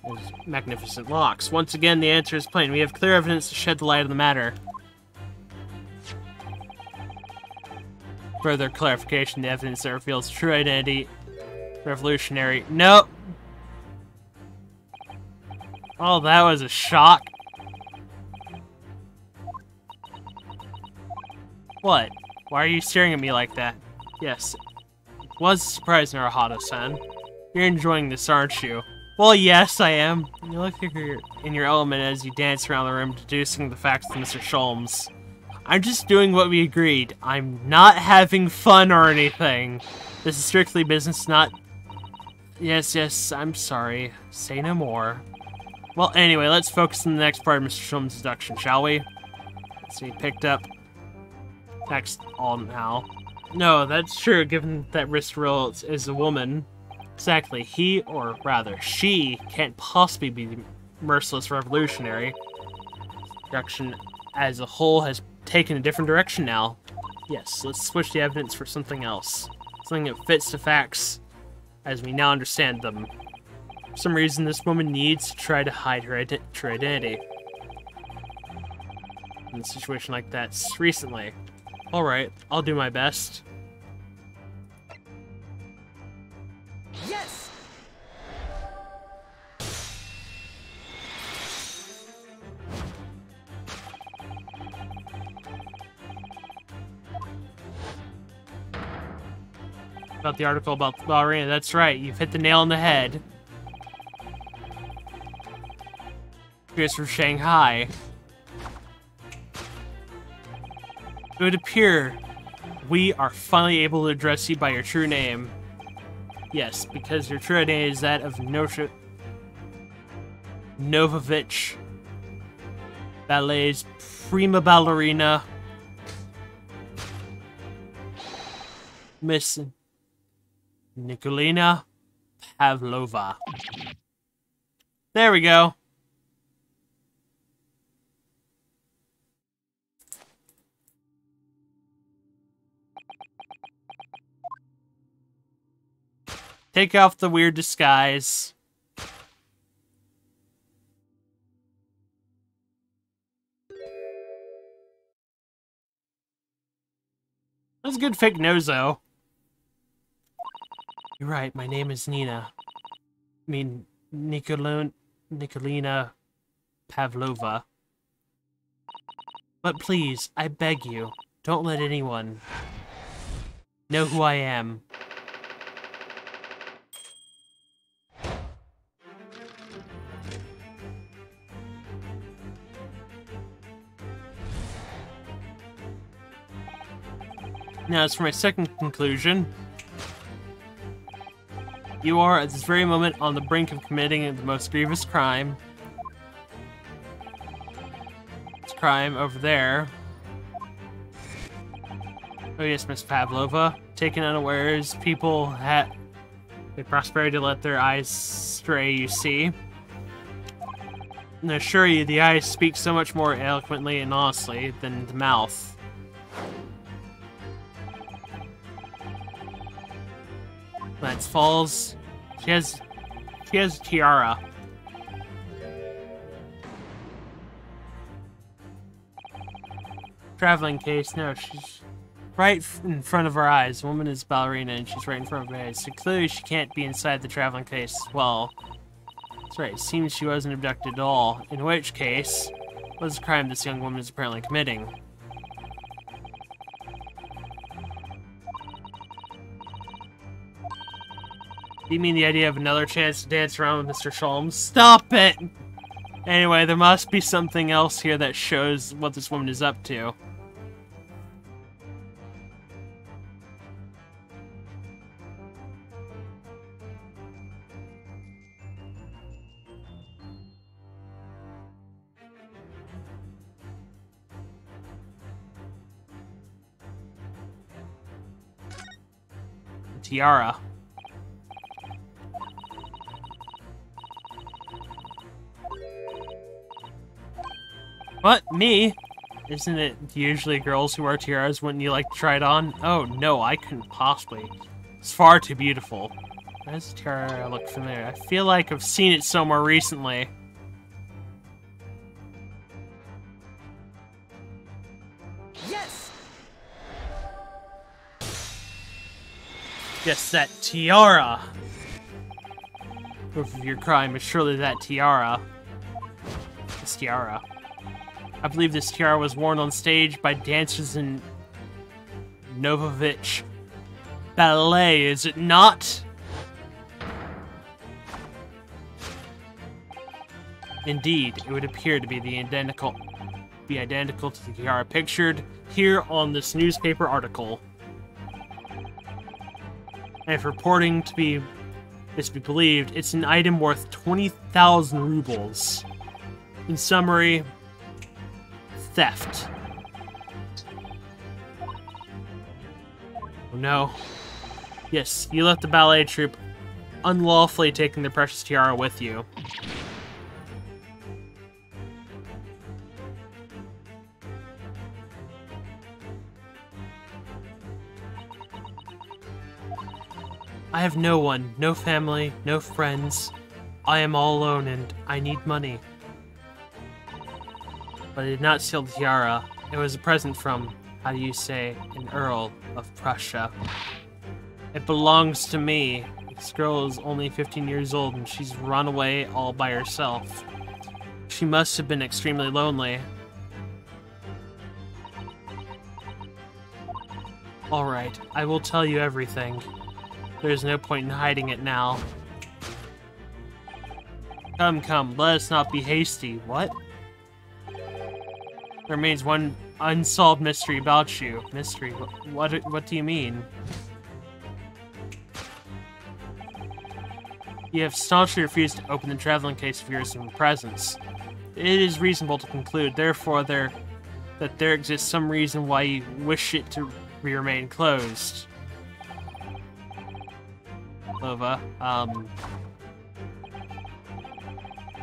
those magnificent locks? Once again, the answer is plain. We have clear evidence to shed the light on the matter. Further clarification: the evidence that reveals true identity. Revolutionary. Nope. Oh, that was a shock. What? Why are you staring at me like that? Yes, it was a surprise, Naruhodo-san. You're enjoying this, aren't you? Well, yes, I am. You look like you're in your element as you dance around the room, deducing the facts to Mr. Sholmes. I'm just doing what we agreed. I'm not having fun or anything. This is strictly business, not... Yes, I'm sorry. Say no more. Well, anyway, let's focus on the next part of Mr. Sholmes' deduction, shall we? Let's see, picked up... Next, all now. No, that's true, given that Mr. Rolletts is a woman. Exactly. He, or rather, she, can't possibly be the merciless revolutionary. Production as a whole has taken a different direction now. Yes, let's switch the evidence for something else. Something that fits the facts as we now understand them. For some reason, this woman needs to try to hide her true identity. In a situation like that recently. Alright, I'll do my best. Yes! About the article about the ballerina, that's right, you've hit the nail on the head. Cheers from Shanghai. It would appear we are finally able to address you by your true name. Yes, because your true name is that of Novovich, ballet's prima ballerina, Miss Nikolina Pavlova. There we go. Take off the weird disguise. That's a good fake nose, though. You're right, my name is Nina. I mean, Nikolina Pavlova. But please, I beg you, don't let anyone know who I am. Now, as for my second conclusion, you are at this very moment on the brink of committing the most grievous crime. This crime over there. Oh yes, Miss Pavlova. Taken unawares, people had the prosperity to let their eyes stray, you see. And I assure you, the eyes speak so much more eloquently and honestly than the mouth. Lance falls. She has a tiara. Traveling case. No, she's right in front of our eyes. The woman is ballerina, and she's right in front of our eyes. So clearly, she can't be inside the traveling case. Well, that's right. It seems she wasn't abducted at all. In which case, what is the crime this young woman is apparently committing? Do you mean the idea of another chance to dance around with Mr. Sholmes? Stop it! Anyway, there must be something else here that shows what this woman is up to. Tiara. What? Me? Isn't it usually girls who wear tiaras? Wouldn't you like to try it on? Oh, no, I couldn't possibly. It's far too beautiful. Why does the tiara look familiar? I feel like I've seen it somewhere recently. Yes! Yes, that tiara! Proof of your crime is surely that tiara. This tiara. I believe this tiara was worn on stage by dancers in Novovich Ballet, is it not? Indeed, it would appear to be identical to the tiara pictured here on this newspaper article. And if reporting is to be believed, it's an item worth 20,000 rubles. In summary, theft. Oh no. Yes, you left the ballet troupe unlawfully taking the precious tiara with you. I have no one, no family, no friends. I am all alone and I need money. But I did not steal the tiara. It was a present from, how do you say, an Earl of Prussia. It belongs to me. This girl is only 15 years old and she's run away all by herself. She must have been extremely lonely. Alright, I will tell you everything. There's no point in hiding it now. Come, come, let us not be hasty. What? There remains one unsolved mystery about you. Mystery? What do you mean? You have staunchly refused to open the traveling case of yours in presence. It is reasonable to conclude, therefore, that there exists some reason why you wish it to remain closed. Lova,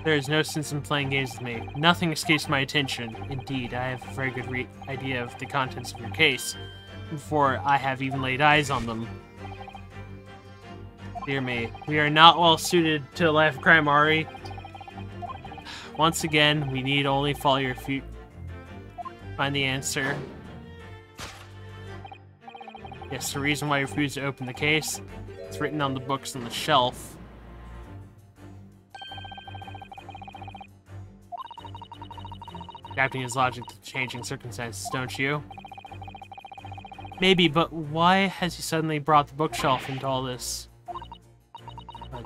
there is no sense in playing games with me. Nothing escapes my attention. Indeed, I have a very good idea of the contents of your case before I have even laid eyes on them. Dear me, we are not well suited to a life of crime, Ari. Once again, we need only follow your feet. Find the answer. Yes, the reason why you refuse to open the case. It's written on the books on the shelf. Adapting his logic to changing circumstances, don't you? Maybe, but why has he suddenly brought the bookshelf into all this?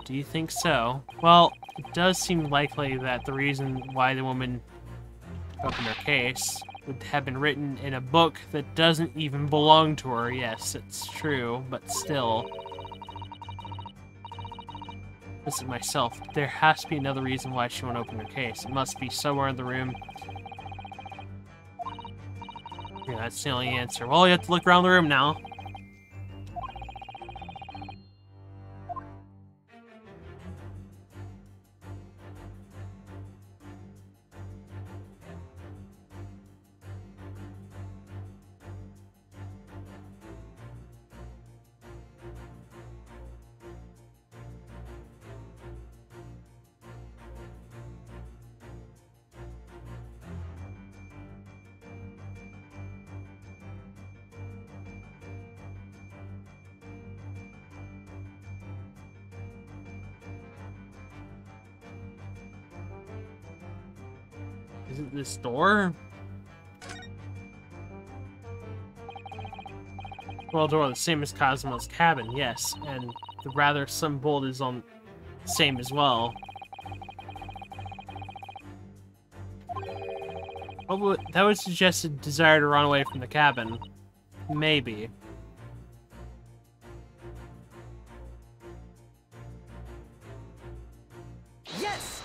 Do you think so? Well, it does seem likely that the reason why the woman opened her case would have been written in a book that doesn't even belong to her. Yes, it's true, but still. Listen, myself, there has to be another reason why she won't open her case. It must be somewhere in the room. Yeah, that's the only answer. Well, you have to look around the room now. Is it this door? Well, door the same as Cosmo's cabin, yes, and the rather some bolt is on the same as well. That would suggest a desire to run away from the cabin. Maybe. Yes!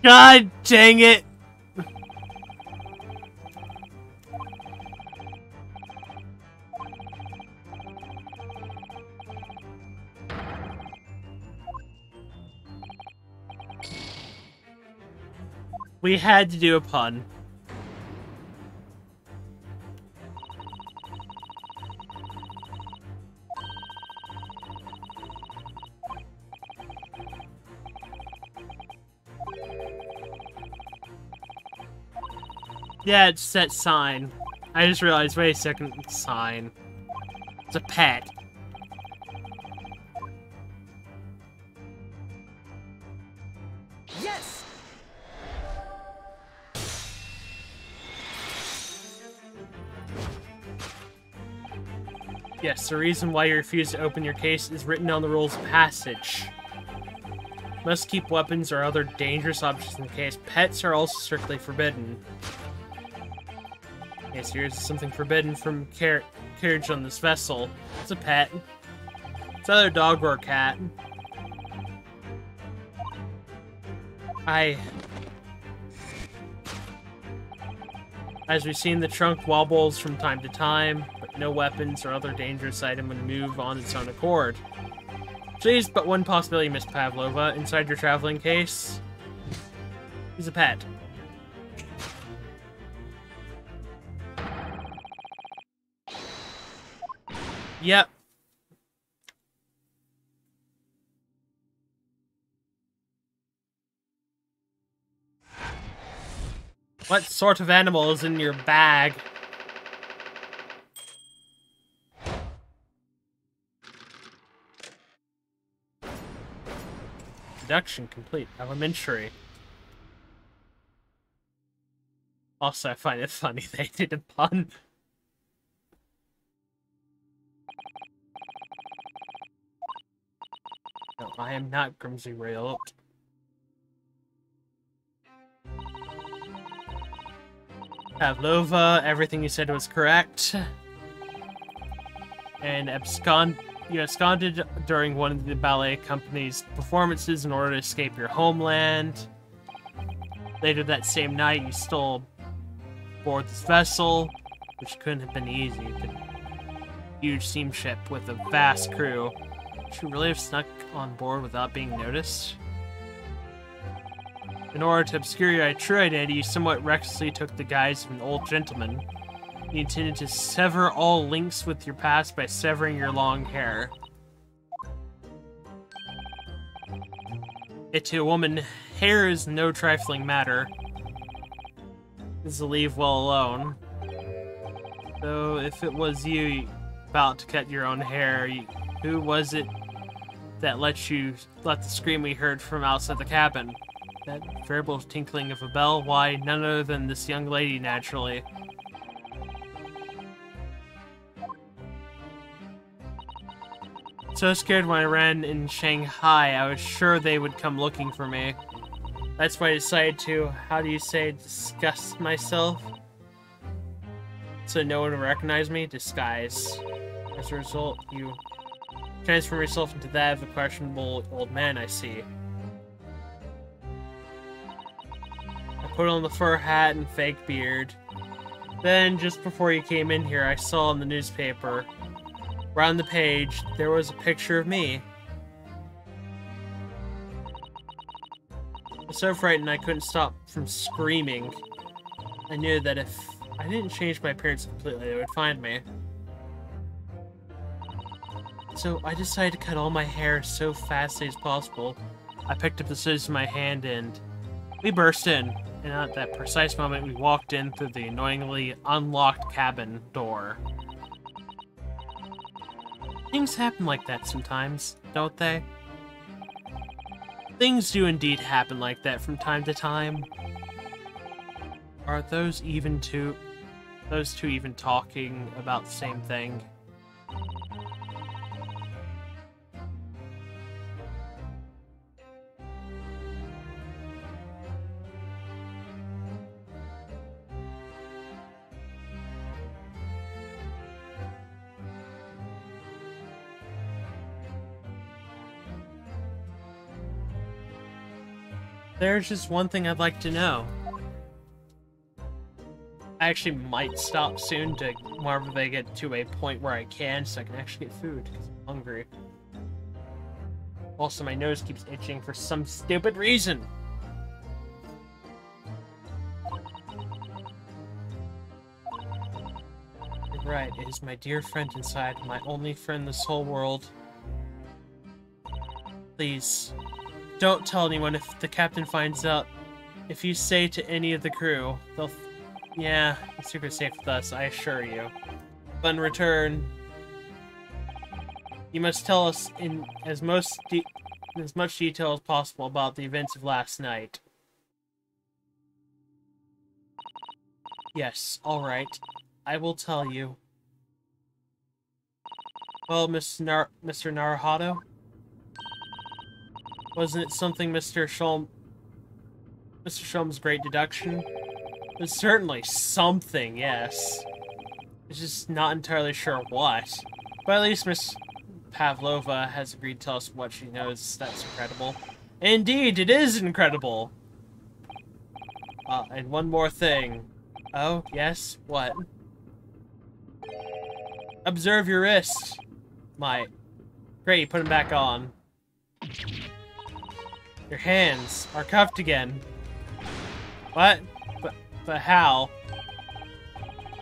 God dang it! We had to do a pun. Yeah, it's that sign. I just realized, wait a second, it's a sign. It's a pet. Yes! Yes, the reason why you refuse to open your case is written on the rules of passage. Must keep weapons or other dangerous objects in the case. Pets are also strictly forbidden. Yes, here's something forbidden from carriage on this vessel. It's a pet. It's either a dog or a cat. As we've seen, the trunk wobbles from time to time, but no weapons or other dangerous item would move on its own accord. Please, but one possibility, Miss Pavlova. Inside your traveling case is a pet. Yep. What sort of animal is in your bag? Deduction complete. Elementary. Also, I find it funny they did a pun. No, I am not Grimsy Rail. Pavlova, everything you said was correct. And you absconded during one of the ballet company's performances in order to escape your homeland. Later that same night, you stole aboard this vessel, which couldn't have been easy. A huge steamship with a vast crew. Should you really have snuck on board without being noticed? In order to obscure your true identity, you somewhat recklessly took the guise of an old gentleman. You intended to sever all links with your past by severing your long hair. Yet to a woman, hair is no trifling matter. Is to leave well alone. Though, if it was you about to cut your own hair, who was it that let the scream we heard from outside the cabin? That variable tinkling of a bell? Why, none other than this young lady, naturally. So scared when I ran in Shanghai, I was sure they would come looking for me. That's why I decided to, how do you say, disguise myself? So no one would recognize me? Disguise. As a result, you transform yourself into that of a questionable old man, I see. Put on the fur hat and fake beard. Then, just before you came in here, I saw in the newspaper, around the page, there was a picture of me. I was so frightened I couldn't stop from screaming. I knew that if I didn't change my appearance completely, they would find me. So I decided to cut all my hair so fastly as possible. I picked up the scissors in my hand and we burst in. And at that precise moment, we walked in through the annoyingly unlocked cabin door. Things happen like that sometimes, don't they? Things do indeed happen like that from time to time. Are those two even talking about the same thing? There's just one thing I'd like to know. I actually might stop soon to whenever they get to a point where I can, so I can actually get food, because I'm hungry. Also, my nose keeps itching for some stupid reason. You're right, it is my dear friend inside, my only friend in this whole world. Please. Don't tell anyone if the captain finds out. If you say to any of the crew, they'll... Yeah, the secret's safe with us, I assure you. But in return, you must tell us in as much detail as possible about the events of last night. Yes, alright. I will tell you. Well, Mr. Naruhodo? Wasn't it something Mr. Shulm's great deduction? It was certainly something, yes. It's just not entirely sure what. But at least Miss Pavlova has agreed to tell us what she knows. That's incredible. Indeed, it is incredible! And one more thing. Oh, yes? What? Observe your wrist. Great, put them back on. Your hands are cuffed again. What? But how?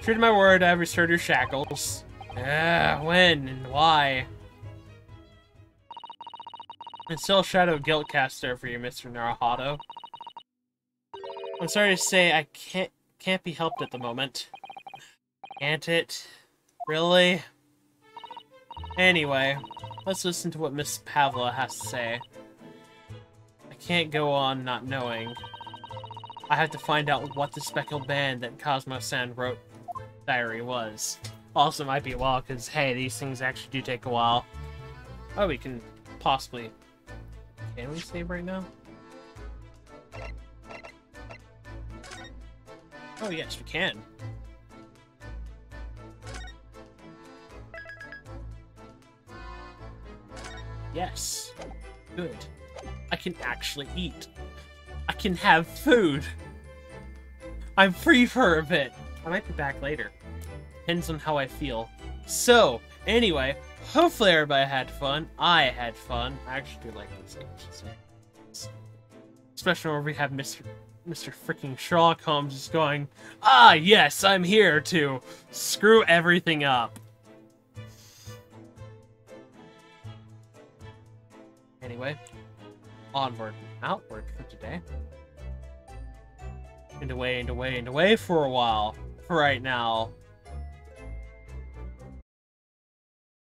True to my word, I have restored your shackles. When and why? It's still a shadow of guilt cast over you, Mr. Naruhodo. I'm sorry to say I can't be helped at the moment. Can't it? Really? Anyway, let's listen to what Miss Pavla has to say. I can't go on not knowing. I have to find out what the speckled band that Cosmo-san wrote diary was. Also might be a while, because, hey, these things actually do take a while. Oh, we can possibly... Can we save right now? Oh, yes, we can. Yes. Good. I can actually eat. I can have food. I'm free for a bit. I might be back later. Depends on how I feel. So, anyway, hopefully everybody had fun. I had fun. I actually do like this game. Especially where we have Mr. freaking Sherlock Holmes just going, ah, yes, I'm here to screw everything up. Anyway, onward and outward for today. And away for a while. For right now.